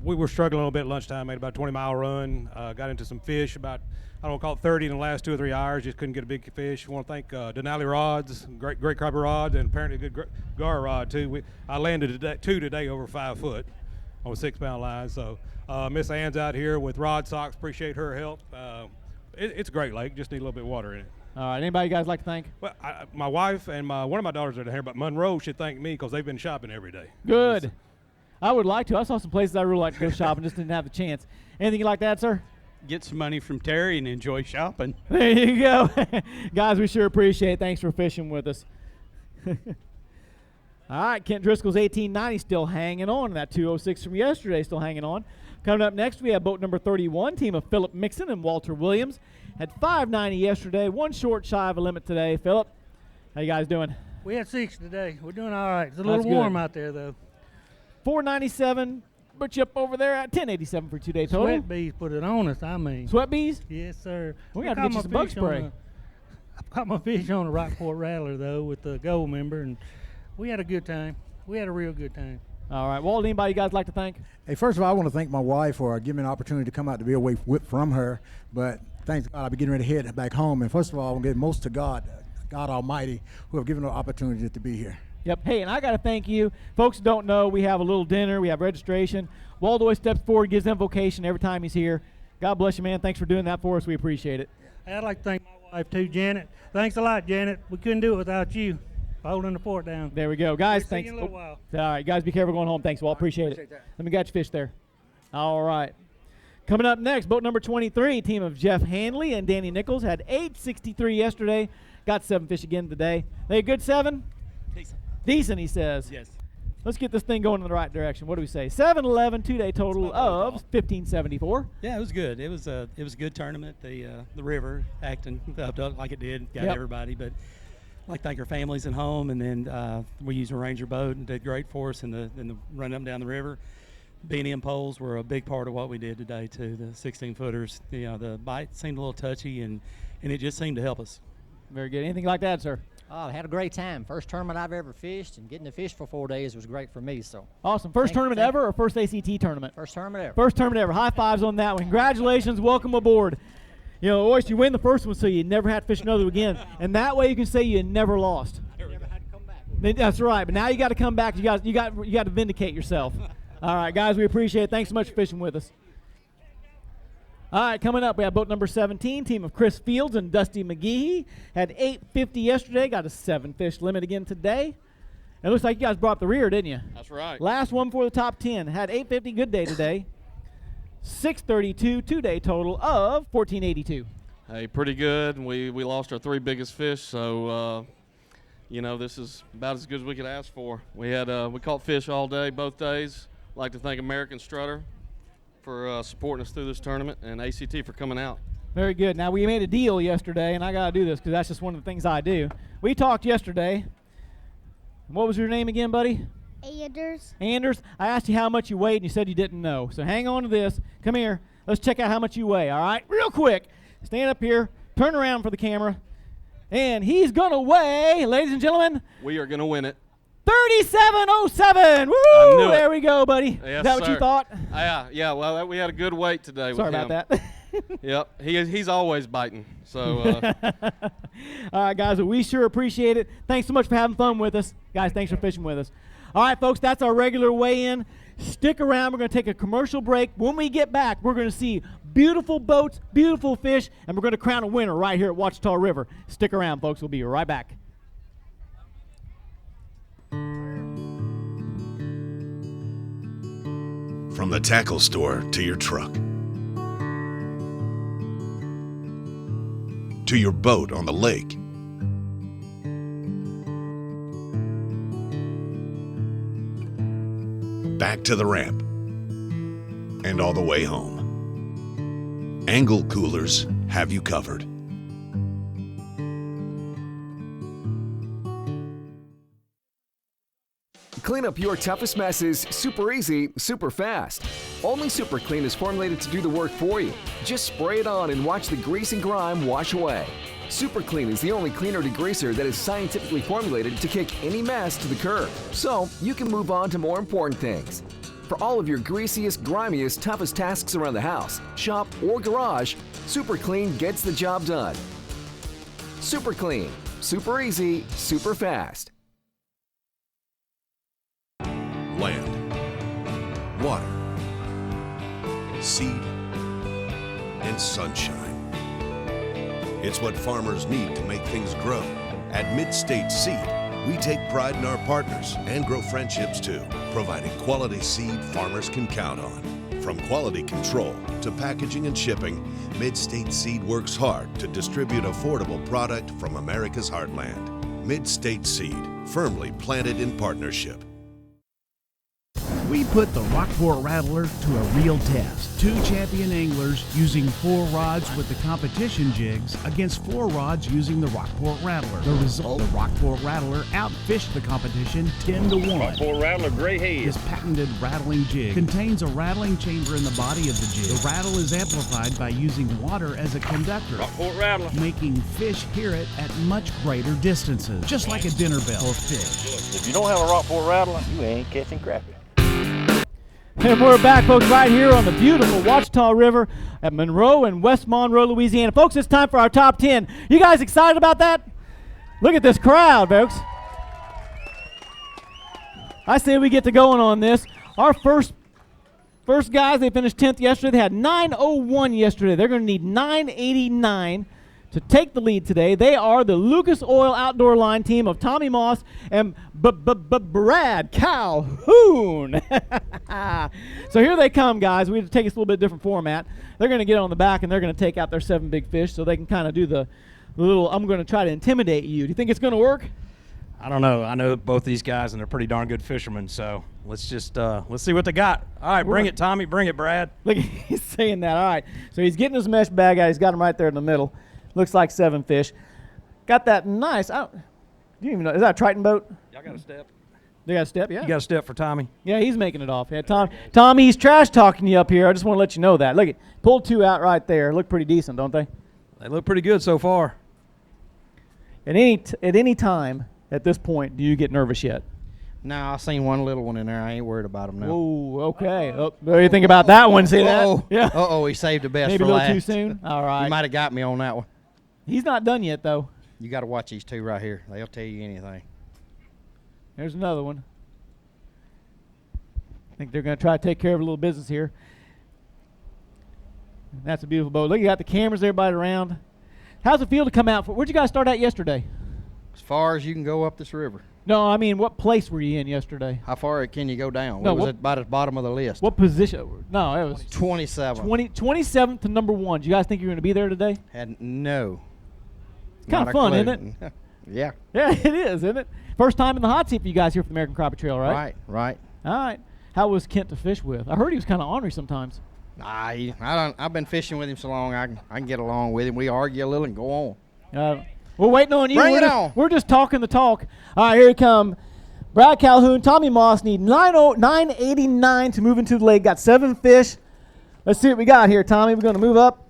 Speaker 4: we were struggling a little bit at lunchtime, made about a 20-mile run, got into some fish, about, I don't call it 30 in the last 2 or 3 hours, just couldn't get a big fish. I want to thank Denali Rods, great crappie rods, and apparently a good gar rod, too. I landed two today over 5 foot on a 6-pound line, so Miss Ann's out here with rod socks, appreciate her help. It's a great lake, just need a little bit of water in it.
Speaker 13: All right, anybody you guys like to thank?
Speaker 4: Well, my wife and one of my daughters are down here, but Monroe should thank me because they've been shopping every day.
Speaker 13: Good. I would like to. I saw some places I really like to go shopping, just didn't have the chance. Anything like that, sir?
Speaker 5: Get some money from Terry and enjoy shopping.
Speaker 13: There you go. Guys, we sure appreciate it. Thanks for fishing with us. All right, Kent Driscoll's 1890 still hanging on. That 206 from yesterday still hanging on. Coming up next, we have boat number 31, team of Philip Mixon and Walter Williams. Had 590 yesterday, one short shy of a limit today. Philip, how you guys doing?
Speaker 8: We had 6 today. We're doing all right. It's a
Speaker 13: That's
Speaker 8: little warm
Speaker 13: good.
Speaker 8: out there, though.
Speaker 13: 497, but you up over there at 1087 for 2-day total.
Speaker 8: Sweat bees put it on us, I mean.
Speaker 13: Sweat bees?
Speaker 8: Yes, sir.
Speaker 13: We got to get you some bug spray.
Speaker 8: I've got my fish on a Rockport Rattler, though, with the gold member, and we had a good time. We had a real good time.
Speaker 13: All right. Walt, anybody you guys like to thank?
Speaker 14: Hey, first of all, I want to thank my wife for giving me an opportunity to come out to be away from her. But thanks God, I'll be getting ready to head back home. And first of all, I want to give most to God Almighty, who have given me the opportunity to be here.
Speaker 13: Yep. Hey, and I got to thank you. Folks don't know, we have a little dinner. We have registration. Walt always steps forward, gives invocation every time he's here. God bless you, man. Thanks for doing that for us. We appreciate it.
Speaker 8: Hey, I'd like to thank my wife, too, Janet. Thanks a lot, Janet. We couldn't do it without you holding the fort down.
Speaker 13: There we go. Guys,
Speaker 8: We'll see
Speaker 13: thanks.
Speaker 8: you in a little while.
Speaker 13: All right, guys, be careful going home. Thanks, Walt. Appreciate it. Let me get your fish there. All right. Coming up next, boat number 23, team of Jeff Hanley and Danny Nichols. Had 863 yesterday. Got 7 fish again today. They a good 7?
Speaker 5: Decent.
Speaker 13: Decent, he says.
Speaker 5: Yes.
Speaker 13: Let's get this thing going in the right direction. What do we say? 7-11, 2-day total of 1574.
Speaker 5: Yeah, it was good. It was a good tournament. The river acting like it did, got
Speaker 13: Yep.
Speaker 5: everybody. But I'd like to thank our families at home, and then we used a Ranger boat and did great for us in the run up and down the river. Beanie poles were a big part of what we did today too. The 16-footers, the bite seemed a little touchy, and it just seemed to help us.
Speaker 13: Very good. Anything like that, sir?
Speaker 17: I had a great time. First tournament I've ever fished, and getting to fish for 4 days was great for me. So
Speaker 13: Awesome. First tournament ever or first ACT tournament?
Speaker 17: First tournament ever.
Speaker 13: First tournament ever. High fives on that one. Congratulations. Welcome aboard. Oyster, you win the first one, so you never have to fish another again. And that way you can say you never lost. That's right. But now you got to come back. You got to vindicate yourself. All right, guys, we appreciate it. Thanks so much for fishing with us. All right, coming up, we have boat number 17, team of Chris Fields and Dusty McGehee. Had 850 yesterday, got a 7-fish limit again today. It looks like you guys brought up the rear, didn't you?
Speaker 19: That's right.
Speaker 13: Last one for the top 10. Had 850, good day today. 632, 2-day total of 1482.
Speaker 19: Hey, pretty good. We lost our 3 biggest fish, so this is about as good as we could ask for. We caught fish all day, both days. I'd like to thank American Strutter for supporting us through this tournament, and ACT for coming out.
Speaker 13: Very good. Now, we made a deal yesterday, and I got to do this because that's just one of the things I do. We talked yesterday. What was your name again, buddy? Anders. I asked you how much you weighed, and you said you didn't know. So hang on to this. Come here. Let's check out how much you weigh, all right? Real quick. Stand up here. Turn around for the camera. And he's going to weigh, ladies and gentlemen,
Speaker 19: We are going to win it.
Speaker 13: 3707. Woo!
Speaker 19: I knew it.
Speaker 13: There we go, buddy.
Speaker 19: Yes,
Speaker 13: Is that what you
Speaker 19: sir.
Speaker 13: thought?
Speaker 19: Yeah. Well, we had a good weight today.
Speaker 13: Sorry
Speaker 19: with him.
Speaker 13: about that.
Speaker 19: Yep. He's always biting. So.
Speaker 13: All right, guys, well, we sure appreciate it. Thanks so much for having fun with us. Guys, thanks for fishing with us. All right, folks, that's our regular weigh-in. Stick around. We're going to take a commercial break. When we get back, we're going to see beautiful boats, beautiful fish, and we're going to crown a winner right here at Ouachita River. Stick around, folks. We'll be right back.
Speaker 27: From the tackle store to your truck, to your boat on the lake, back to the ramp, and all the way home. Angle coolers have you covered.
Speaker 3: Clean up your toughest messes super easy, super fast. Only Super Clean is formulated to do the work for you. Just spray it on and watch the grease and grime wash away. Super Clean is the only cleaner degreaser that is scientifically formulated to kick any mess to the curb, so you can move on to more important things. For all of your greasiest, grimiest, toughest tasks around the house, shop, or garage, Super Clean gets the job done. Super Clean. Super easy, super fast.
Speaker 27: Land, water, seed, and sunshine. It's what farmers need to make things grow. At Mid-State Seed, we take pride in our partners and grow friendships too, providing quality seed farmers can count on. From quality control to packaging and shipping, Mid-State Seed works hard to distribute affordable product from America's heartland. Mid-State Seed, firmly planted in partnership.
Speaker 6: We put the Rockport Rattler to a real test. 2 champion anglers using 4 rods with the competition jigs against 4 rods using the Rockport Rattler. The result, the Rockport Rattler outfished the competition 10-1.
Speaker 7: Rockport Rattler Gray Head.
Speaker 6: This patented rattling jig contains a rattling chamber in the body of the jig. The rattle is amplified by using water as a conductor,
Speaker 7: Rockport Rattler,
Speaker 6: making fish hear it at much greater distances, just like a dinner bell for fish.
Speaker 7: If you don't have a Rockport Rattler, you ain't catching crappie.
Speaker 13: And we're back, folks, right here on the beautiful Ouachita River at Monroe and West Monroe, Louisiana. Folks, it's time for our top 10. You guys excited about that? Look at this crowd, folks. I say we get to going on this. Our first guys, they finished 10th yesterday. They had 9:01 yesterday. They're going to need 9:89 to take the lead today. They are the Lucas Oil Outdoor Line team of Tommy Moss and Brad Calhoun. So here they come, guys. We have to take this a little bit different format. They're going to get on the back, and they're going to take out their 7 big fish so they can kind of do the little, I'm going to try to intimidate you. Do you think it's going to work?
Speaker 15: I don't know. I know both these guys, and they're pretty darn good fishermen, so let's just let's see what they got. All right, bring it, Tommy. Bring it, Brad.
Speaker 13: Look, he's saying that. All right. So he's getting his mesh bag out. He's got him right there in the middle. Looks like 7 fish. Got that nice. Do you even know? Is that a Triton boat?
Speaker 15: Y'all got a step?
Speaker 13: They got a step, yeah.
Speaker 15: You got a step for Tommy?
Speaker 13: Yeah, he's making it off. Yeah, Tommy, he's trash talking you up here. I just want to let you know that. Look, pulled 2 out right there. Look pretty decent, don't they?
Speaker 15: They look pretty good so far.
Speaker 13: At any time at this point, do you get nervous yet?
Speaker 21: No, I seen one little one in there. I ain't worried about him now.
Speaker 13: Oh, okay. What do you think about that one? See that?
Speaker 21: Yeah. Uh-oh, he saved the best
Speaker 13: Maybe
Speaker 21: for last.
Speaker 13: Maybe a little too soon? All right.
Speaker 21: You might have got me on that one.
Speaker 13: He's not done yet, though.
Speaker 21: You got to watch these 2 right here. They'll tell you anything.
Speaker 13: There's another one. I think they're going to try to take care of a little business here. That's a beautiful boat. Look, you got the cameras everybody around. How's it feel to come out? Where'd you guys start at yesterday?
Speaker 21: As far as you can go up this river.
Speaker 13: No, I mean, what place were you in yesterday?
Speaker 21: How far can you go down?
Speaker 13: No,
Speaker 21: it was about at the bottom of the list.
Speaker 13: What position? No, it was
Speaker 21: 27.
Speaker 13: 27th to number 1. Do you guys think you're going to be there today?
Speaker 21: No.
Speaker 13: It's kind of fun, isn't it?
Speaker 21: Yeah.
Speaker 13: Yeah, it is, isn't it? First time in the hot seat for you guys here for the American Crappie Trail, right?
Speaker 21: Right.
Speaker 13: All right. How was Kent to fish with? I heard he was kind of ornery sometimes.
Speaker 21: I've been fishing with him so long, I can get along with him. We argue a little and go on.
Speaker 13: We're waiting on you.
Speaker 21: Bring it on.
Speaker 13: We're just talking the talk. All right, here he come. Brad Calhoun, Tommy Moss need 989 to move into the lake. Got 7 fish. Let's see what we got here, Tommy. We're going to move up.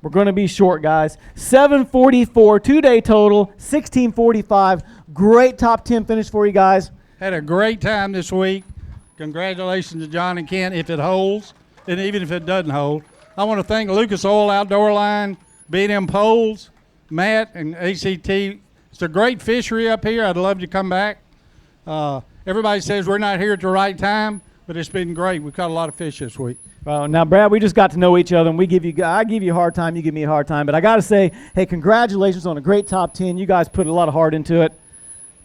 Speaker 13: We're going to be short, guys. 744, 2-day total, 1645. Great top 10 finish for you guys.
Speaker 23: Had a great time this week. Congratulations to John and Kent if it holds, and even if it doesn't hold. I want to thank Lucas Oil Outdoor Line, B&M Poles, Matt, and ACT. It's a great fishery up here. I'd love to come back. Everybody says we're not here at the right time, but it's been great. We've caught a lot of fish this week.
Speaker 13: Well, now, Brad, we just got to know each other, and I give you a hard time, you give me a hard time. But I got to say, hey, congratulations on a great top 10. You guys put a lot of heart into it.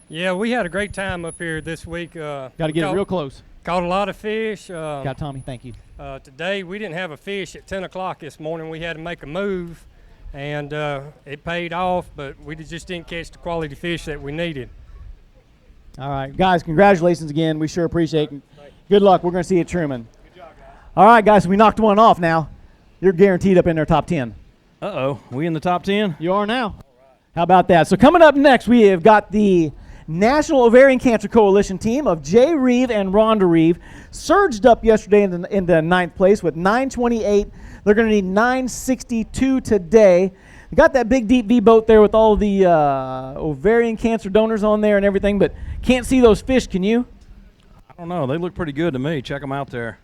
Speaker 25: Yeah, we had a great time up here this week.
Speaker 13: Got to get it real close.
Speaker 25: Caught a lot of fish.
Speaker 13: Got Tommy, thank you.
Speaker 25: Today, we didn't have a fish at 10 o'clock this morning. We had to make a move, and it paid off, but we just didn't catch the quality fish that we needed.
Speaker 13: All right, guys, congratulations again. We sure appreciate it. Good luck. We're going to see you at Truman. All right, guys, we knocked one off now. You're guaranteed up in their top 10.
Speaker 15: Uh-oh, we in the top 10?
Speaker 13: You are now. How about that? So coming up next, we have got the National Ovarian Cancer Coalition team of Jay Reeve and Rhonda Reeve. Surged up yesterday in the ninth place with 928. They're going to need 962 today. We got that big deep V boat there with all the ovarian cancer donors on there and everything, but can't see those fish, can you?
Speaker 15: I don't know. They look pretty good to me. Check them out there.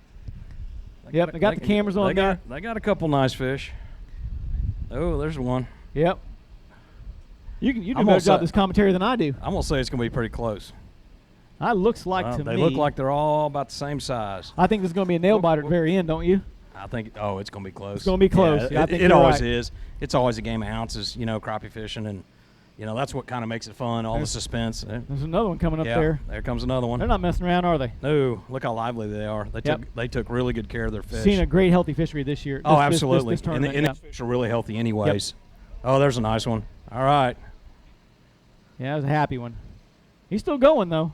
Speaker 13: Yep, they got the cameras on there.
Speaker 15: They got a couple nice fish. Oh, there's one.
Speaker 13: Yep. You do a better job this commentary than I do.
Speaker 15: I'm going to say it's going to be pretty close.
Speaker 13: That looks like to me.
Speaker 15: They look like they're all about the same size.
Speaker 13: I think there's going to be a nail biter at the very end, don't you?
Speaker 15: I think, it's going to be close.
Speaker 13: It's going to be close.
Speaker 15: Yeah,
Speaker 13: I think
Speaker 15: it always
Speaker 13: right.
Speaker 15: is. It's always a game of ounces, crappie fishing, and, that's what kind of makes it fun, all the suspense.
Speaker 13: There's another one coming up there.
Speaker 15: There comes another one.
Speaker 13: They're not messing around, are they?
Speaker 15: No. Look how lively they are. They took really good care of their fish.
Speaker 13: Seen a great healthy fishery this year.
Speaker 15: Oh, absolutely.
Speaker 13: This
Speaker 15: and the fish are really healthy anyways. Yep. Oh, there's a nice one. All right.
Speaker 13: Yeah, it was a happy one. He's still going, though.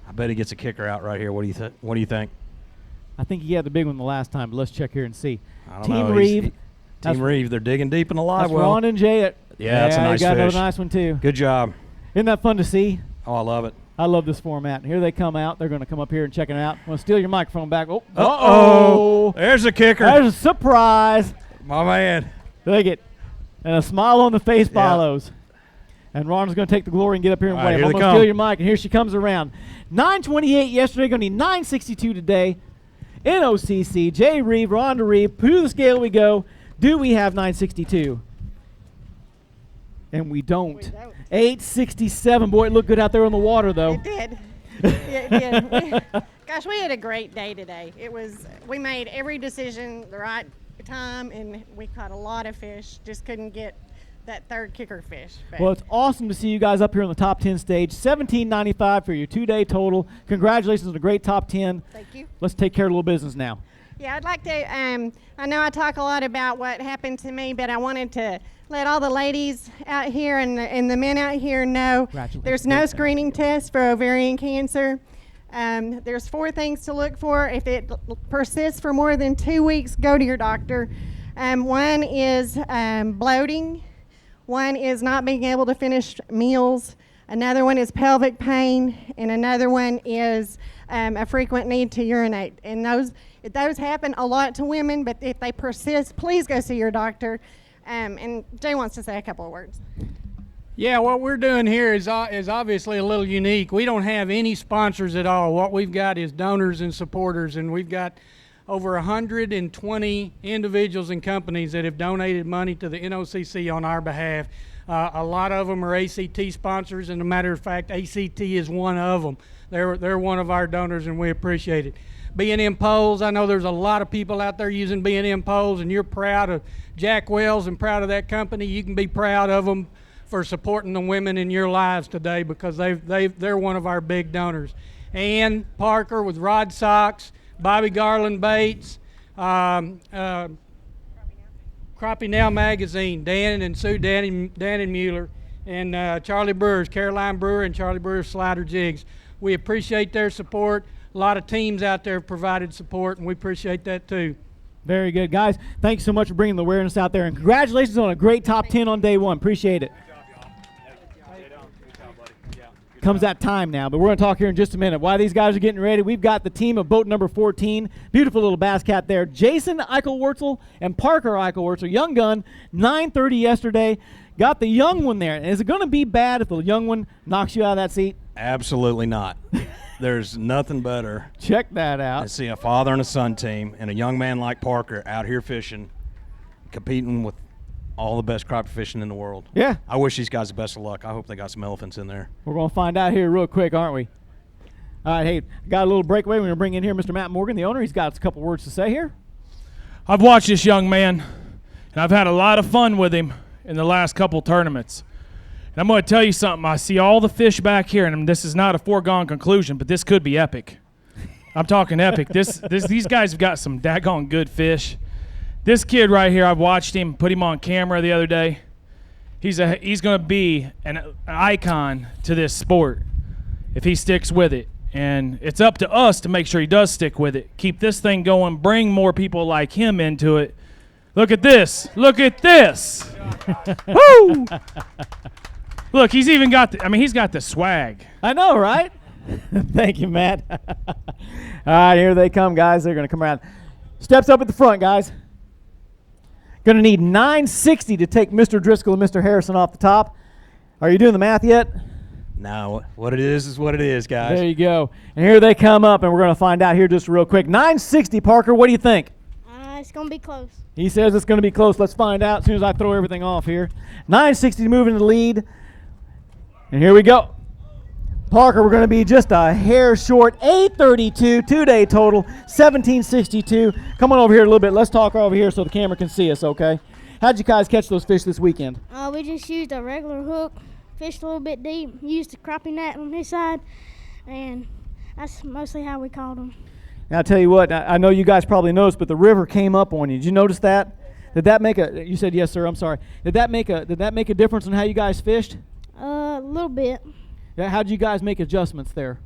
Speaker 15: I bet he gets a kicker out right here. What do you think?
Speaker 13: I think he had the big one the last time, but let's check here and see.
Speaker 15: I don't
Speaker 13: Team
Speaker 15: know.
Speaker 13: Reeve.
Speaker 15: Team Reeve, they're digging deep in the live
Speaker 13: that's
Speaker 15: well.
Speaker 13: Ron and Jay.
Speaker 15: Yeah, that's a nice
Speaker 13: got
Speaker 15: fish.
Speaker 13: another nice one, too.
Speaker 15: Good job.
Speaker 13: Isn't that fun to see?
Speaker 15: Oh, I love it.
Speaker 13: I love this format. Here they come out. They're going to come up here and check it out. I'm going to steal your microphone back. Oh,
Speaker 15: uh-oh. There's a kicker.
Speaker 13: There's a surprise.
Speaker 15: My man.
Speaker 13: Take it. And a smile on the face follows. And Ron's going to take the glory and get up here and wave. I'm going to steal your mic, and here she comes around. 928 yesterday, going to need 962 today. NOCC, Jay Reeve, Rhonda Reeve. To the scale we go. Do we have 962? And we don't. 867. Boy, it looked good out there on the water, though.
Speaker 2: It did. It did. Gosh, we had a great day today. We made every decision the right time, and we caught a lot of fish. Just couldn't get that third kicker fish.
Speaker 13: Well, it's awesome to see you guys up here on the top 10 stage. $17.95 for your 2-day total. Congratulations on a great top 10.
Speaker 2: Thank you.
Speaker 13: Let's take care of a little business now.
Speaker 2: Yeah, I'd like to, I know I talk a lot about what happened to me, but I wanted to let all the ladies out here and the men out here know there's no screening test for ovarian cancer. There's 4 things to look for. If it persists for more than 2 weeks, go to your doctor. One is bloating. One is not being able to finish meals. Another one is pelvic pain, and another one is a frequent need to urinate. And those happen a lot to women, but if they persist, please go see your doctor. And Jay wants to say a couple of words.
Speaker 23: Yeah, what we're doing here is obviously a little unique. We don't have any sponsors at all. What we've got is donors and supporters, and we've got over 120 individuals and companies that have donated money to the NOCC on our behalf. A lot of them are ACT sponsors, and as a matter of fact, ACT is one of them. They're one of our donors, and we appreciate it. B&M poles, I know there's a lot of people out there using B&M poles, and you're proud of Jack Wells and proud of that company. You can be proud of them for supporting the women in your lives today, because they're one of our big donors. Ann Parker with Rod Socks, Bobby Garland Bates, Crappie Now Magazine, Dan and Sue Dannon Mueller, and Charlie Brewers, Caroline Brewer and Charlie Brewer Slider Jigs. We appreciate their support. A lot of teams out there have provided support, and we appreciate that too.
Speaker 13: Very good. Guys, thanks so much for bringing the awareness out there, and congratulations on a great top 10 on day 1. Appreciate it. Comes that time now, but we're going to talk here in just a minute. While these guys are getting ready, we've got the team of boat number 14. Beautiful little bass cat there. Jason Eichelwurzel and Parker Eichelwurzel, young gun, 9:30 yesterday. Got the young one there. And is it going to be bad if the young one knocks you out of that seat?
Speaker 15: Absolutely not. There's nothing better.
Speaker 13: Check that out.
Speaker 15: To see a father and a son team and a young man like Parker out here fishing, competing with all the best crappie fishing in the world.
Speaker 13: Yeah.
Speaker 15: I wish these guys the best of luck. I hope they got some elephants in there.
Speaker 13: We're going to find out here real quick, aren't we? All right, hey, got a little breakaway. We're going to bring in here Mr. Matt Morgan, the owner. He's got a couple words to say here.
Speaker 10: I've watched this young man, and I've had a lot of fun with him in the last couple tournaments. And I'm going to tell you something. I see all the fish back here, and this is not a foregone conclusion, but this could be epic. I'm talking epic. These guys have got some daggone good fish. This kid right here, I've watched him, put him on camera the other day. he's going to be an icon to this sport if he sticks with it. And it's up to us to make sure he does stick with it. Keep this thing going. Bring more people like him into it. Look at this. Look at this. Woo! Look, he's even got he's got the swag.
Speaker 13: I know, right? Thank you, Matt. All right, here they come, guys. They're going to come around. Steps up at the front, guys. Going to need 960 to take Mr. Driscoll and Mr. Harrison off the top. Are you doing the math yet?
Speaker 15: No, what it is what it is, guys.
Speaker 13: There you go. And here they come up, and we're going to find out here just real quick. 960, Parker, what do you think?
Speaker 1: It's going to be close.
Speaker 13: He says it's going to be close. Let's find out as soon as I throw everything off here. 960 moving to the lead. And here we go. Parker, we're going to be just a hair short. 832, two-day total, 1762. Come on over here a little bit. Let's talk over here so the camera can see us, okay? How'd you guys catch those fish this weekend?
Speaker 1: We just used a regular hook, fished a little bit deep, used the crappie net on this side, and that's mostly how we caught them.
Speaker 13: Now, I'll tell you what, I know you guys probably noticed, but the river came up on you. Did you notice that? Did that make a, you said yes, sir, I'm sorry. Did that make a difference in how you guys fished?
Speaker 1: A little bit.
Speaker 13: Yeah, how'd you guys make adjustments there?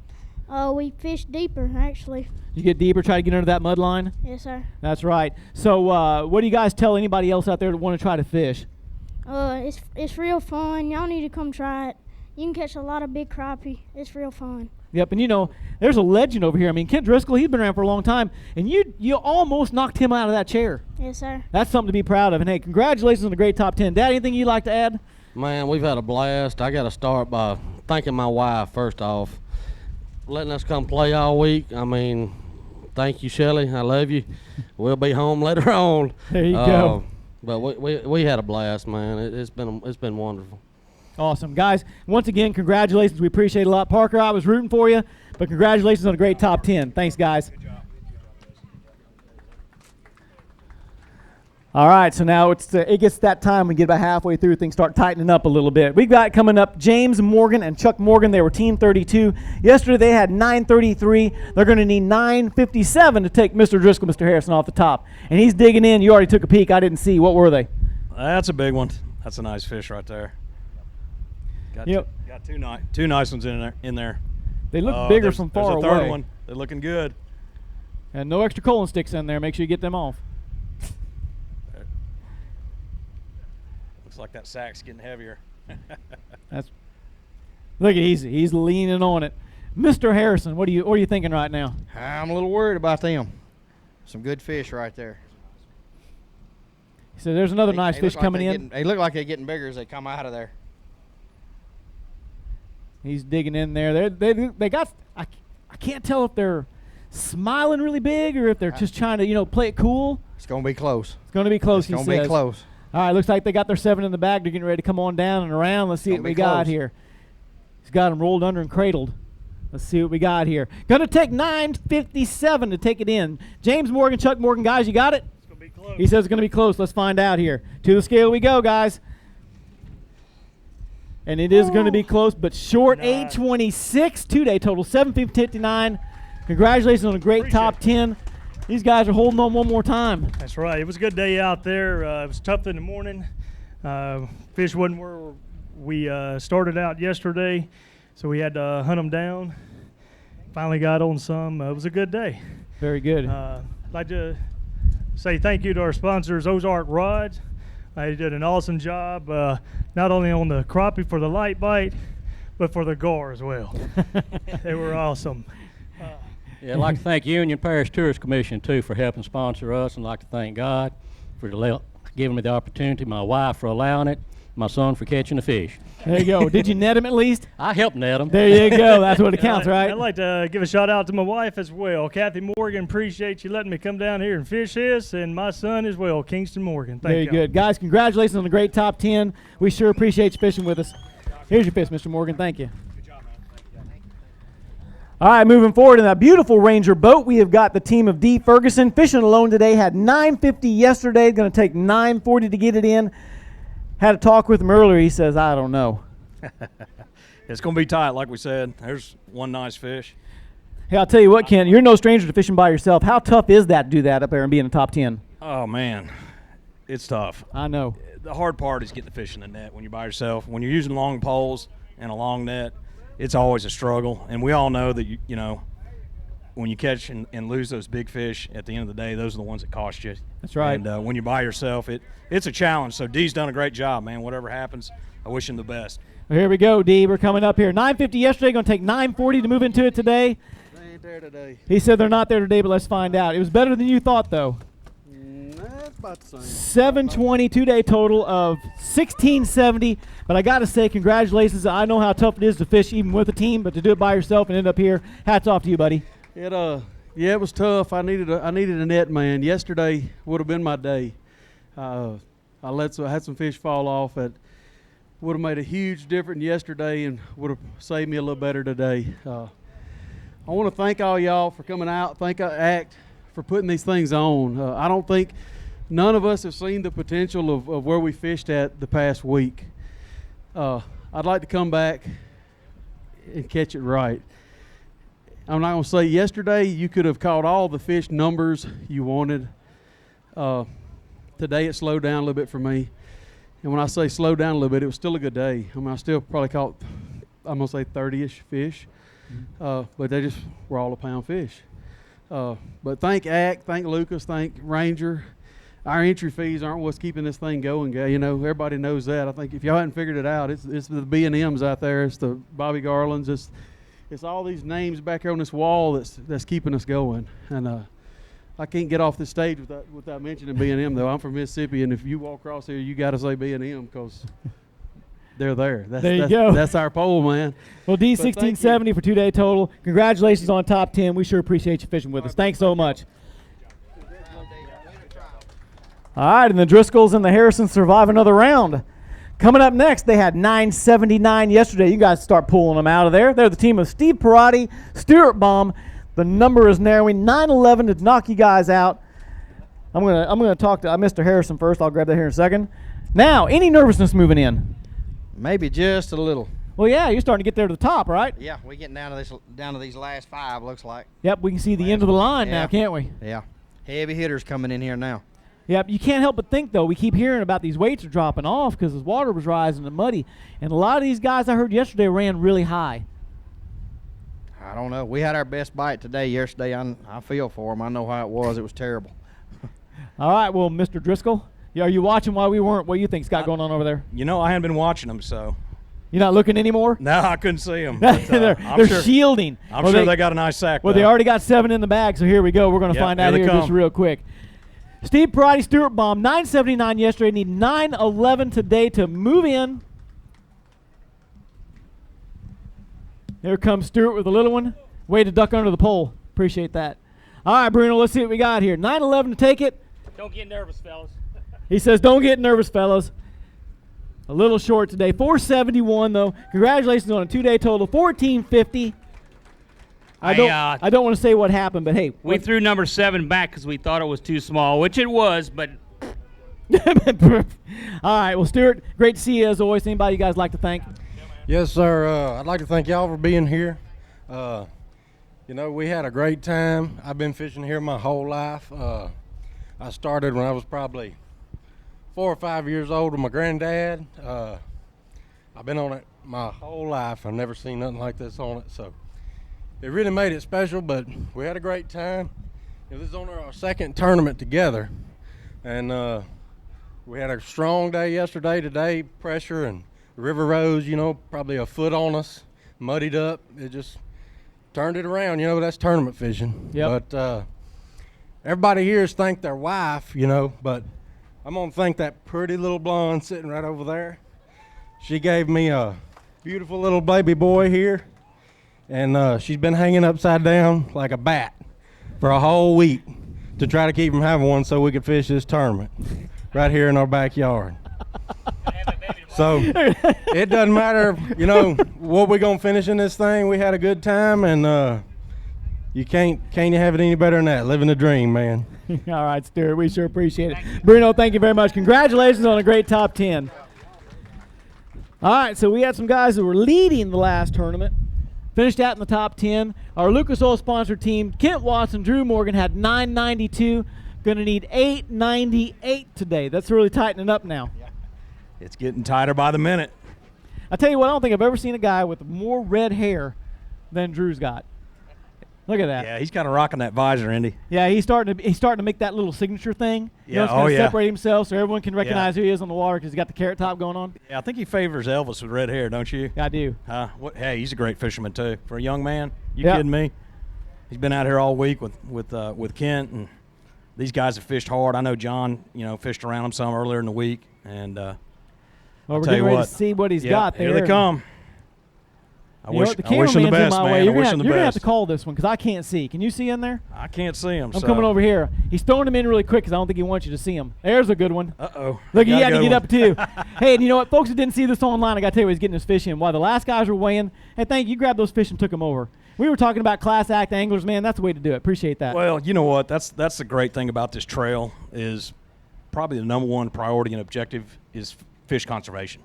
Speaker 1: We fished deeper, actually.
Speaker 13: You get deeper, try to get under that mud line?
Speaker 1: Yes, sir.
Speaker 13: That's right. So what do you guys tell anybody else out there that want to try to fish?
Speaker 1: It's real fun. Y'all need to come try it. You can catch a lot of big crappie. It's real fun.
Speaker 13: Yep, and you know, there's a legend over here. I mean, Kent Driscoll, he's been around for a long time, and you almost knocked him out of that chair.
Speaker 1: Yes, sir.
Speaker 13: That's something to be proud of. And hey, congratulations on the great top 10. Dad, anything you'd like to add?
Speaker 21: Man, we've had a blast. I got to start by thanking my wife, first off, letting us come play all week. I mean, thank you, Shelly. I love you. We'll be home later on.
Speaker 13: There you go.
Speaker 21: But we had a blast, man. It's been wonderful.
Speaker 13: Awesome. Guys, once again, congratulations. We appreciate it a lot. Parker, I was rooting for you, but congratulations on a great top 10. Thanks, guys. All right, so now it gets that time. We get about halfway through, things start tightening up a little bit. We've got coming up James Morgan and Chuck Morgan. They were Team 32. Yesterday they had 933. They're going to need 957 to take Mr. Driscoll, Mr. Harrison off the top. And he's digging in. You already took a peek. I didn't see. What were they?
Speaker 15: That's a big one. That's a nice fish right there. Got two nice ones in there.
Speaker 13: They look bigger from far away.
Speaker 15: There's a third one. They're looking good.
Speaker 13: And no extra Colin sticks in there. Make sure you get them off.
Speaker 15: Looks like that sack's getting heavier.
Speaker 13: Look at he's leaning on it. Mr. Harrison, what are you thinking right now?
Speaker 21: I'm a little worried about them. Some good fish right there.
Speaker 13: So there's another nice fish coming in.
Speaker 21: They look like they're getting bigger as they come out of there.
Speaker 13: He's digging in there. They got. I can't tell if they're smiling really big or if they're just trying to play it cool.
Speaker 21: It's gonna be close.
Speaker 13: It's gonna be close.
Speaker 21: It's gonna be close.
Speaker 13: All right, looks like they got their 7 in the bag. They're getting ready to come on down and around. Let's see what we got here. He's got them rolled under and cradled. Let's see what we got here. Gonna take 957 to take it in. James Morgan, Chuck Morgan, guys, you got it?
Speaker 8: It's gonna be close.
Speaker 13: He says it's gonna be close. Let's find out here. To the scale we go, guys. And it is going to be close, but short. 826, two-day total, 759. Congratulations on a great top 10. These guys are holding on one more time.
Speaker 8: That's right. It was a good day out there. It was tough in the morning. Fish wasn't where we started out yesterday, so we had to hunt them down. Finally got on some. It was a good day.
Speaker 13: Very good.
Speaker 8: I'd like to say thank you to our sponsors, Ozark Rods. They did an awesome job, not only on the crappie for the light bite, but for the gar as well. They were awesome.
Speaker 12: Yeah, I'd like to thank Union Parish Tourist Commission, too, for helping sponsor us, and I'd like to thank God for giving me the opportunity, my wife for allowing it, my son for catching the fish.
Speaker 13: There you go. Did you net him at least?
Speaker 12: I helped net him.
Speaker 13: There you go. That's what it counts, right?
Speaker 8: I'd like to give a shout out to my wife as well. Kathy Morgan, appreciate you letting me come down here and fish this, and my son as well, Kingston Morgan. Thank you.
Speaker 13: Very good. Guys, congratulations on the great top 10. We sure appreciate you fishing with us. Here's your fish, Mr. Morgan. Thank you.
Speaker 8: Good job, man.
Speaker 13: All right, moving forward in that beautiful Ranger boat, we have got the team of D. Ferguson. Fishing alone today, had 950 yesterday. Going to take 940 to get it in. Had a talk with him earlier. He says, I don't know.
Speaker 15: It's going to be tight, like we said. There's one nice fish.
Speaker 13: Hey, I'll tell you what, Ken, you're no stranger to fishing by yourself. How tough is that to do that up there and be in the top 10?
Speaker 15: Oh, man. It's tough.
Speaker 13: I know.
Speaker 15: The hard part is getting the fish in the net when you're by yourself. When you're using long poles and a long net, it's always a struggle. And we all know that, you know, when you catch and lose those big fish, at the end of the day, those are the ones that cost you.
Speaker 13: That's right.
Speaker 15: And when you're by yourself, it's a challenge. So Dee's done a great job, man. Whatever happens, I wish him the best.
Speaker 13: Well, here we go, Dee. We're coming up here. 9:50 yesterday, going to take 9:40 to move into it today.
Speaker 21: They ain't there today.
Speaker 13: He said they're not there today, but let's find out. It was better than you thought, though.
Speaker 21: That's about the same.
Speaker 13: 720 two-day total of 1670. But I got to say, congratulations. I know how tough it is to fish even with a team, but to do it by yourself and end up here, hats off to you, buddy.
Speaker 9: Yeah, it was tough. I needed a net man. Yesterday would have been my day. I had some fish fall off that would have made a huge difference yesterday and would have saved me a little better today. I want to thank all y'all for coming out. Thank ACT for putting these things on. I don't think none of us have seen the potential of where we fished at the past week. I'd like to come back and catch it right. I'm not going to say yesterday you could have caught all the fish numbers you wanted. Today it slowed down a little bit for me. And when I say slow down a little bit, it was still a good day. I mean, I still probably caught, I'm going to say 30-ish fish. But they just were all a pound fish. But thank ACT, thank Lucas, thank Ranger. Our entry fees aren't what's keeping this thing going. You know, everybody knows that. I think if y'all hadn't figured it out, it's the B&Ms out there. It's the Bobby Garlands. It's all these names back here on this wall that's keeping us going. And I can't get off this stage without mentioning B&M, though. I'm from Mississippi, and if you walk across here, you got to say B&M because they're there.
Speaker 13: There you go.
Speaker 9: That's our pole, man.
Speaker 13: Well, D, 1670 for two-day total. Congratulations on top 10. We sure appreciate you fishing with us. Thanks so much. All right, and the Driscolls and the Harrisons survive another round. Coming up next, they had 979 yesterday. You guys start pulling them out of there. They're the team of Steve Perotti, Stuart Baum. The number is narrowing 9-11 to knock you guys out. I'm gonna talk to Mr. Harrison first. I'll grab that here in a second. Now, any nervousness moving in?
Speaker 21: Maybe just a little.
Speaker 13: Well, yeah, you're starting to get there to the top, right?
Speaker 21: Yeah, we're getting down to these last 5. Looks like.
Speaker 13: Yep, we can see the end of the line now, can't we?
Speaker 21: Yeah, heavy hitters coming in here now.
Speaker 13: Yep, you can't help but think, though, we keep hearing about these weights are dropping off because the water was rising and muddy. And a lot of these guys I heard yesterday ran really high.
Speaker 21: I don't know. We had our best bite yesterday. I feel for them. I know how it was. It was terrible.
Speaker 13: All right, well, Mr. Driscoll, are you watching while we weren't? What do you think's got going on over there?
Speaker 15: You know, I haven't been watching them, so.
Speaker 13: You're not looking anymore?
Speaker 15: No, I couldn't see them.
Speaker 13: They're shielding.
Speaker 15: I'm sure they got a nice sack.
Speaker 13: Well, they already got 7 in the bag, so here we go. We're going to find out here just real quick. Steve Perotti, Stuart Baum, 979 yesterday. Need 911 today to move in. Here comes Stuart with a little one. Way to duck under the pole. Appreciate that. All right, Bruno, let's see what we got here. 911 to take it.
Speaker 16: Don't get nervous, fellas.
Speaker 13: He says, don't get nervous, fellas. A little short today. 471, though. Congratulations on a two-day total. 1450. I don't want to say what happened, but hey.
Speaker 16: We threw number 7 back because we thought it was too small, which it was, but.
Speaker 13: All right, well, Stuart, great to see you as always. Anybody you guys like to thank?
Speaker 21: Yes, sir. I'd like to thank y'all for being here. You know, we had a great time. I've been fishing here my whole life. I started when I was probably 4 or 5 years old with my granddad. I've been on it my whole life. I've never seen nothing like this on it, so it really made it special, but we had a great time. This is on our second tournament together, and we had a strong day yesterday. Today, pressure and the river rose, you know, probably a foot on us, muddied up. It just turned it around, you know. That's tournament fishing.
Speaker 13: Yep.
Speaker 21: But everybody here has thanked their wife, you know, but I'm going to thank that pretty little blonde sitting right over there. She gave me a beautiful little baby boy here, and she's been hanging upside down like a bat for a whole week to try to keep from having one so we could fish this tournament right here in our backyard. So it doesn't matter, you know, what we're going to finish in this thing. We had a good time, and you can't have it any better than that. Living the dream, man.
Speaker 13: All right, Stuart, we sure appreciate it. Bruno, thank you very much. Congratulations on a great top 10. All right, so we had some guys who were leading the last tournament. Finished out in the top 10. Our Lucas Oil sponsored team, Kent Watson, Drew Morgan, had 992. Going to need 898 today. That's really tightening up now.
Speaker 15: It's getting tighter by the minute.
Speaker 13: I tell you what, I don't think I've ever seen a guy with more red hair than Drew's got. Look at that.
Speaker 15: Yeah, he's kind of rocking that visor, Indy.
Speaker 13: Yeah, he's starting to make that little signature thing.
Speaker 15: Yeah,
Speaker 13: You know, it's gonna separate himself so everyone can recognize who he is on the water because he's got the carrot top going on.
Speaker 15: Yeah, I think he favors Elvis with red hair, don't you?
Speaker 13: Yeah, I do.
Speaker 15: Hey, he's a great fisherman too. For a young man, you kidding me? He's been out here all week with Kent, and these guys have fished hard. I know John, fished around him some earlier in the week, and
Speaker 13: well, we're getting ready to see what he's got there.
Speaker 15: Here they come. I wish
Speaker 13: the
Speaker 15: him the best,
Speaker 13: in my
Speaker 15: man.
Speaker 13: way. You're
Speaker 15: I wish him the
Speaker 13: gonna have
Speaker 15: best.
Speaker 13: to call this one because I can't see. Can you see in there?
Speaker 15: I can't see him.
Speaker 13: I'm coming over here. He's throwing them in really quick because I don't think he wants you to see him. There's a good one.
Speaker 15: Uh-oh.
Speaker 13: Look, he had to get up too. Hey, and you know what? Folks who didn't see this online, I got to tell you, he's getting his fish in. While the last guys were weighing, hey, thank you. Grabbed those fish and took them over. We were talking about class act anglers, man. That's the way to do it. Appreciate that.
Speaker 15: Well, you know what? That's the great thing about this trail is probably the number one priority and objective is fish conservation.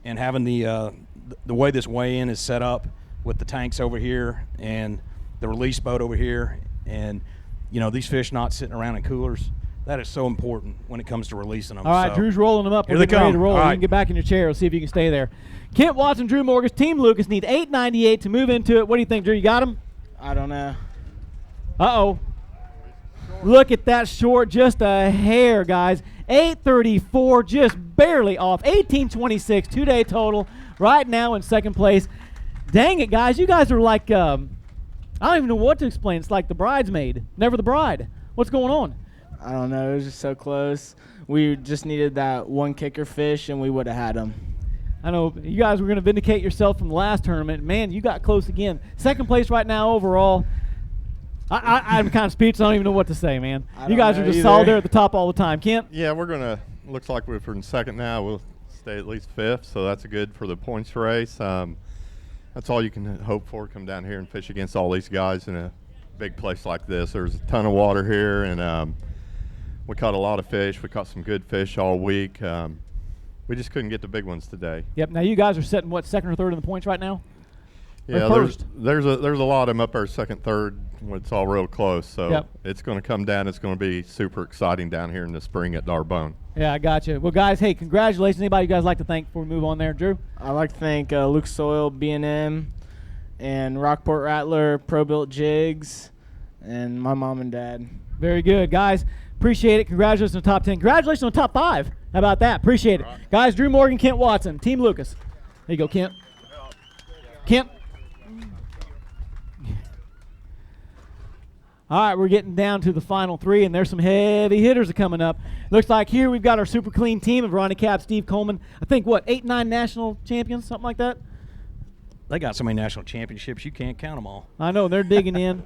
Speaker 15: And having the way this weigh-in is set up with the tanks over here and the release boat over here, and these fish not sitting around in coolers, that is so important when it comes to releasing them.
Speaker 13: All right, Drew's rolling them up.
Speaker 15: Here
Speaker 13: We're
Speaker 15: they
Speaker 13: getting ready
Speaker 15: come.
Speaker 13: to roll.
Speaker 15: All
Speaker 13: You
Speaker 15: right.
Speaker 13: can get back in your chair. We'll see if you can stay there. Kent Watson, Drew Morgus, Team Lucas need 898 to move into it. What do you think, Drew? You got him?
Speaker 4: I don't know.
Speaker 13: Uh-oh. Look at that short, just a hair, guys. 834, just barely off. 1826, 2-day total. Right now in second place. Dang it, guys. You guys are like, I don't even know what to explain. It's like the bridesmaid, never the bride. What's going on?
Speaker 4: I don't know. It was just so close. We just needed that one kicker fish, and we would have had him.
Speaker 13: I know you guys were going to vindicate yourself from the last tournament. Man, you got close again. Second place right now overall. I'm kind of speechless. I don't even know what to say, man. You guys are just solid there at the top all the time. Kent?
Speaker 11: Yeah, we're going to – looks like we're in second now. We'll stay at least fifth, so that's good for the points race. That's all you can hope for, come down here and fish against all these guys in a big place like this. There's a ton of water here, and we caught a lot of fish. We caught some good fish all week. We just couldn't get the big ones today.
Speaker 13: Yep. Now you guys are sitting, what, second or third in the points right now?
Speaker 11: Yeah, there's a lot of them up there second, third when it's all real close. So it's going to come down. It's going to be super exciting down here in the spring at Narbonne.
Speaker 13: Yeah, I got you. Well, guys, hey, congratulations. Anybody you guys like to thank before we move on there? Drew?
Speaker 4: I'd like to thank Luke Soil, B&M, and Rockport Rattler, Pro Built Jigs, and my mom and dad.
Speaker 13: Very good. Guys, appreciate it. Congratulations on the top 10. Congratulations on the top 5. How about that? Appreciate it. Guys, Drew Morgan, Kent Watson, Team Lucas. There you go, Kent. Kent. All right, we're getting down to the final 3, and there's some heavy hitters coming up. Looks like here we've got our super clean team of Ronnie Cap, Steve Coleman. I think, 8, 9 national champions, something like that?
Speaker 15: They got so many national championships, you can't count them all.
Speaker 13: I know, they're digging in.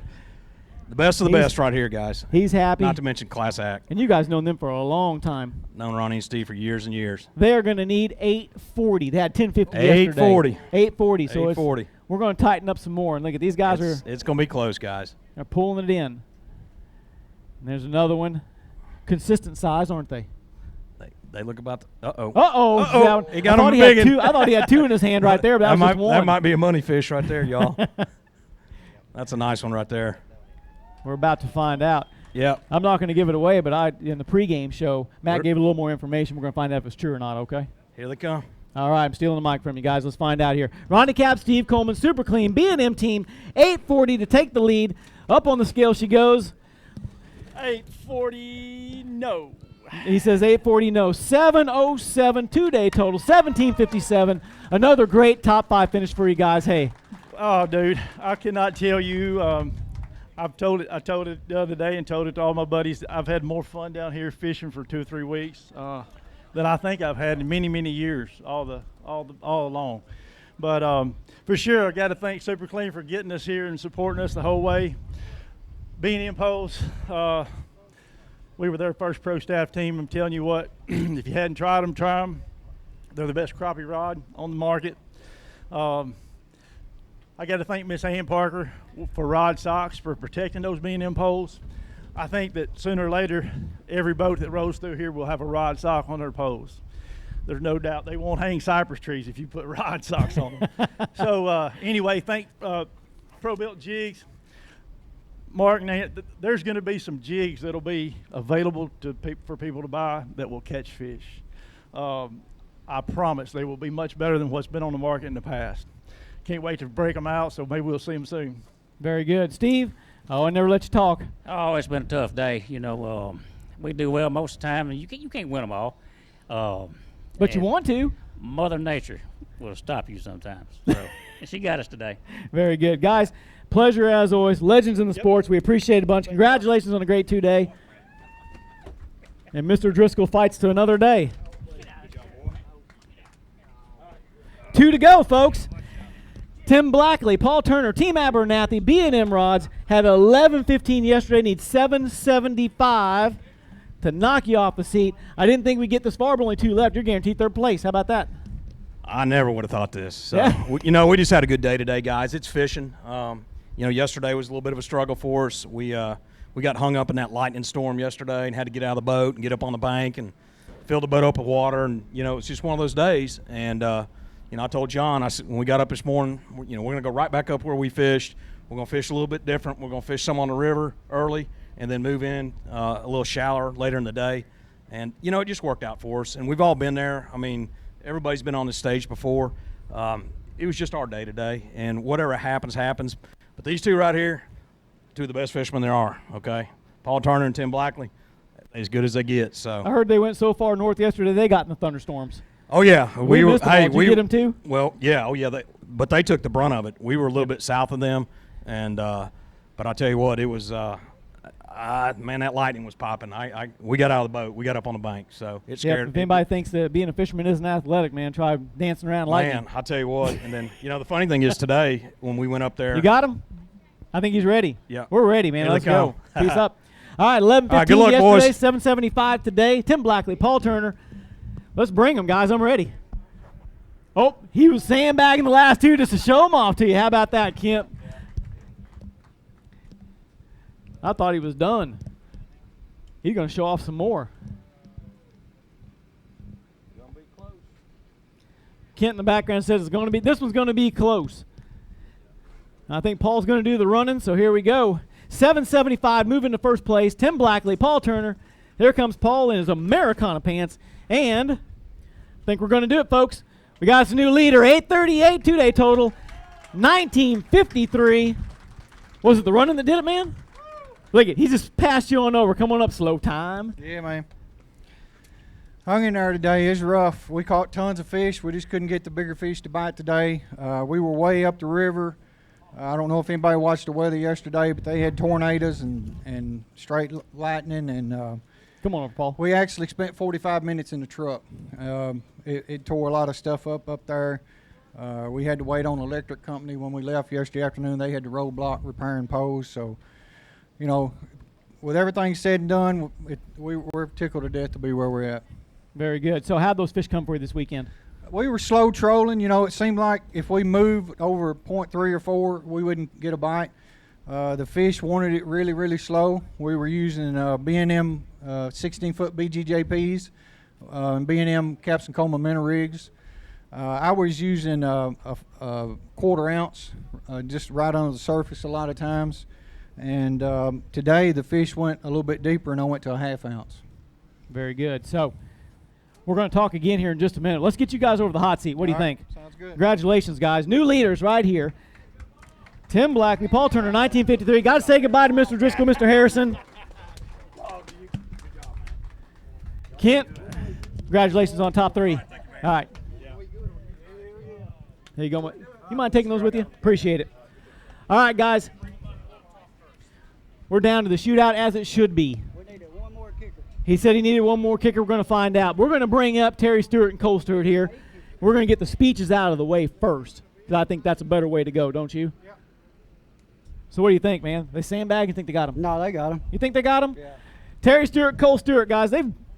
Speaker 15: The best of the best right here, guys.
Speaker 13: He's happy.
Speaker 15: Not to mention Class Act.
Speaker 13: And you guys known them for a long time.
Speaker 15: Known Ronnie and Steve for years and years.
Speaker 13: They're going to need 840. They had 1050
Speaker 15: 840.
Speaker 13: yesterday. 840. So
Speaker 15: 840.
Speaker 13: We're going to tighten up some more. And look at these guys
Speaker 15: It's going to be close, guys.
Speaker 13: They're pulling it in. And there's another one. Consistent size, aren't they?
Speaker 15: They look about uh-oh.
Speaker 13: Uh-oh.
Speaker 15: He got him big.
Speaker 13: I thought he had 2 in his hand right there, but that was just 1.
Speaker 15: That might be a money fish right there, y'all. That's a nice one right there.
Speaker 13: We're about to find out.
Speaker 15: Yeah.
Speaker 13: I'm not going to give it away, but in the pregame show, Matt gave a little more information. We're going to find out if it's true or not, okay?
Speaker 15: Here they come.
Speaker 13: All right, I'm stealing the mic from you guys. Let's find out here. Ronnie Cap, Steve Coleman, super clean, B&M team, 840 to take the lead. Up on the scale she goes.
Speaker 18: 840, no.
Speaker 13: He says 840, no. 707, 2-day total, 1757. Another great top 5 finish for you guys. Hey.
Speaker 18: Oh, dude, I cannot tell you. I told it the other day and told it to all my buddies. I've had more fun down here fishing for 2 or 3 weeks than I think I've had in many, many years, all along. But for sure, I got to thank Super Clean for getting us here and supporting us the whole way. B&M poles, we were their first pro staff team. I'm telling you what, if you hadn't tried them, try them. They're the best crappie rod on the market. I got to thank Miss Ann Parker for Rod Socks for protecting those B&M poles. I think that sooner or later, every boat that rolls through here will have a rod sock on their poles. There's no doubt they won't hang cypress trees if you put rod socks on them. So anyway, thank Pro Built Jigs. Mark, there's going to be some jigs that'll be available for people to buy that will catch fish. I promise they will be much better than what's been on the market in the past. Can't wait to break them out, so maybe we'll see them soon.
Speaker 13: Very good. Steve, I never let you talk.
Speaker 5: Oh, it's been a tough day. We do well most of the time, and you can't win them all.
Speaker 13: But you want to.
Speaker 5: Mother Nature will stop you sometimes. So, and she got us today.
Speaker 13: Very good. Guys, pleasure as always. Legends in the sports. We appreciate it a bunch. Congratulations on a great 2-day. And Mr. Driscoll fights to another day. 2 to go, folks. Tim Blackley, Paul Turner, Team Abernathy, B&M Rods had 11:15 yesterday. Need 7:75 to knock you off the seat. I didn't think we'd get this far, but only 2 left. You're guaranteed 3rd place. How about that?
Speaker 15: I never would have thought this. So,
Speaker 13: yeah.
Speaker 15: We just had a good day today, guys. It's fishing. Yesterday was a little bit of a struggle for us. We got hung up in that lightning storm yesterday and had to get out of the boat and get up on the bank and fill the boat up with water. And, it's just one of those days. And, I told John, I said, when we got up this morning, we're going to go right back up where we fished. We're going to fish a little bit different. We're going to fish some on the river early and then move in a little shallower later in the day. And, it just worked out for us. And we've all been there. I mean, everybody's been on this stage before. It was just our day today. And whatever happens, happens. But these 2 right here, 2 of the best fishermen there are, okay? Paul Turner and Tim Blackley, as good as they get. So
Speaker 13: I heard they went so far north yesterday they got in the thunderstorms.
Speaker 15: Oh yeah,
Speaker 13: we missed them all. Did you get them too?
Speaker 15: Well, yeah, but they took the brunt of it. We were a little bit south of them, and but I tell you what, it was man, that lightning was popping. We got out of the boat, we got up on the bank, so it scared.
Speaker 13: If anybody thinks that being a fisherman isn't athletic, man, try dancing around lightning.
Speaker 15: Man, I tell you what, and then the funny thing is today when we went up there,
Speaker 13: you got him. I think he's ready.
Speaker 15: Yeah,
Speaker 13: we're ready, man.
Speaker 15: Here
Speaker 13: Let's go. Peace up. All right, 11:15
Speaker 15: right, good luck,
Speaker 13: yesterday,
Speaker 15: boys.
Speaker 13: 7:75 today. Tim Blackley, Paul Turner. Let's bring them, guys. I'm ready. Oh, he was sandbagging the last 2 just to show them off to you. How about that, Kemp? I thought he was done. He's going to show off some more. Kent in the background says it's going to be. This one's going to be close. I think Paul's going to do the running, so here we go. 7:75, moving to first place. Tim Blackley, Paul Turner. Here comes Paul in his Americana pants, and I think we're going to do it, folks. We got us a new leader, 8:38 2-day total, 19:53. Was it the running that did it, man? Look at, he just passed you on over. Come on up, slow time.
Speaker 14: Yeah, man. Hung in there today. It's rough. We caught tons of fish. We just couldn't get the bigger fish to bite today. We were way up the river. I don't know if anybody watched the weather yesterday, but they had tornadoes and straight lightning. And
Speaker 13: come on, Paul.
Speaker 14: We actually spent 45 minutes in the truck. It tore a lot of stuff up there. We had to wait on the electric company when we left yesterday afternoon. They had to roadblock repairing poles. So, with everything said and done, we're tickled to death to be where we're at.
Speaker 13: Very good. So how'd those fish come for you this weekend?
Speaker 14: We were slow trolling. It seemed like if we moved over 0.3 or 4, we wouldn't get a bite. The fish wanted it really, really slow. We were using B&M 16-foot BGJPs and B&M caps and coma minnow rigs. I was using a 1/4 ounce just right under the surface a lot of times. And today the fish went a little bit deeper and I went to a 1/2 ounce.
Speaker 13: Very good. So we're going to talk again here in just a minute. Let's get you guys over the hot seat. What do you think?
Speaker 14: Sounds good.
Speaker 13: Congratulations, guys. New leaders right here. Tim Blackley, Paul Turner, 1953. Got to say goodbye to Mr. Driscoll, Mr. Harrison. Kent, congratulations on top 3. All right. There you go. You mind taking those with you? Appreciate it. All right, guys. We're down to the shootout as it should be.
Speaker 14: We needed one more kicker.
Speaker 13: He said he needed one more kicker. We're going to find out. We're going to bring up Terry Stewart and Cole Stewart here. We're going to get the speeches out of the way first, because I think that's a better way to go, don't you?
Speaker 14: Yeah.
Speaker 13: So what do you think, man? They sandbag? You think they got him?
Speaker 14: No, they got him.
Speaker 13: You think they got him?
Speaker 14: Yeah.
Speaker 13: Terry Stewart, Cole Stewart, guys.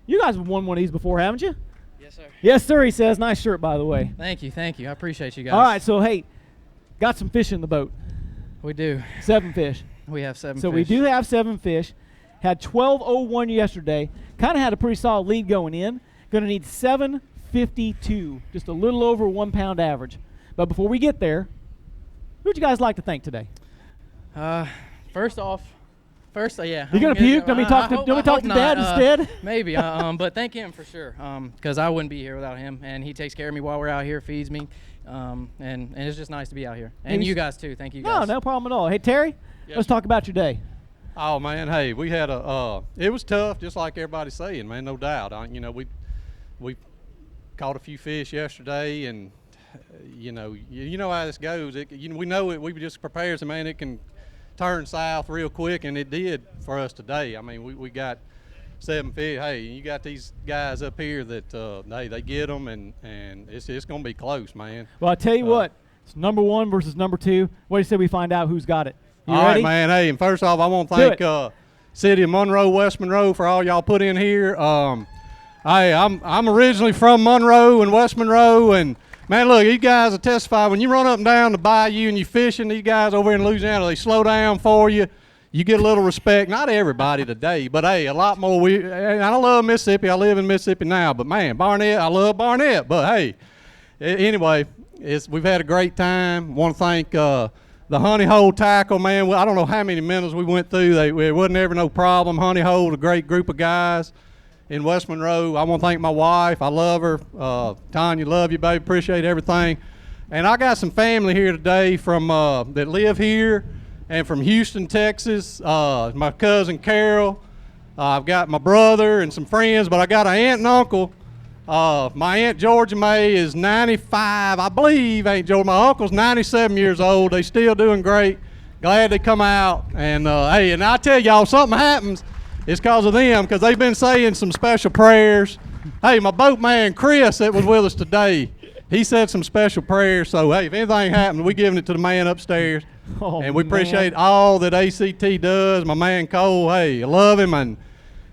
Speaker 13: You guys have won one of these before, haven't you?
Speaker 17: Yes, sir.
Speaker 13: Yes, sir, he says. Nice shirt, by the way.
Speaker 17: Thank you. I appreciate you guys.
Speaker 13: All right, so, hey, got some fish in the boat.
Speaker 17: We do.
Speaker 13: 7 fish.
Speaker 17: We have 7
Speaker 13: So
Speaker 17: fish.
Speaker 13: we do have 7 fish. Had 12:01 yesterday. Kind of had a pretty solid lead going in. Going to need 752, just a little over 1 pound average. But before we get there, who would you guys like to thank today?
Speaker 17: First off, First, yeah.
Speaker 13: You gonna puke? Don't we talk to Dad instead?
Speaker 17: Maybe. But thank him for sure. Because I wouldn't be here without him, and he takes care of me while we're out here, feeds me, and it's just nice to be out here. And you guys too. Thank you guys.
Speaker 13: No problem at all. Hey Terry, let's talk about your day.
Speaker 21: Oh man, hey, we had it was tough, just like everybody's saying, man, no doubt. We caught a few fish yesterday, and you know how this goes. We know it. We just prepared, so man, it can turn south real quick, and it did for us today. I mean, we got 7 fish. Hey, you got these guys up here that they get them, and it's gonna be close, man.
Speaker 13: Well, I tell you what, it's number 1 versus number 2. What do you say we find out who's got it? You
Speaker 21: all
Speaker 13: ready?
Speaker 21: right, man. Hey, and first off, I want to thank City of Monroe, West Monroe for all y'all put in here. Hey, I'm originally from Monroe and West Monroe, and man, look, you guys will testify. When you run up and down the bayou and you fishing, these guys over in Louisiana, they slow down for you. You get a little respect. Not everybody today, but hey, a lot more. And I love Mississippi. I live in Mississippi now, but man, Barnett, I love Barnett. But hey, anyway, we've had a great time. Want to thank the honey hole tackle, man. I don't know how many minutes we went through. It wasn't ever no problem. Honey hole, a great group of guys in West Monroe. I want to thank my wife. I love her. Tanya, love you, baby. Appreciate everything. And I got some family here today from that live here and from Houston, Texas. My cousin Carol. I've got my brother and some friends, but I got an aunt and uncle. My Aunt Georgia May is 95, I believe, Aunt Georgia. My uncle's 97 years old. They still doing great. Glad they come out. And hey, and I tell y'all, something happens, it's because of them, because they've been saying some special prayers. Hey, my boat man, Chris, that was with us today, he said some special prayers. So, hey, if anything happens, we're giving it to the man upstairs. And we appreciate all that ACT does. My man Cole, hey, I love him. And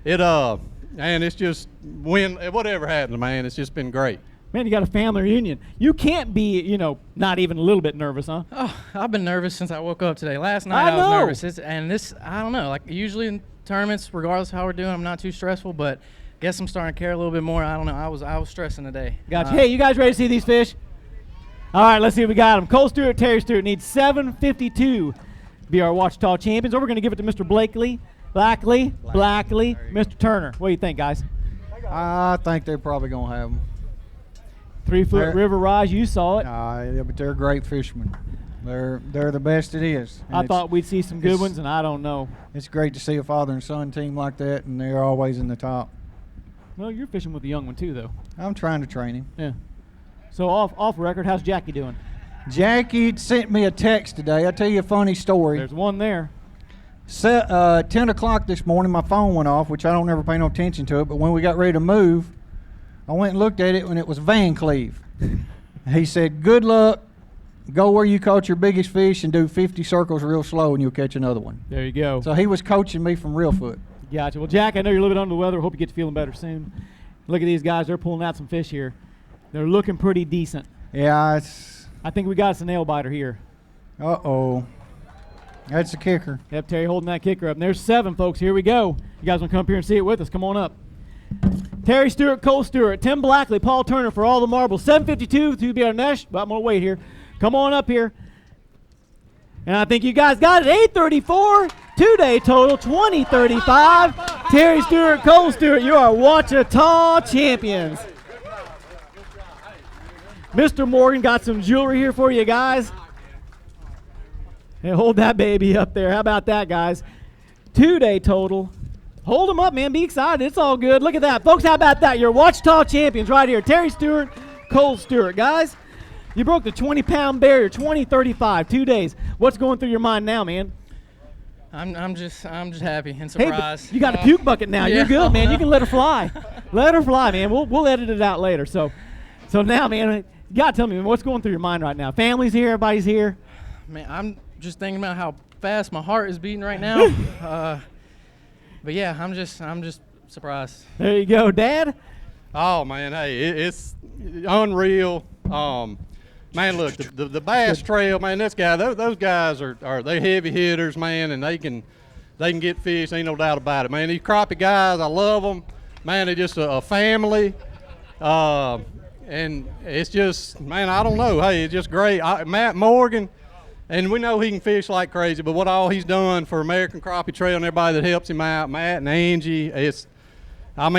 Speaker 21: and it's just, whatever happens, man, it's just been great.
Speaker 13: Man, you got a family reunion. You can't be, not even a little bit nervous, huh?
Speaker 17: Oh, I've been nervous since I woke up today. Last night I was nervous. I don't know. Like usually in tournaments, regardless of how we're doing, I'm not too stressful, but I guess I'm starting to care a little bit more. I don't know. I was stressing today.
Speaker 13: Gotcha. Hey, you guys ready to see these fish? All right, let's see if we got them. Cole Stewart, Terry Stewart needs 752 to be our Ouachita champions, or we're going to give it to Mr. Blackley, Mr. Turner. What do you think, guys?
Speaker 14: I think they're probably going to have them.
Speaker 13: 3-foot river rise, you saw it.
Speaker 14: Yeah, but they're great fishermen. They're the best it is. And
Speaker 13: I thought we'd see some good ones, and I don't know.
Speaker 14: It's great to see a father and son team like that, and they're always in the top.
Speaker 13: Well, you're fishing with a young one too, though.
Speaker 14: I'm trying to train him.
Speaker 13: Yeah. So off record, how's Jackie doing?
Speaker 14: Jackie sent me a text today. I'll tell you a funny story.
Speaker 13: There's one there.
Speaker 14: 10 o'clock this morning, my phone went off, which I don't ever pay no attention to it, but when we got ready to move, I went and looked at it, and it was Van Cleve. He said, good luck. Go where you caught your biggest fish and do 50 circles real slow, and you'll catch another one.
Speaker 13: There you go.
Speaker 14: So he was coaching me from Reelfoot.
Speaker 13: Gotcha. Well, Jack, I know you're a little bit under the weather. Hope you get to feeling better soon. Look at these guys. They're pulling out some fish here. They're looking pretty decent.
Speaker 14: Yeah,
Speaker 13: I think we got us a nail biter here.
Speaker 14: Uh-oh. That's a kicker.
Speaker 13: Yep, Terry holding that kicker up. And there's 7, folks. Here we go. You guys want to come up here and see it with us? Come on up. Terry Stewart, Cole Stewart, Tim Blackley, Paul Turner for all the marbles. 752 to be our next. But I'm going to wait here. Come on up here. And I think you guys got it. 834. 2-day total, 2035. Terry Stewart, Cole Stewart, you are Ouachita champions. Mr. Morgan got some jewelry here for you guys. Hey, hold that baby up there. How about that, guys? 2-day total. Hold them up, man. Be excited. It's all good. Look at that. Folks, how about that? You're Ouachita champions right here. Terry Stewart, Cole Stewart. Guys, you broke the 20-pound barrier, 2035, 2 days. What's going through your mind now, man?
Speaker 17: I'm just happy and surprised.
Speaker 13: Hey, you got a puke bucket now. You're good, man. You can let her fly. Let her fly, man. We'll edit it out later. So now, man, you got to tell me, man, what's going through your mind right now? Family's here. Everybody's here.
Speaker 17: Man, I'm just thinking about how fast my heart is beating right now. But yeah, I'm just surprised.
Speaker 13: There you go, Dad.
Speaker 21: Oh man, hey, it's unreal. Man, look, the Bass Trail, man. Those guys are they heavy hitters, man, and they can get fish. Ain't no doubt about it, man. These crappie guys, I love them, man. They're just a family, and it's just, man, I don't know. Hey, it's just great. Matt Morgan,
Speaker 23: And we know he can fish like crazy, but what all he's done for American Crappie Trail and everybody that helps him out, Matt and Angie,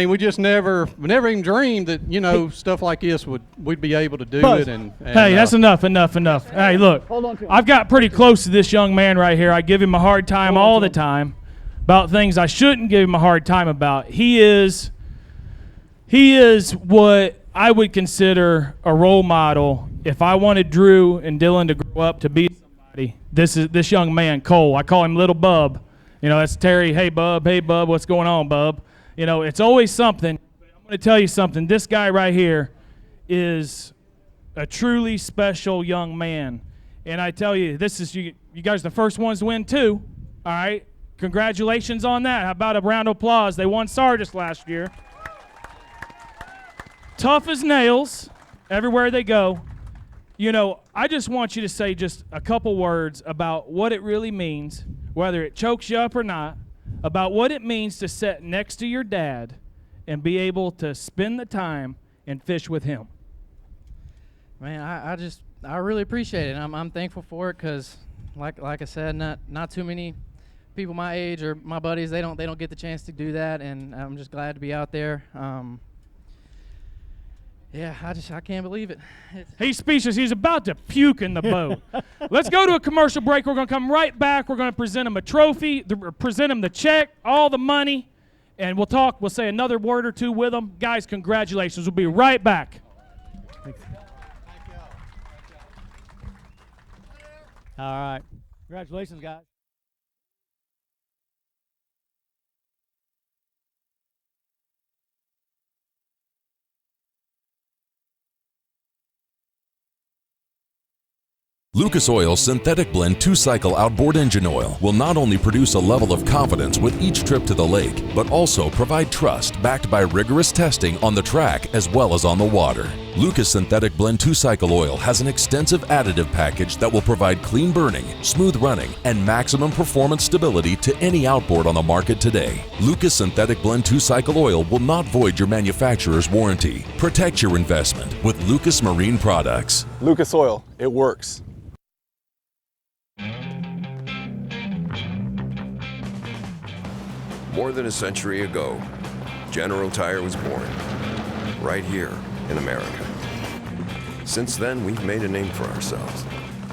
Speaker 23: we just never even dreamed that, stuff like this we'd be able to do it. And
Speaker 10: hey, that's enough. Hey, look, I've got pretty close to this young man right here. I give him a hard time all the time about things I shouldn't give him a hard time about. He is what I would consider a role model if I wanted Drew and Dylan to grow up to be somebody. This young man, Cole. I call him Little Bub. That's Terry. Hey, Bub, what's going on, Bub? It's always something. I'm going to tell you something. This guy right here is a truly special young man. And I tell you, this is you guys are the first ones to win, too. All right? Congratulations on that. How about a round of applause? They won Sardis last year. Tough as nails everywhere they go. I just want you to say just a couple words about what it really means, whether it chokes you up or not, about what it means to sit next to your dad and be able to spend the time and fish with him.
Speaker 17: Man, I really appreciate it. I'm thankful for it because, like I said, not too many people my age or my buddies they don't get the chance to do that, and I'm just glad to be out there. Yeah, I can't believe it.
Speaker 10: He's speechless. He's about to puke in the boat. Let's go to a commercial break. We're going to come right back. We're going to present him a trophy, present him the check, all the money, and we'll talk. We'll say another word or two with him. Guys, congratulations. We'll be right back.
Speaker 13: All right. Congratulations, guys.
Speaker 3: Lucas Oil's Synthetic Blend 2-Cycle Outboard Engine Oil will not only produce a level of confidence with each trip to the lake, but also provide trust backed by rigorous testing on the track as well as on the water. Lucas Synthetic Blend 2-Cycle Oil has an extensive additive package that will provide clean burning, smooth running, and maximum performance stability to any outboard on the market today. Lucas Synthetic Blend 2-Cycle Oil will not void your manufacturer's warranty. Protect your investment with Lucas Marine Products.
Speaker 19: Lucas Oil, it works.
Speaker 20: More than a century ago, General Tire was born, right here in America. Since then, we've made a name for ourselves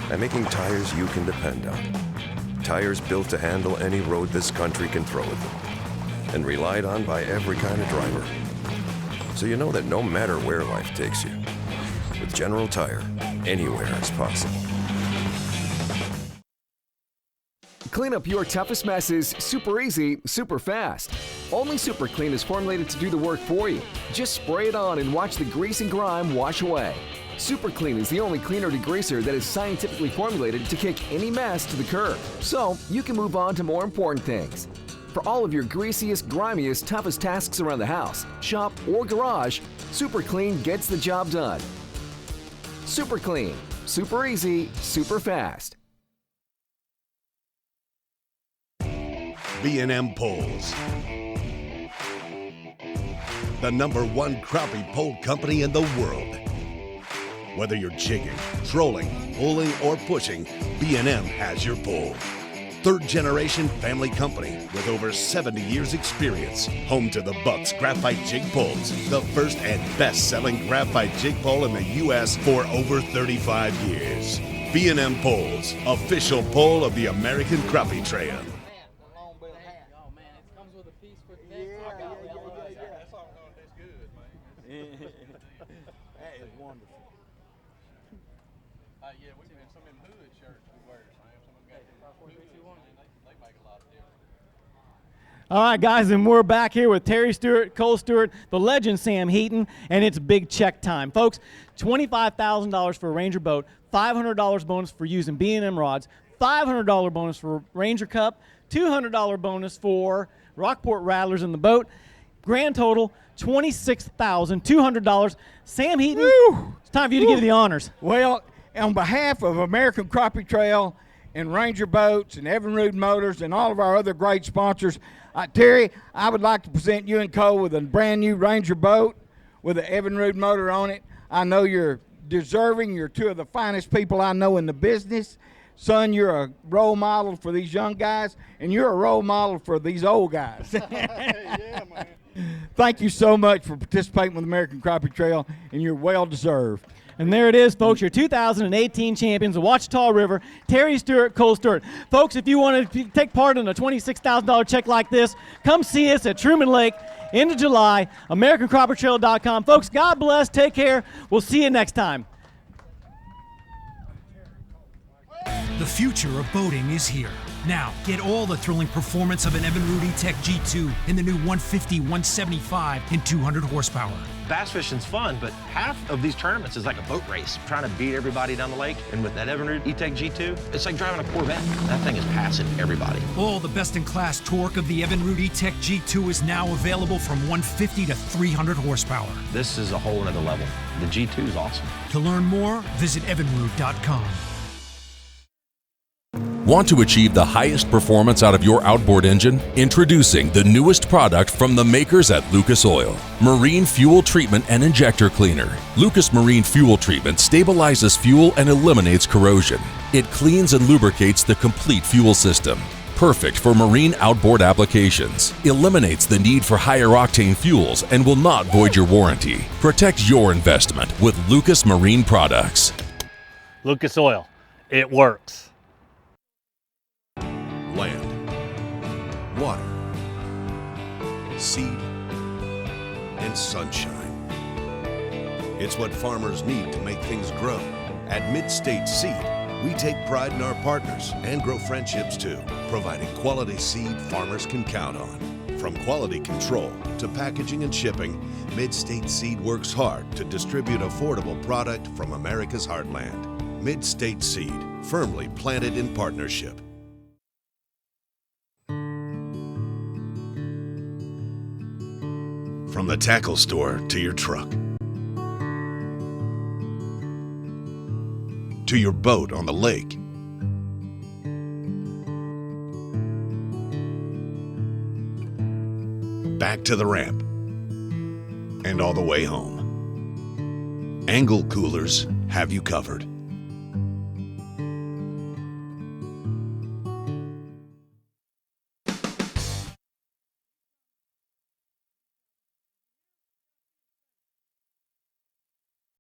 Speaker 20: by making tires you can depend on. Tires built to handle any road this country can throw at them, and relied on by every kind of driver. So you know that no matter where life takes you, with General Tire, anywhere is possible.
Speaker 22: Clean up your toughest messes super easy, super fast. Only Super Clean is formulated to do the work for you. Just spray it on and watch the grease and grime wash away. Super Clean is the only cleaner degreaser that is scientifically formulated to kick any mess to the curb, so you can move on to more important things. For all of your greasiest, grimiest, toughest tasks around the house, shop, or garage, Super Clean gets the job done. Super Clean. Super easy, super fast.
Speaker 24: B&M Poles, the #1 crappie pole company in the world. Whether you're jigging, trolling, pulling, or pushing, B&M has your pole. Third-generation family company with over 70 years experience. Home to the Bucks Graphite Jig Poles, the first and best-selling graphite jig pole in the U.S. for over 35 years. B&M Poles, official pole of the American Crappie Trail.
Speaker 13: All right, guys, and we're back here with Terry Stewart, Cole Stewart, the legend Sam Heaton, and it's big check time. Folks, $25,000 for a Ranger boat, $500 bonus for using B&M rods, $500 bonus for Ranger Cup, $200 bonus for Rockport Rattlers in the boat. Grand total, $26,200. Sam Heaton, it's time for you to give the honors.
Speaker 26: Well, on behalf of American Crappie Trail and Ranger Boats and Evinrude Motors and all of our other great sponsors, Terry, I would like to present you and Cole with a brand new Ranger boat with an Evinrude motor on it. I know you're deserving. You're two of the finest people I know in the business. son, you're a role model for these young guys, and you're a role model for these old guys.
Speaker 23: Yeah, man.
Speaker 26: Thank you so much for participating with American Crappie Trail, and you're well deserved.
Speaker 13: And there it is, folks, your 2018 champions of Ouachita River, Terry Stewart, Cole Stewart. Folks, if you want to take part in a $26,000 check like this, come see us at Truman Lake, end of July, AmericanCrappieTrail.com. Folks, God bless, take care. We'll see you next time.
Speaker 1: The future of boating is here. Now, get all the thrilling performance of an Evinrude E-Tech G2 in the new 150, 175, and 200 horsepower.
Speaker 2: Bass fishing's fun, but half of these tournaments is like a boat race, trying to beat everybody down the lake. And with that Evinrude E-Tech G2, it's like driving a Corvette. That thing is passing everybody.
Speaker 1: All the best-in-class torque of the Evinrude E-Tech G2 is now available from 150 to 300 horsepower.
Speaker 2: This is a whole nother level. The G2 is awesome.
Speaker 1: To learn more, visit evinrude.com.
Speaker 3: Want to achieve the highest performance out of your outboard engine? Introducing the newest product from the makers at Lucas Oil, Marine Fuel Treatment and Injector Cleaner. Lucas Marine Fuel Treatment stabilizes fuel and eliminates corrosion. It cleans and lubricates the complete fuel system. Perfect for marine outboard applications. Eliminates the need for higher octane fuels and will not void your warranty. Protect your investment with Lucas Marine products.
Speaker 6: Lucas Oil, it works.
Speaker 24: Land, water, seed, and sunshine. It's what farmers need to make things grow. At Mid-State Seed, we take pride in our partners and grow friendships too, providing quality seed farmers can count on. From quality control to packaging and shipping, Mid-State Seed works hard to distribute affordable product from America's heartland. Mid-State Seed, firmly planted in partnership. From the tackle store to your truck, to your boat on the lake, back to the ramp, and all the way home. Angle Coolers have you covered.